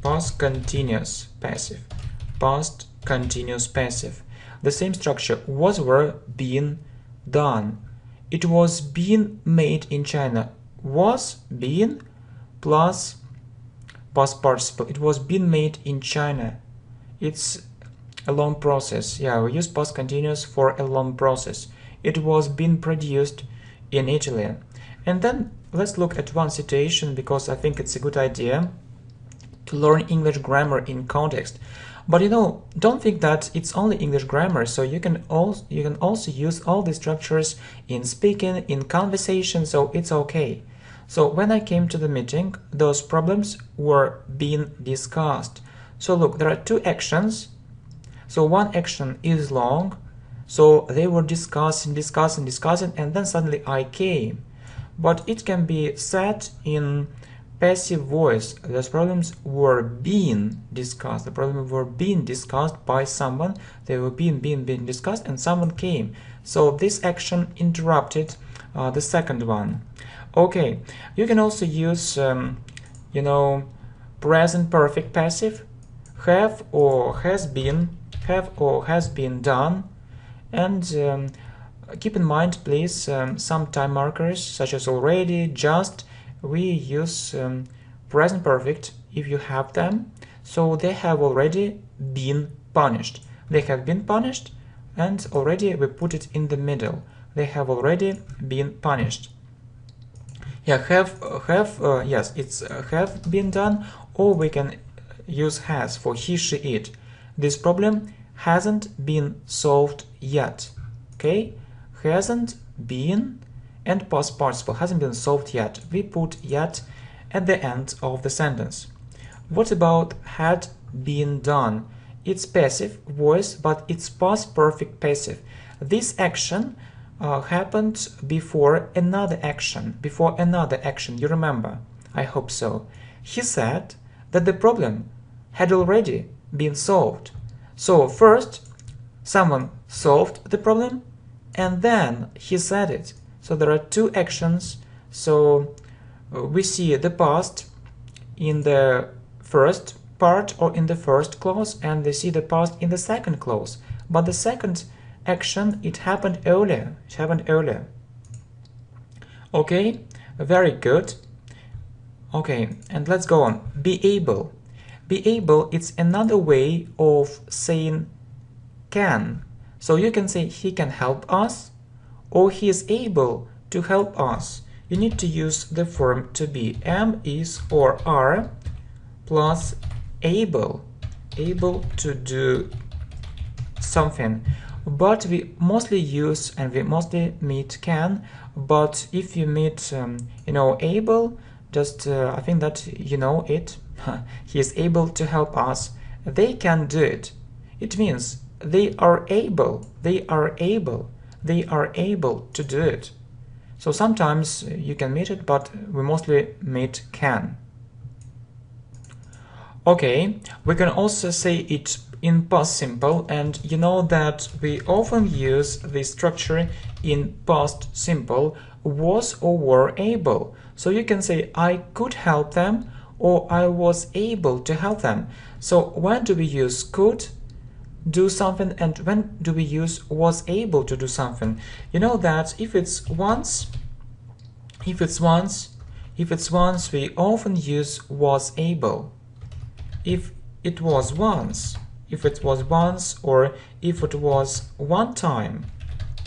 past continuous passive, past continuous passive. The same structure, was, were, been, done. It was being made in China. Was, been, plus past participle. It was being made in China. It's a long process. Yeah, we use past continuous for a long process. It was being produced in Italy. And then let's look at one situation, because I think it's a good idea to learn English grammar in context. But you know, don't think that it's only English grammar, so you can also use all the structures in speaking, in conversation, so it's okay. So when I came to the meeting, those problems were being discussed. So look, there are two actions. So one action is long, so they were discussing, and then suddenly I came. But it can be said in passive voice. Those problems were being discussed. The problems were being discussed by someone. They were being discussed, and someone came. So this action interrupted the second one. Okay, you can also use, you know, present perfect passive, have or has been done, and keep in mind, please, some time markers such as already, just. We use present perfect if you have them, so they have already been punished. They have been punished, and already we put it in the middle. They have already been punished. Yeah, yes, it's have been done, or we can use has for he, she, it. This problem hasn't been solved yet. Okay, hasn't been, and past participle hasn't been solved yet. We put yet at the end of the sentence. What about had been done? It's passive voice, but it's past perfect passive. This action happened before another action. You remember? I hope so. He said that the problem had already been solved. So first, someone solved the problem, and then he said it. So there are two actions. So we see the past in the first part or in the first clause, and we see the past in the second clause. But the second action, it happened earlier. Okay, very good. Okay, and let's go on. Be able. Be able, it's another way of saying can. So you can say he can help us, or he is able to help us. You need to use the form to be, am, is, or are, plus able to do something. But we mostly use and we mostly meet can. But if you meet, able, just I think that you know it. He is able to help us. They can do it. It means they are able to do it. So sometimes you can meet it, but we mostly meet can. Okay, we can also say it in past simple, and you know that we often use this structure in past simple, was or were able. So you can say I could help them, or I was able to help them. So when do we use could do something, and when do we use was able to do something? You know that if it's once, we often use was able. If it was once, or if it was one time,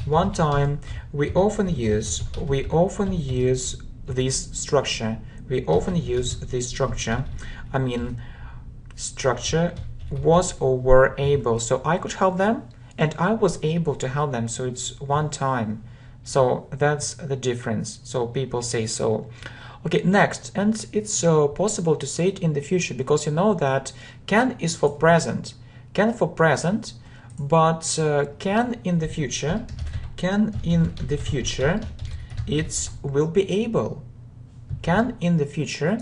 we often use this structure. I mean, structure was or were able. So I could help them, and I was able to help them. So it's one time. So that's the difference. So people say so. Okay, next, and it's possible to say it in the future, because you know that can is for present. But can in the future, it will be able. Can in the future,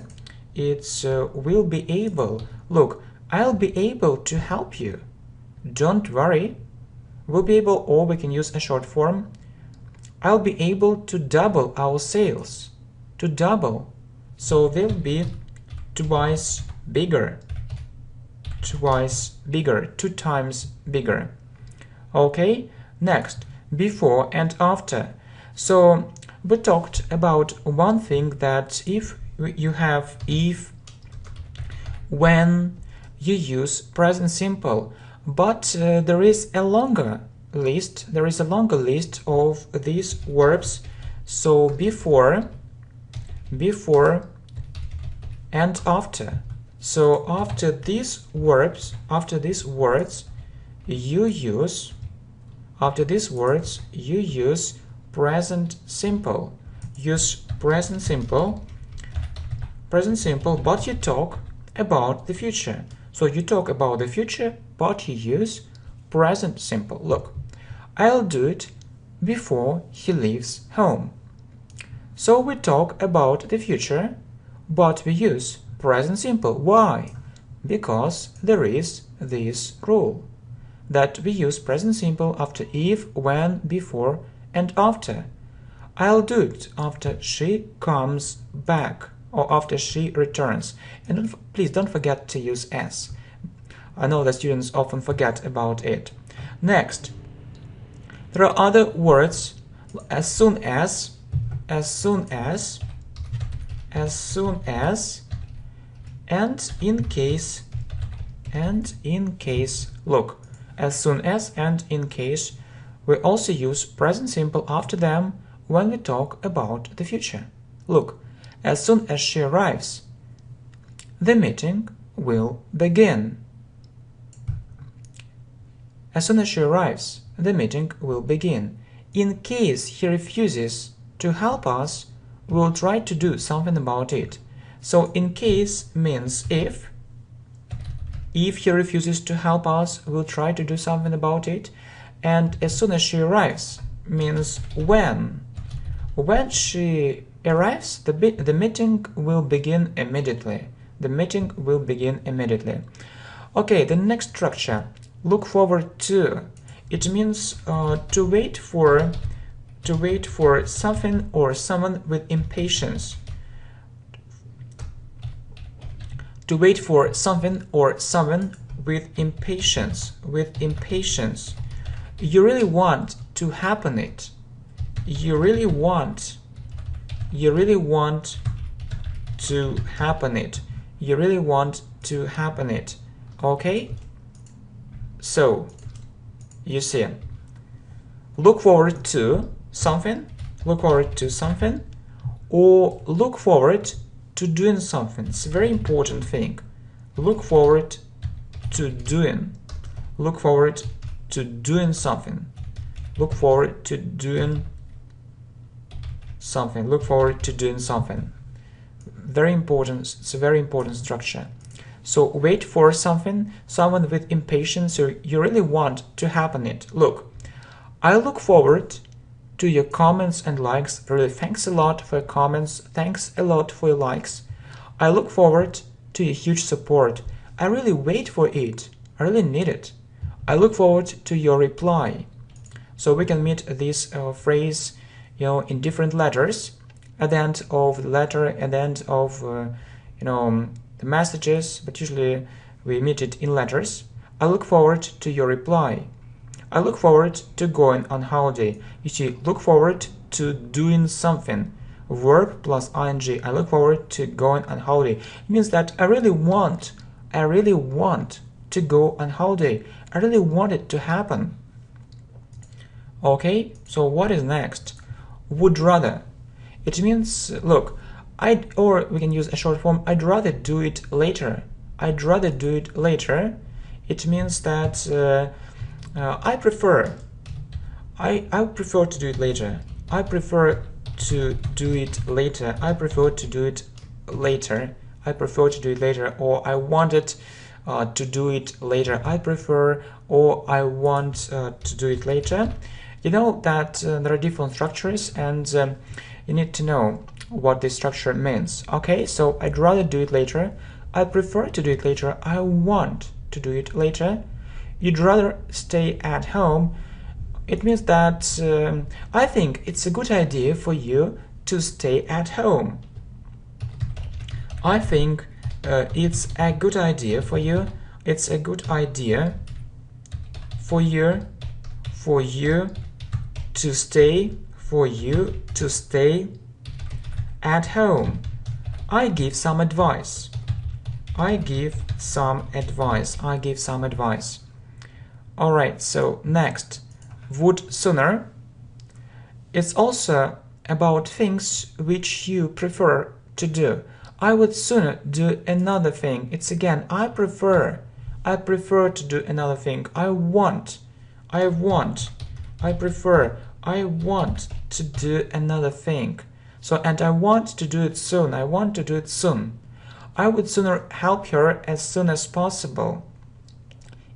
it will be able. Look, I'll be able to help you. Don't worry. Will be able, or we can use a short form. I'll be able to double our sales. to double. So they'll be twice bigger. Twice bigger, 2 times bigger. Okay, next, before and after. So we talked about one thing, that if you have if, when, you use present simple, but there is a longer list of these verbs. So before and after. So after these words you use present simple. Use present simple, but you talk about the future. So you talk about the future, but you use present simple. Look, I'll do it before he leaves home. So we talk about the future, but we use present simple. Why? Because there is this rule that we use present simple after if, when, before, and after. I'll do it after she comes back, or after she returns. And please don't forget to use as. I know that students often forget about it. Next, there are other words: as soon as, and in case, Look, as soon as and in case, we also use present simple after them when we talk about the future. Look, as soon as she arrives, the meeting will begin. As soon as she arrives, the meeting will begin. In case he refuses to help us, we'll try to do something about it. So in case means if he refuses to help us, we'll try to do something about it. And as soon as she arrives means when. When she arrives, the meeting will begin immediately. The meeting will begin immediately. Okay, the next structure, look forward to. It means to wait for something or someone with impatience. To wait for something or someone with impatience. You really want to happen it. You really want to happen it. You really want to happen it. Okay? So, you see, look forward to something, or look forward to doing something. It's a very important thing. Look forward to doing. Look forward to doing something. Look forward to doing something. Look forward to doing something. Very important. It's a very important structure. So wait for something, someone with impatience, so you really want to happen it. Look, I look forward to your comments and likes. Really, thanks a lot for your comments. Thanks a lot for your likes. I look forward to your huge support. I really wait for it. I really need it. I look forward to your reply. So we can meet this phrase, in different letters at the end of the letter, at the end of, the messages, but usually we meet it in letters. I look forward to your reply. I look forward to going on holiday. You see, look forward to doing something. Verb plus ing. I look forward to going on holiday. It means that I really want to go on holiday. I really want it to happen. Okay, so what is next? Would rather. It means, look, or we can use a short form, I'd rather do it later. I'd rather do it later. It means that I prefer to do it later. I prefer to do it later. I prefer to do it later. I prefer to do it later, or I wanted to do it later. I prefer, or I want to do it later. You know that there are different structures, and you need to know what this structure means. Okay, so I'd rather do it later. I prefer to do it later. I want to do it later. You'd rather stay at home. It means that I think it's a good idea for you to stay at home. I think it's a good idea for you. It's a good idea for you to stay at home. I give some advice. I give some advice. Alright, so next, would sooner. It's also about things which you prefer to do. I would sooner do another thing. It's again, I prefer to do another thing. I want to do another thing. So, and I want to do it soon. I would sooner help her as soon as possible.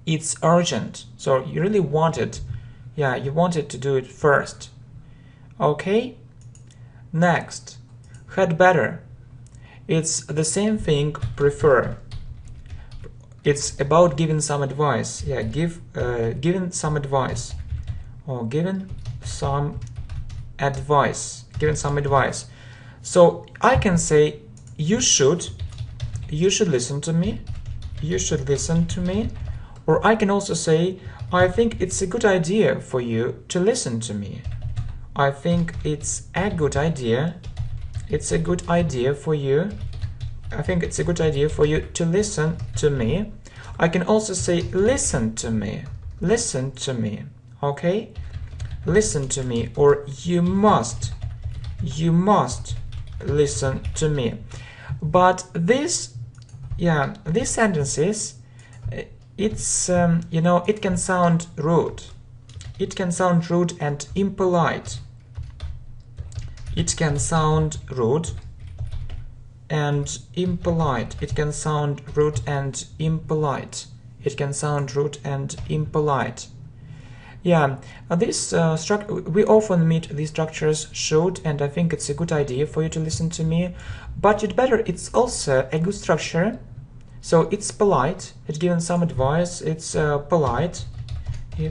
It's urgent. So you really wanted, you wanted to do it first. Okay? Next, had better. It's the same thing, prefer. It's about giving some advice. Giving some advice. Or giving some advice. So I can say you should listen to me. Or I can also say I think it's a good idea for you to listen to me. I think it's a good idea. It's a good idea for you. I think it's a good idea for you to listen to me. I can also say listen to me. Okay? Listen to me, or you must listen to me. But these sentences, it's it can sound rude. It can sound rude and impolite. It can sound rude and impolite. We often meet these structures should, and I think it's a good idea for you to listen to me. But you'd better, it's also a good structure. So it's polite. It's given some advice. It's polite.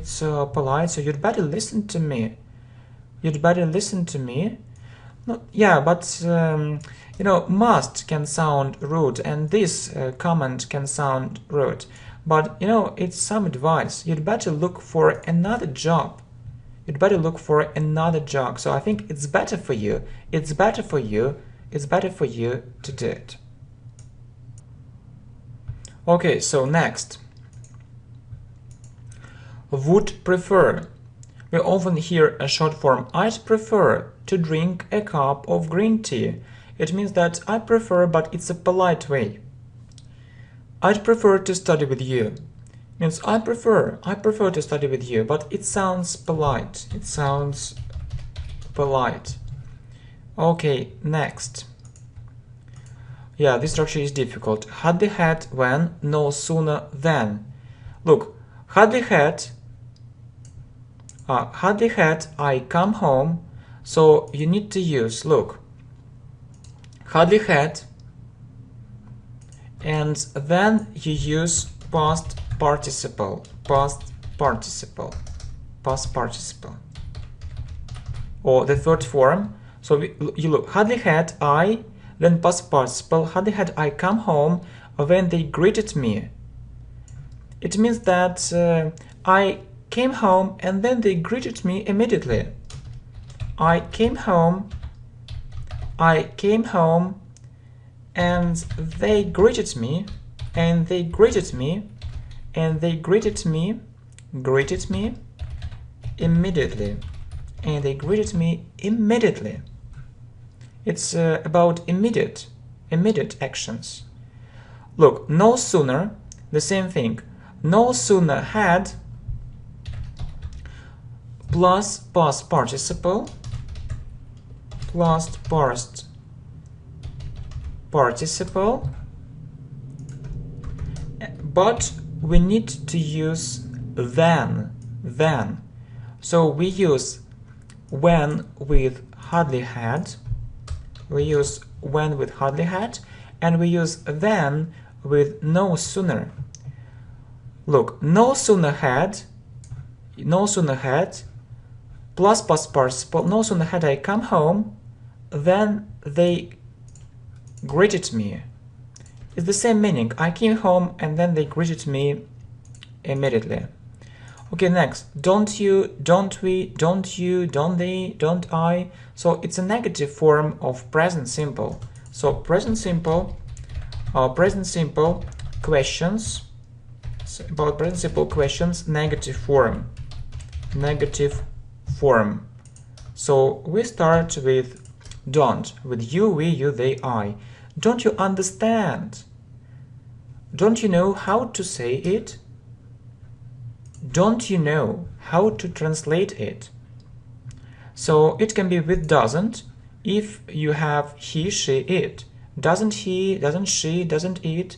So you'd better listen to me. Must can sound rude, and this comment can sound rude. But it's some advice. You'd better look for another job. So I think it's better for you. It's better for you to do it. Okay, so next. Would prefer. We often hear a short form, I'd prefer to drink a cup of green tea. It means that I prefer, but it's a polite way. I'd prefer to study with you. Means I prefer to study with you, but it sounds polite. Okay, next. This structure is difficult. Hardly had, when, no sooner than. Look, hardly had, I come home, so you need to use, look, hardly had, and then you use past participle. Or the third form. So you look, hardly had I, then past participle, hardly had I come home when they greeted me. It means that I came home and then they greeted me immediately. I came home and they greeted me immediately. It's about immediate actions. Look, no sooner, the same thing. No sooner had plus past participle but we need to use then. So we use when with hardly had, and we use then with no sooner. Look, no sooner had plus past participle, no sooner had I come home, then they greeted me. It's the same meaning. I came home and then they greeted me immediately. Okay, next. Don't you, don't we, don't you, don't they, don't I. So it's a negative form of present simple. So present simple questions, so about present simple questions, negative form. Negative form. So we start with don't, with you, we, you, they, I. Don't you understand? Don't you know how to say it? Don't you know how to translate it? So it can be with doesn't if you have he, she, it. Doesn't he, doesn't she, doesn't it?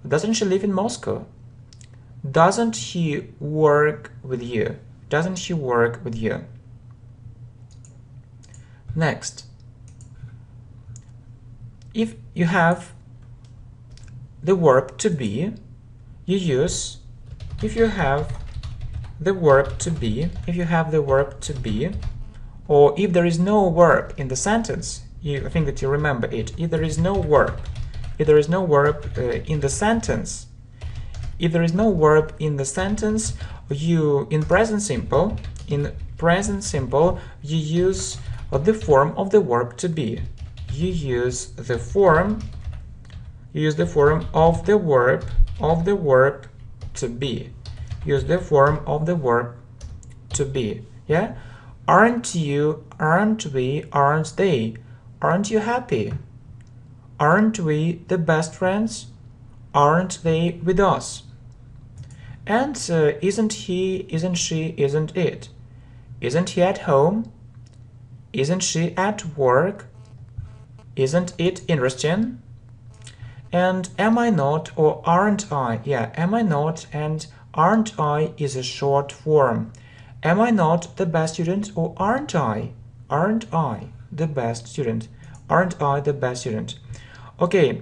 Doesn't she live in Moscow? Doesn't he work with you? Doesn't he work with you? Next. If you have the verb to be, you use, if you have the verb to be, or if there is no verb in the sentence, I think that you remember it. If there is no verb, in the sentence, you in present simple, you use the form of the verb to be. You use the form of the verb to be. Use the form of the verb to be. Yeah? Aren't you, aren't we, aren't they? Aren't you happy? Aren't we the best friends? Aren't they with us? And isn't he, isn't she, isn't it? Isn't he at home? Isn't she at work? Isn't it interesting? And am I not or aren't I? Yeah, am I not and aren't I is a short form. Am I not the best student or aren't I? Aren't I the best student? Aren't I the best student? Okay,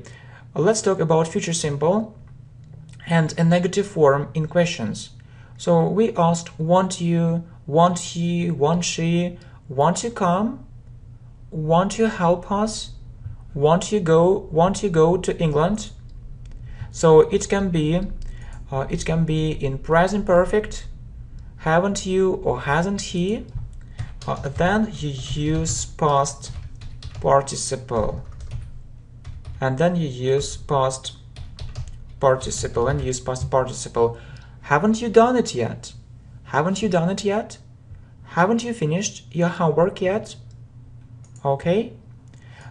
let's talk about future simple and a negative form in questions. So we asked, want you, want he, want she, want you come, want you help us, want you go to England. So it can be in present perfect, haven't you or hasn't he. Then you use past participle, and then you use past participle. Haven't you done it yet? Haven't you done it yet? Haven't you finished your homework yet? Okay.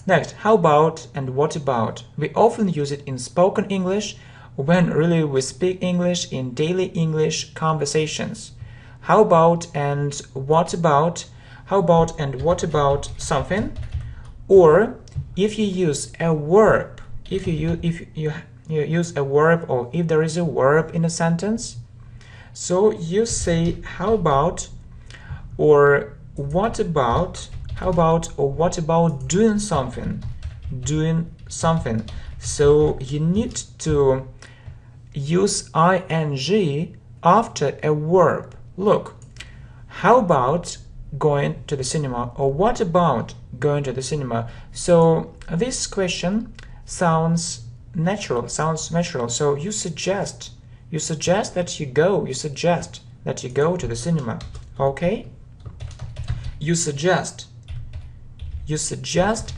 Next, how about and what about? We often use it in spoken English when really we speak English in daily English conversations. How about and what about? How about and what about something? Or if you use a verb, if you use a verb, or if there is a verb in a sentence, so you say how about or what about. How about or what about doing something? Doing something. So you need to use ing after a verb. Look, how about going to the cinema? Or what about going to the cinema? So this question sounds natural, So you suggest that you go. You suggest that you go to the cinema. Okay? You suggest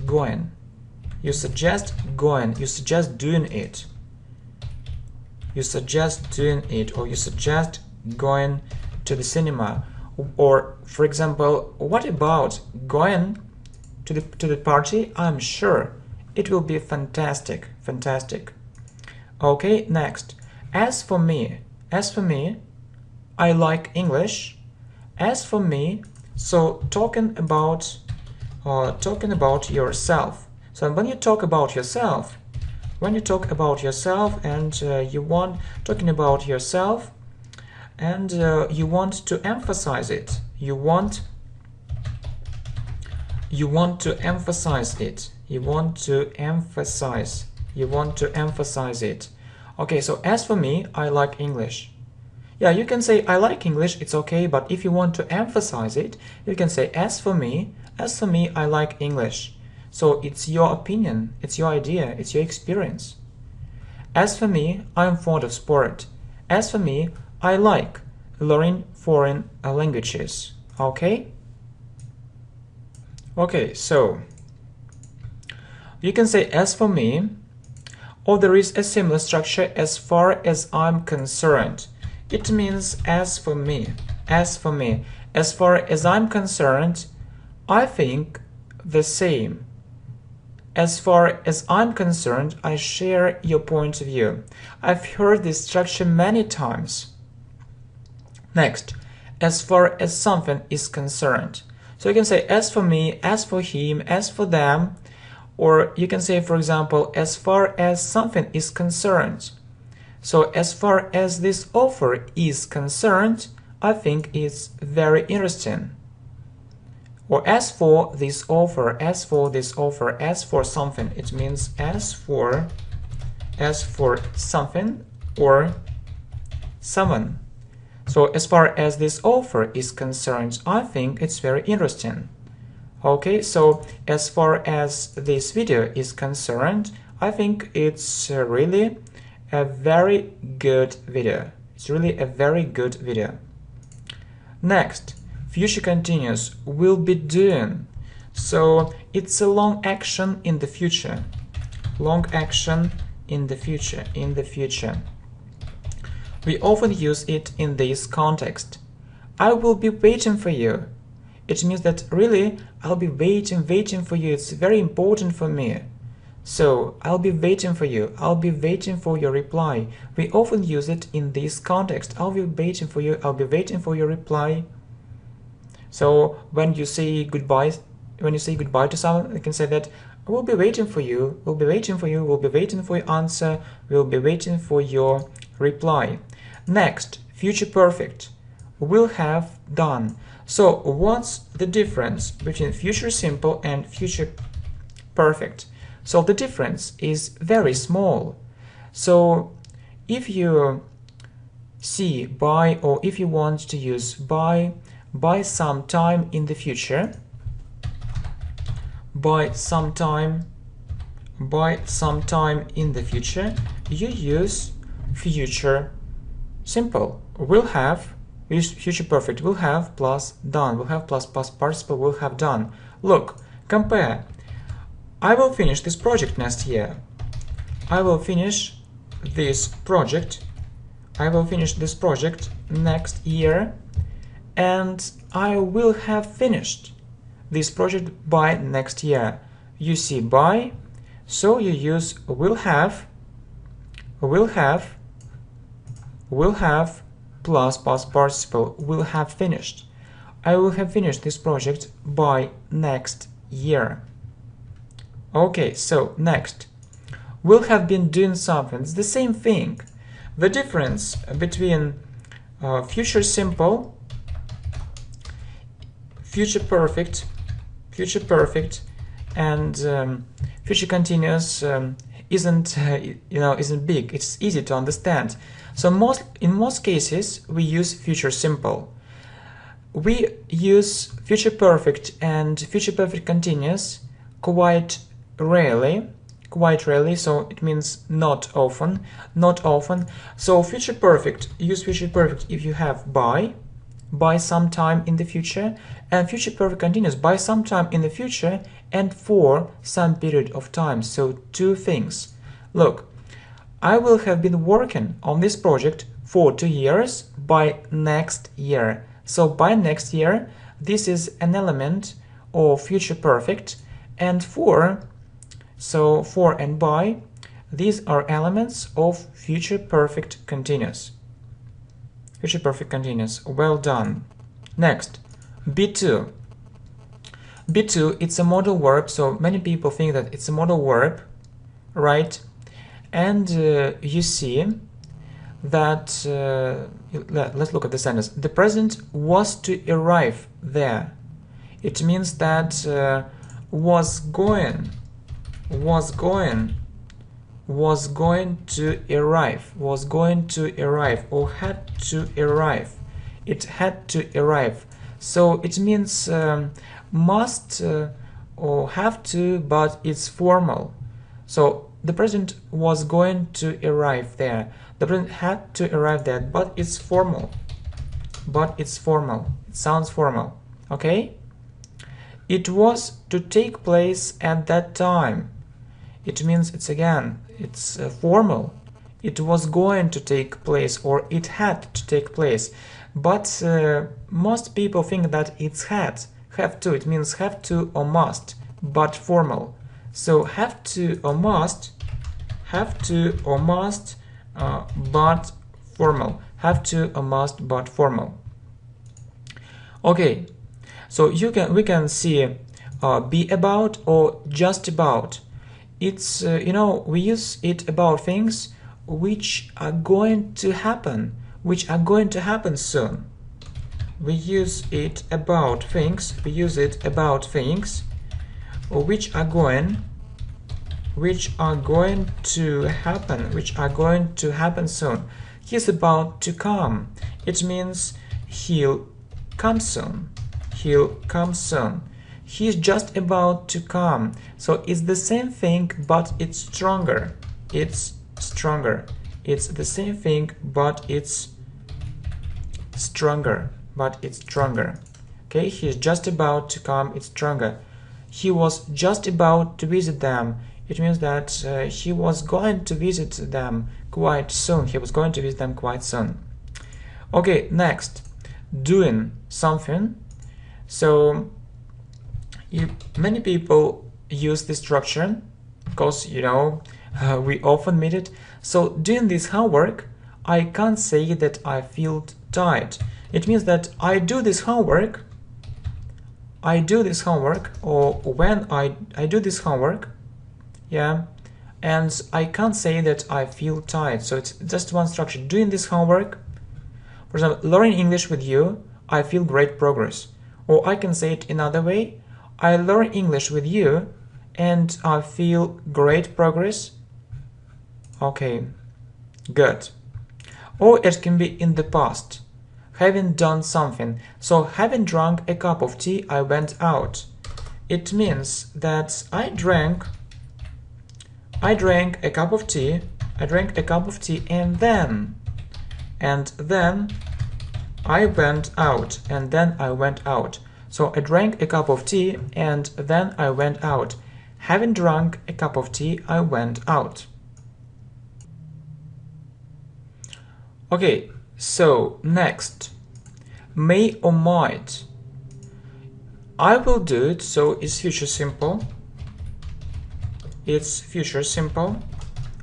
going. You suggest going. You suggest doing it. You suggest doing it, or you suggest going to the cinema. Or, for example, what about going to the party? I'm sure it will be fantastic. Okay, next. As for me, I like English. As for me, so talking about yourself. So when you talk about yourself, and you want talking about yourself, and you want to emphasize it. You want to emphasize it. You want to emphasize it. Okay, so as for me, I like English. Yeah, you can say I like English, it's okay, but if you want to emphasize it, you can say as for me, I like English. So it's your opinion, it's your idea, it's your experience. As for me, I'm fond of sport. As for me, I like learning foreign languages. Okay? Okay, so you can say as for me, or there is a similar structure as far as I'm concerned. It means as for me, as for me, as far as I'm concerned, I think the same. As far as I'm concerned, I share your point of view. I've heard this structure many times. Next, as far as something is concerned. So you can say as for me, as for him, as for them, or you can say, for example, as far as something is concerned. So as far as this offer is concerned, I think it's very interesting. Or as for this offer, as for this offer, as for something, it means as for something or someone. So as far as this offer is concerned, I think it's very interesting. Okay, so as far as this video is concerned, I think it's really a very good video. It's really a very good video. Next, future continuous, will be doing. So it's a long action in the future. Long action in the future, in the future. We often use it in this context. I will be waiting for you. It means that really I'll be waiting for you. It's very important for me. So I'll be waiting for you. I'll be waiting for your reply. We often use it in this context. I'll be waiting for you. I'll be waiting for your reply. So when you say goodbye to someone, you can say that we'll be waiting for you. We'll be waiting for you. We'll be waiting for your answer. We'll be waiting for your reply. Next, future perfect. Will have done. So what's the difference between future simple and future perfect? So the difference is very small. So if you see by, or if you want to use by some time in the future, by some time in the future, you use future simple. Will have, use future perfect, will have plus done, will have plus past participle, will have done. Look, compare. I will finish this project next year. I will finish this project. I will finish this project next year, and I will have finished this project by next year. You see by, so you use will have plus past participle, will have finished. I will have finished this project by next year. Okay, so next, will have been doing something. It's the same thing. The difference between future simple, future perfect, and future continuous isn't big. It's easy to understand. So in most cases we use future simple. We use future perfect and future perfect continuous quite rarely, so it means not often. So future perfect, use future perfect if you have by some time in the future, and future perfect continuous by some time in the future and for some period of time. So two things. Look, I will have been working on this project for 2 years by next year. So by next year, this is an element of future perfect, and for, so for and by, these are elements of future perfect continuous. Future perfect continuous. Well done. Next, be2. Be2, it's a modal verb, so many people think that it's a modal verb, right? And you see that, let's look at the sentence. The president was to arrive there. It means that was going to arrive, or had to arrive. It had to arrive. So it means must or have to, but it's formal. So the president was going to arrive there. The president had to arrive there, but it's formal. But it's formal. It sounds formal. Okay? It was to take place at that time. It means it's formal. It was going to take place, or it had to take place. But most people think that it's have to. It means have to or must, but formal. So have to or must, but formal. Have to or must, but formal. Okay, so we can see be about or just about. It's we use it about things which are going to happen, soon. We use it about things. Which are going to happen soon. He's about to come. It means he'll come soon. He's just about to come. So it's the same thing, but it's stronger. It's the same thing, but it's stronger. Okay, he's just about to come. It's stronger. He was just about to visit them. It means that he was going to visit them quite soon. Okay, next, doing something. So many people use this structure because we often meet it. So doing this homework, I can't say that I feel tired. It means that I do this homework, or when I do this homework, yeah, and I can't say that I feel tired. So it's just one structure. Doing this homework, for example, learning English with you, I feel great progress. Or I can say it another way, I learn English with you and I feel great progress. Okay, good. Or it can be in the past, having done something. So having drunk a cup of tea, I went out. It means that I drank a cup of tea, and then I went out. So I drank a cup of tea and then I went out. Having drunk a cup of tea, I went out. Okay, so next, may or might. I will do it, so it's future simple.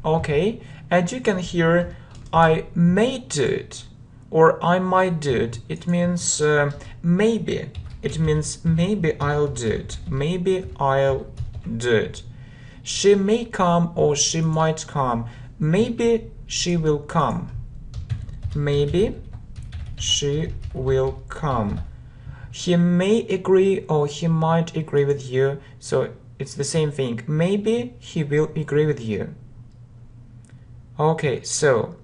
Okay, and you can hear I may do it or I might do it. It means maybe. It means maybe I'll do it. She may come or she might come. Maybe she will come. He may agree or he might agree with you. So it's the same thing. Maybe he will agree with you. Okay, so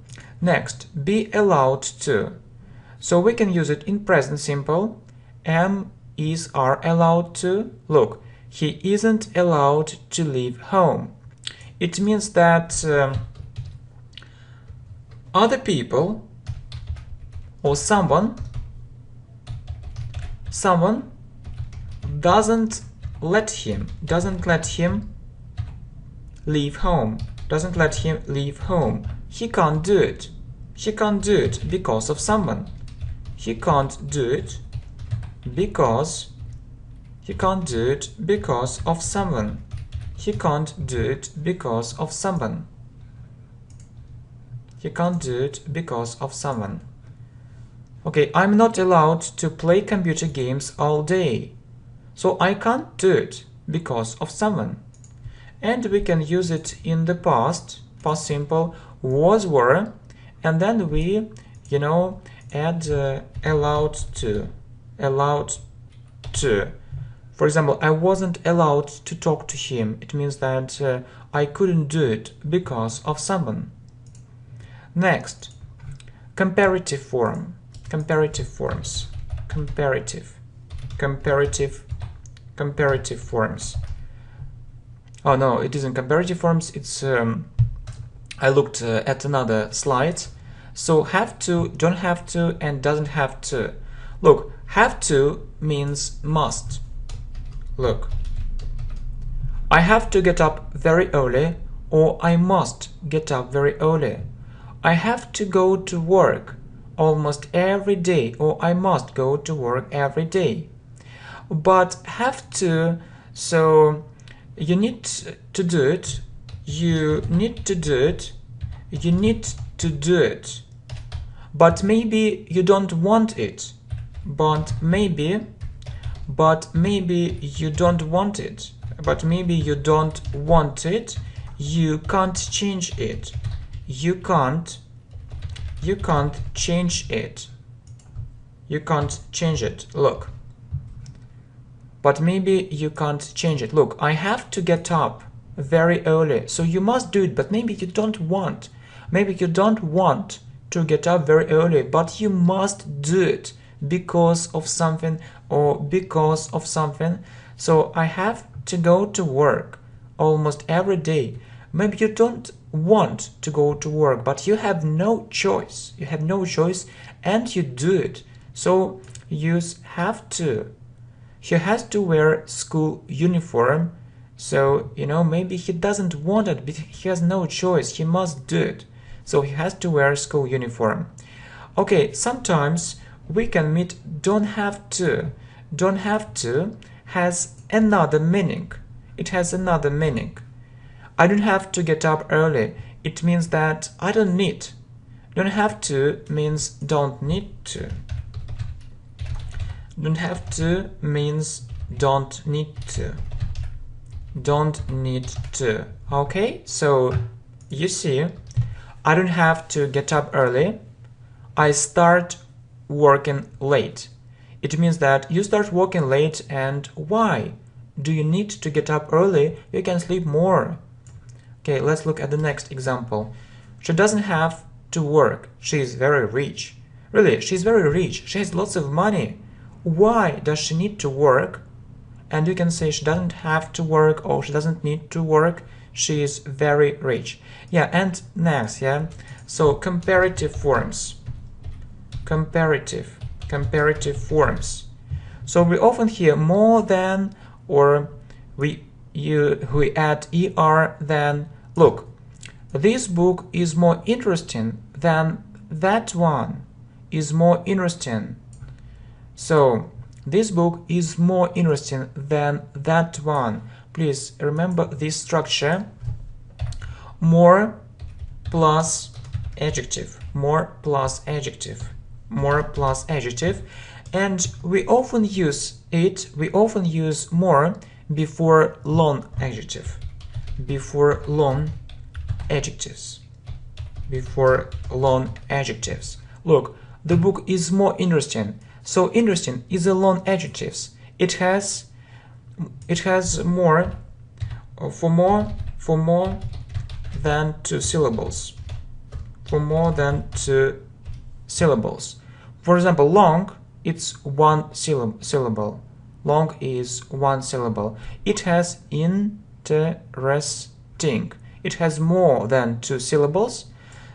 next, be allowed to. So we can use it in present simple. Am, is, are allowed to. Look, he isn't allowed to leave home. It means that other people or someone doesn't let him leave home. He can't do it. Because of someone. He can't do it because of someone. Okay, I'm not allowed to play computer games all day. So I can't do it because of someone. And we can use it in the past simple, was, were, and then we, add allowed to. For example, I wasn't allowed to talk to him. It means that I couldn't do it because of someone. Next, comparative forms. Comparative forms. Oh no, it isn't comparative forms. It's I looked at another slide. So have to, don't have to, and doesn't have to. Look, have to means must. Look, I have to get up very early, or I must get up very early. I have to go to work almost every day, or I must go to work every day. But have to, so you need to do it, you need to do it, you need to do it. But maybe you don't want it. But maybe you don't want it. But maybe you don't want it. You can't change it. You can't change it. You can't change it. Look. But maybe you can't change it. Look, I have to get up very early. So you must do it, but maybe you don't want. Maybe you don't want to get up very early, but you must do it because of something or because of something. So I have to go to work almost every day. Maybe you don't want to go to work, but you have no choice. You have no choice and you do it. So use have to. He has to wear school uniform. So, maybe he doesn't want it, but he has no choice. He must do it. So he has to wear school uniform. Okay, sometimes we can meet don't have to. Don't have to has another meaning. It has another meaning. I don't have to get up early. It means that I don't need. Don't have to means don't need to. Don't have to means don't need to. Don't need to. Okay, so you see, I don't have to get up early. I start working late. It means that you start working late, and why do you need to get up early? You can sleep more. Okay, let's look at the next example. She doesn't have to work. She is very rich. Really, she's very rich. She has lots of money. Why does she need to work? And you can say she doesn't have to work or she doesn't need to work. She is very rich. Yeah, and next, yeah. So comparative forms. Comparative forms. So we often hear more than, or we add er than. Look, this book is more interesting than that one. Is more interesting. So this book is more interesting than that one. Please remember this structure. More plus adjective. More plus adjective. More plus adjective. And we often use it, we often use more before long adjective. Before long adjectives. Before long adjectives. Look, the book is more interesting. So interesting is a long adjective. It has more for more than 2 syllables. For more than 2 syllables. For example, long, it's 1 syllable. Long is 1 syllable. It has interesting. It has more than 2 syllables.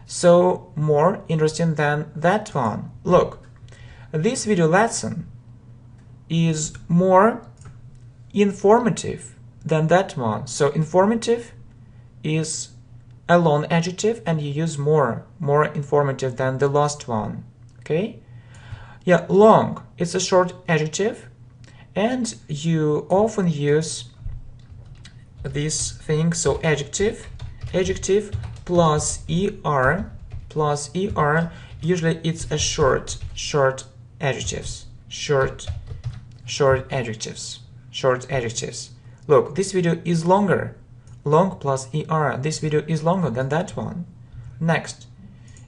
So more interesting than that one. Look. This video lesson is more informative than that one. So informative is a long adjective and you use more informative than the last one. Okay? Yeah, long, it's a short adjective and you often use this thing. So adjective plus er, usually it's a short adjectives. Short adjectives. Look, this video is longer. Long plus er. This video is longer than that one. Next.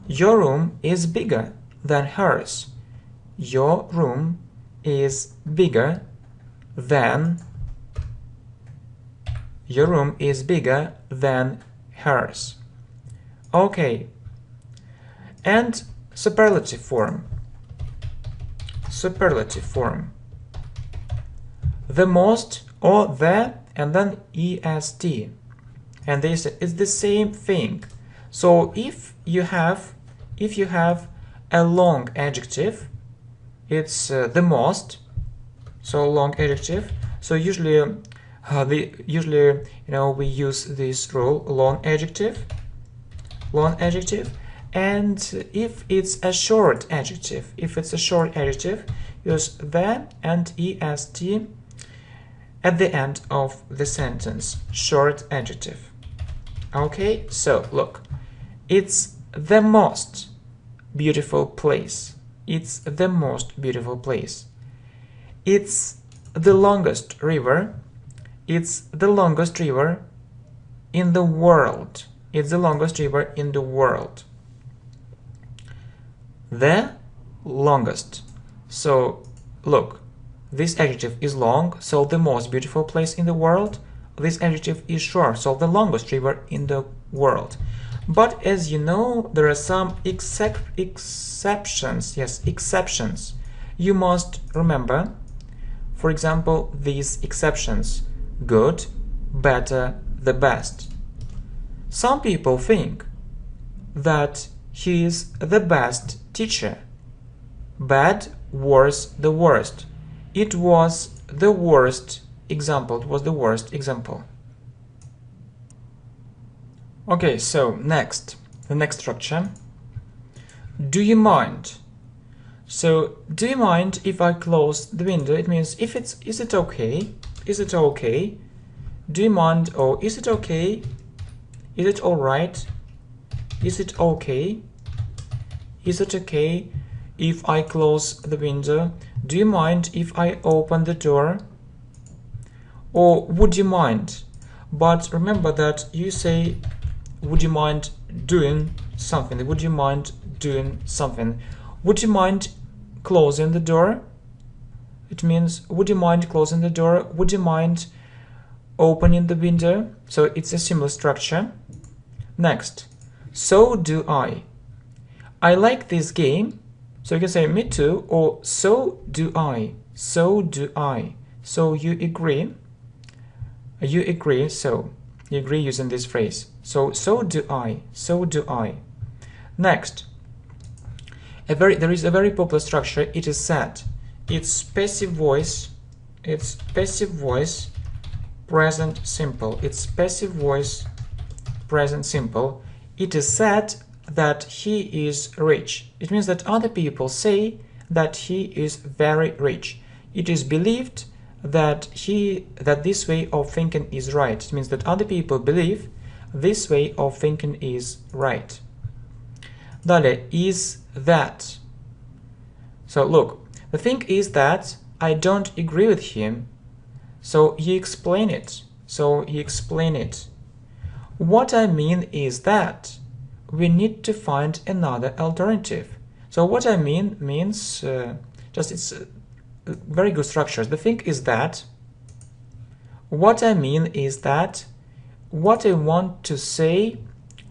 Your room is bigger than hers. Your room is bigger than. Your room is bigger than hers. Okay. And superlative form. Superlative form. The most or the and then est, and this is the same thing. So if you have a long adjective, it's the most, so long adjective. So usually we use this rule, long adjective. And if it's a short adjective, use the and est at the end of the sentence, short adjective. Okay, so look, it's the most beautiful place. It's the most beautiful place. It's the longest river. It's the longest river in the world. It's the longest river in the world. The longest. So look, this adjective is long, so the most beautiful place in the world. This adjective is short, so the longest river in the world. But as you know, there are some exceptions. Yes, exceptions. You must remember, for example, these exceptions: good, better, the best. Some people think that he is the best teacher. Bad, worse, the worst. It was the worst example. It was the worst example. Okay, so the next structure. Do you mind? So, do you mind if I close the window? It means is it okay? Is it okay? Do you mind? Or is it okay? Is it alright? Is it okay? Is it okay if I close the window? Do you mind if I open the door? Or would you mind? But remember that you say, would you mind doing something? Would you mind doing something? Would you mind closing the door? It means, would you mind closing the door? Would you mind opening the window? So it's a similar structure. Next, so do I. I like this game. So you can say me too, or so do I. So do I. So you agree. You agree, so you agree using this phrase. So do I. So do I. Next, there is a very popular structure. It is said. It's passive voice. It's passive voice, present simple. It's passive voice, present simple. It is said that he is rich. It means that other people say that he is very rich. It is believed that this way of thinking is right. It means that other people believe this way of thinking is right. Далее, is that. So look, the thing is that I don't agree with him. So you explain it. What I mean is that we need to find another alternative. So what I mean means it's very good structures. The thing is that, what I mean is that, what I want to say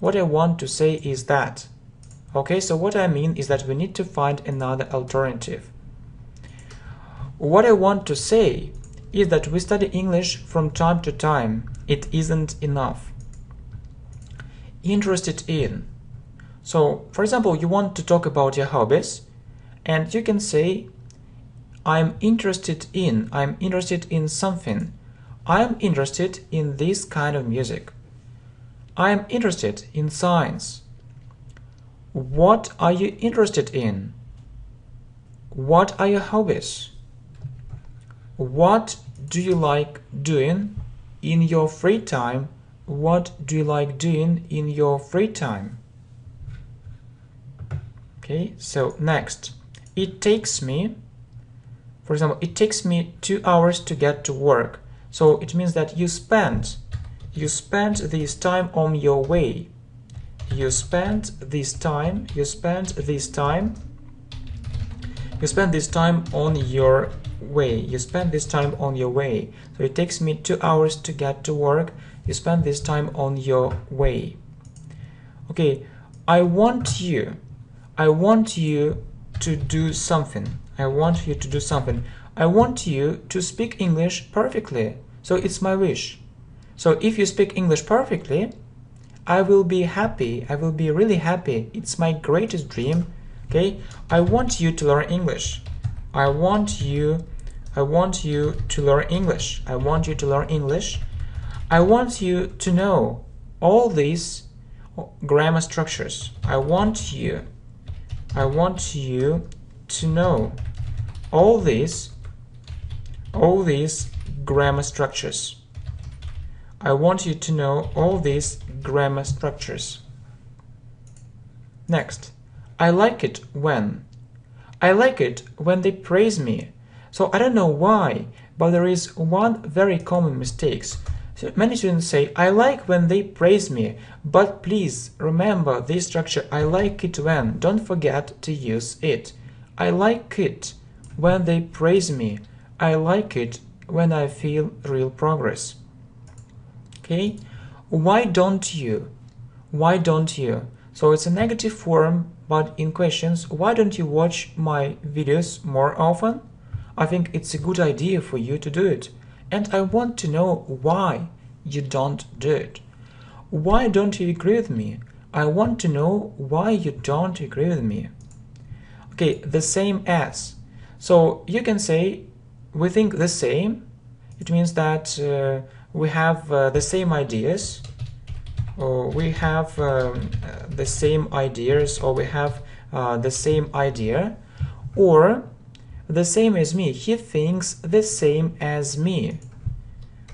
is that. Okay, so what I mean is that we need to find another alternative. What I want to say is that we study English from time to time. It isn't enough. Interested in. So, for example, you want to talk about your hobbies, and you can say, I'm interested in something. I'm interested in this kind of music. I'm interested in science. What are you interested in? What are your hobbies? What do you like doing in your free time? What do you like doing in your free time? Okay, so next, it takes me, for example, it takes me 2 hours to get to work. So it means that you spent this time on your way. You spent this time on your way. So it takes me 2 hours to get to work. You spend this time on your way. Okay, I want you to do something. I want you to speak English perfectly. So it's my wish. So if you speak English perfectly, I will be happy. I will be really happy. It's my greatest dream. Okay? I want you to learn English. I want you to learn English. I want you to learn English. I want you to know all these grammar structures. I want you to know all these grammar structures. I want you to know all these grammar structures. Next, I like it when. I like it when they praise me. So I don't know why, but there is one very common mistake. So many students say, I like when they praise me, but please remember this structure, I like it when. Don't forget to use it. I like it when they praise me. I like it when I feel real progress. Okay? Why don't you? Why don't you? So it's a negative form, but in questions, why don't you watch my videos more often? I think it's a good idea for you to do it. And I want to know why you don't do it. Why don't you agree with me? I want to know why you don't agree with me. Okay, the same as. So you can say, we think the same. It means that we have the same ideas, or we have the same ideas, or we have the same idea, or the same as me. He thinks the same as me.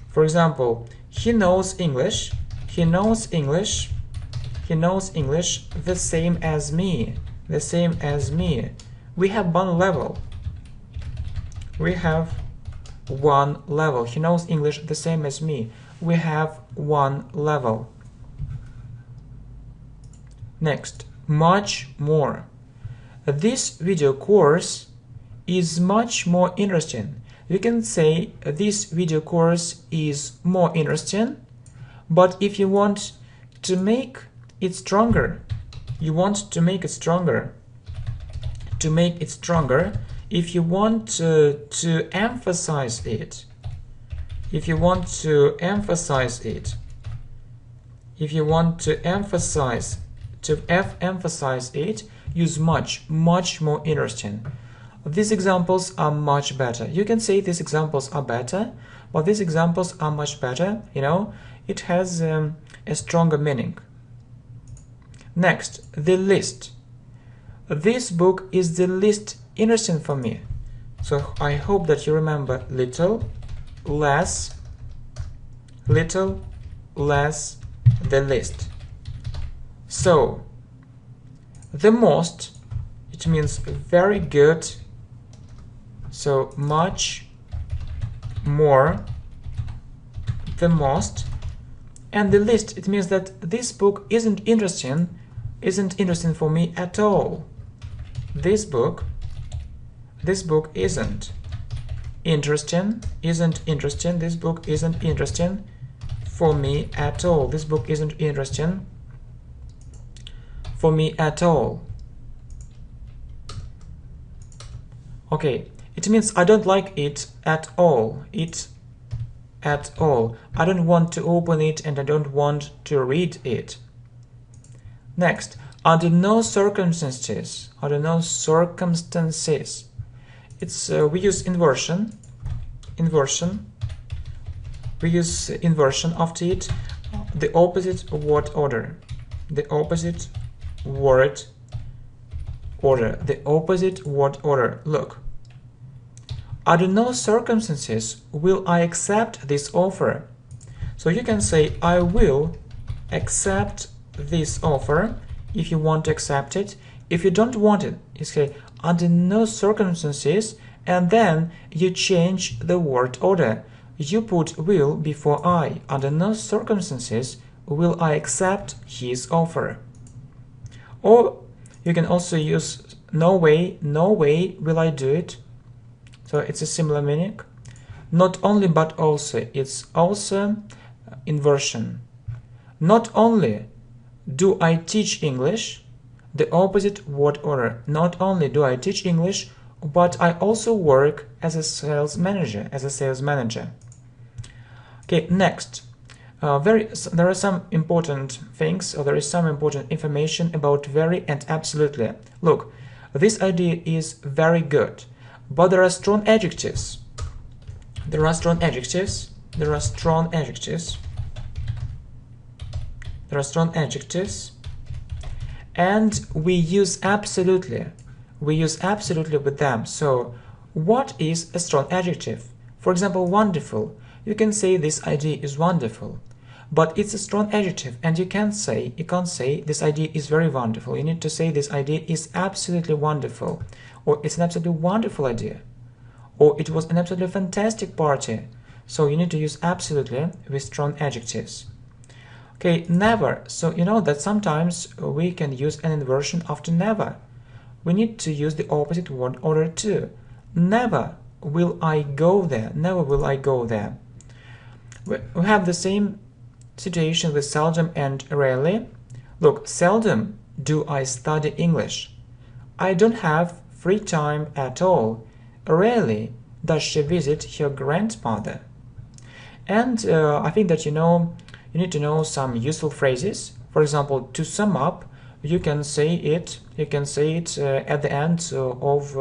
For example, he knows English. He knows English. He knows English the same as me. The same as me. We have one level. We have one level. He knows English the same as me. We have one level. Next, much more. This video course is much more interesting. You can say this video course is more interesting, but if you want to make it stronger, if you want to emphasize it, use much more interesting. These examples are much better. You can say these examples are better, but these examples are much better, you know, it has a stronger meaning. Next, the least. This book is the least interesting for me. So I hope that you remember little, less, the least. So, the most, it means very good. So much more, the most, and the least, it means that this book isn't interesting for me at all. This book isn't interesting. This book isn't interesting for me at all. This book isn't interesting for me at all. Okay. It means I don't like it at all. I don't want to open it and I don't want to read it. Next, under no circumstances. It's we use inversion. We use inversion after it. The opposite word order. The opposite word order. Look. Under no circumstances will I accept this offer. So you can say, I will accept this offer if you want to accept it. If you don't want it, you say, under no circumstances, and then you change the word order. You put will before I. Under no circumstances will I accept his offer. Or you can also use no way will I do it. So it's a similar meaning. Not only but also. It's also inversion. Not only do I teach English, the opposite word order. Not only do I teach English, but I also work as a sales manager. Okay, next. There are some important things, or there is some important information about very and absolutely. Look, this idea is very good, but there are strong adjectives. There are strong adjectives. There are strong adjectives. There are strong adjectives. And we use absolutely. We use absolutely with them. So, what is a strong adjective? For example, wonderful. You can say this idea is wonderful. But it's a strong adjective, and you can't say this idea is very wonderful. You need to say this idea is absolutely wonderful, or it's an absolutely wonderful idea, or it was an absolutely fantastic party. So you need to use absolutely with strong adjectives. Okay, never. So you know that sometimes we can use an inversion after never. We need to use the opposite word order too. Never will I go there. Never will I go there. We have the same situation with seldom and rarely. Look, seldom do I study English. I don't have free time at all. Rarely does she visit her grandmother. And I think that you need to know some useful phrases. For example, to sum up, you can say it at the end of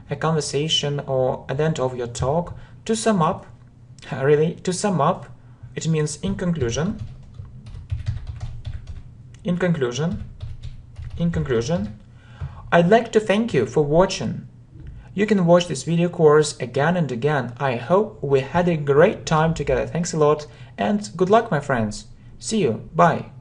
a conversation or at the end of your talk. To sum up, really, to sum up, it means in conclusion. In conclusion, I'd like to thank you for watching. You can watch this video course again and again. I hope we had a great time together. Thanks a lot and good luck, my friends. See you. Bye.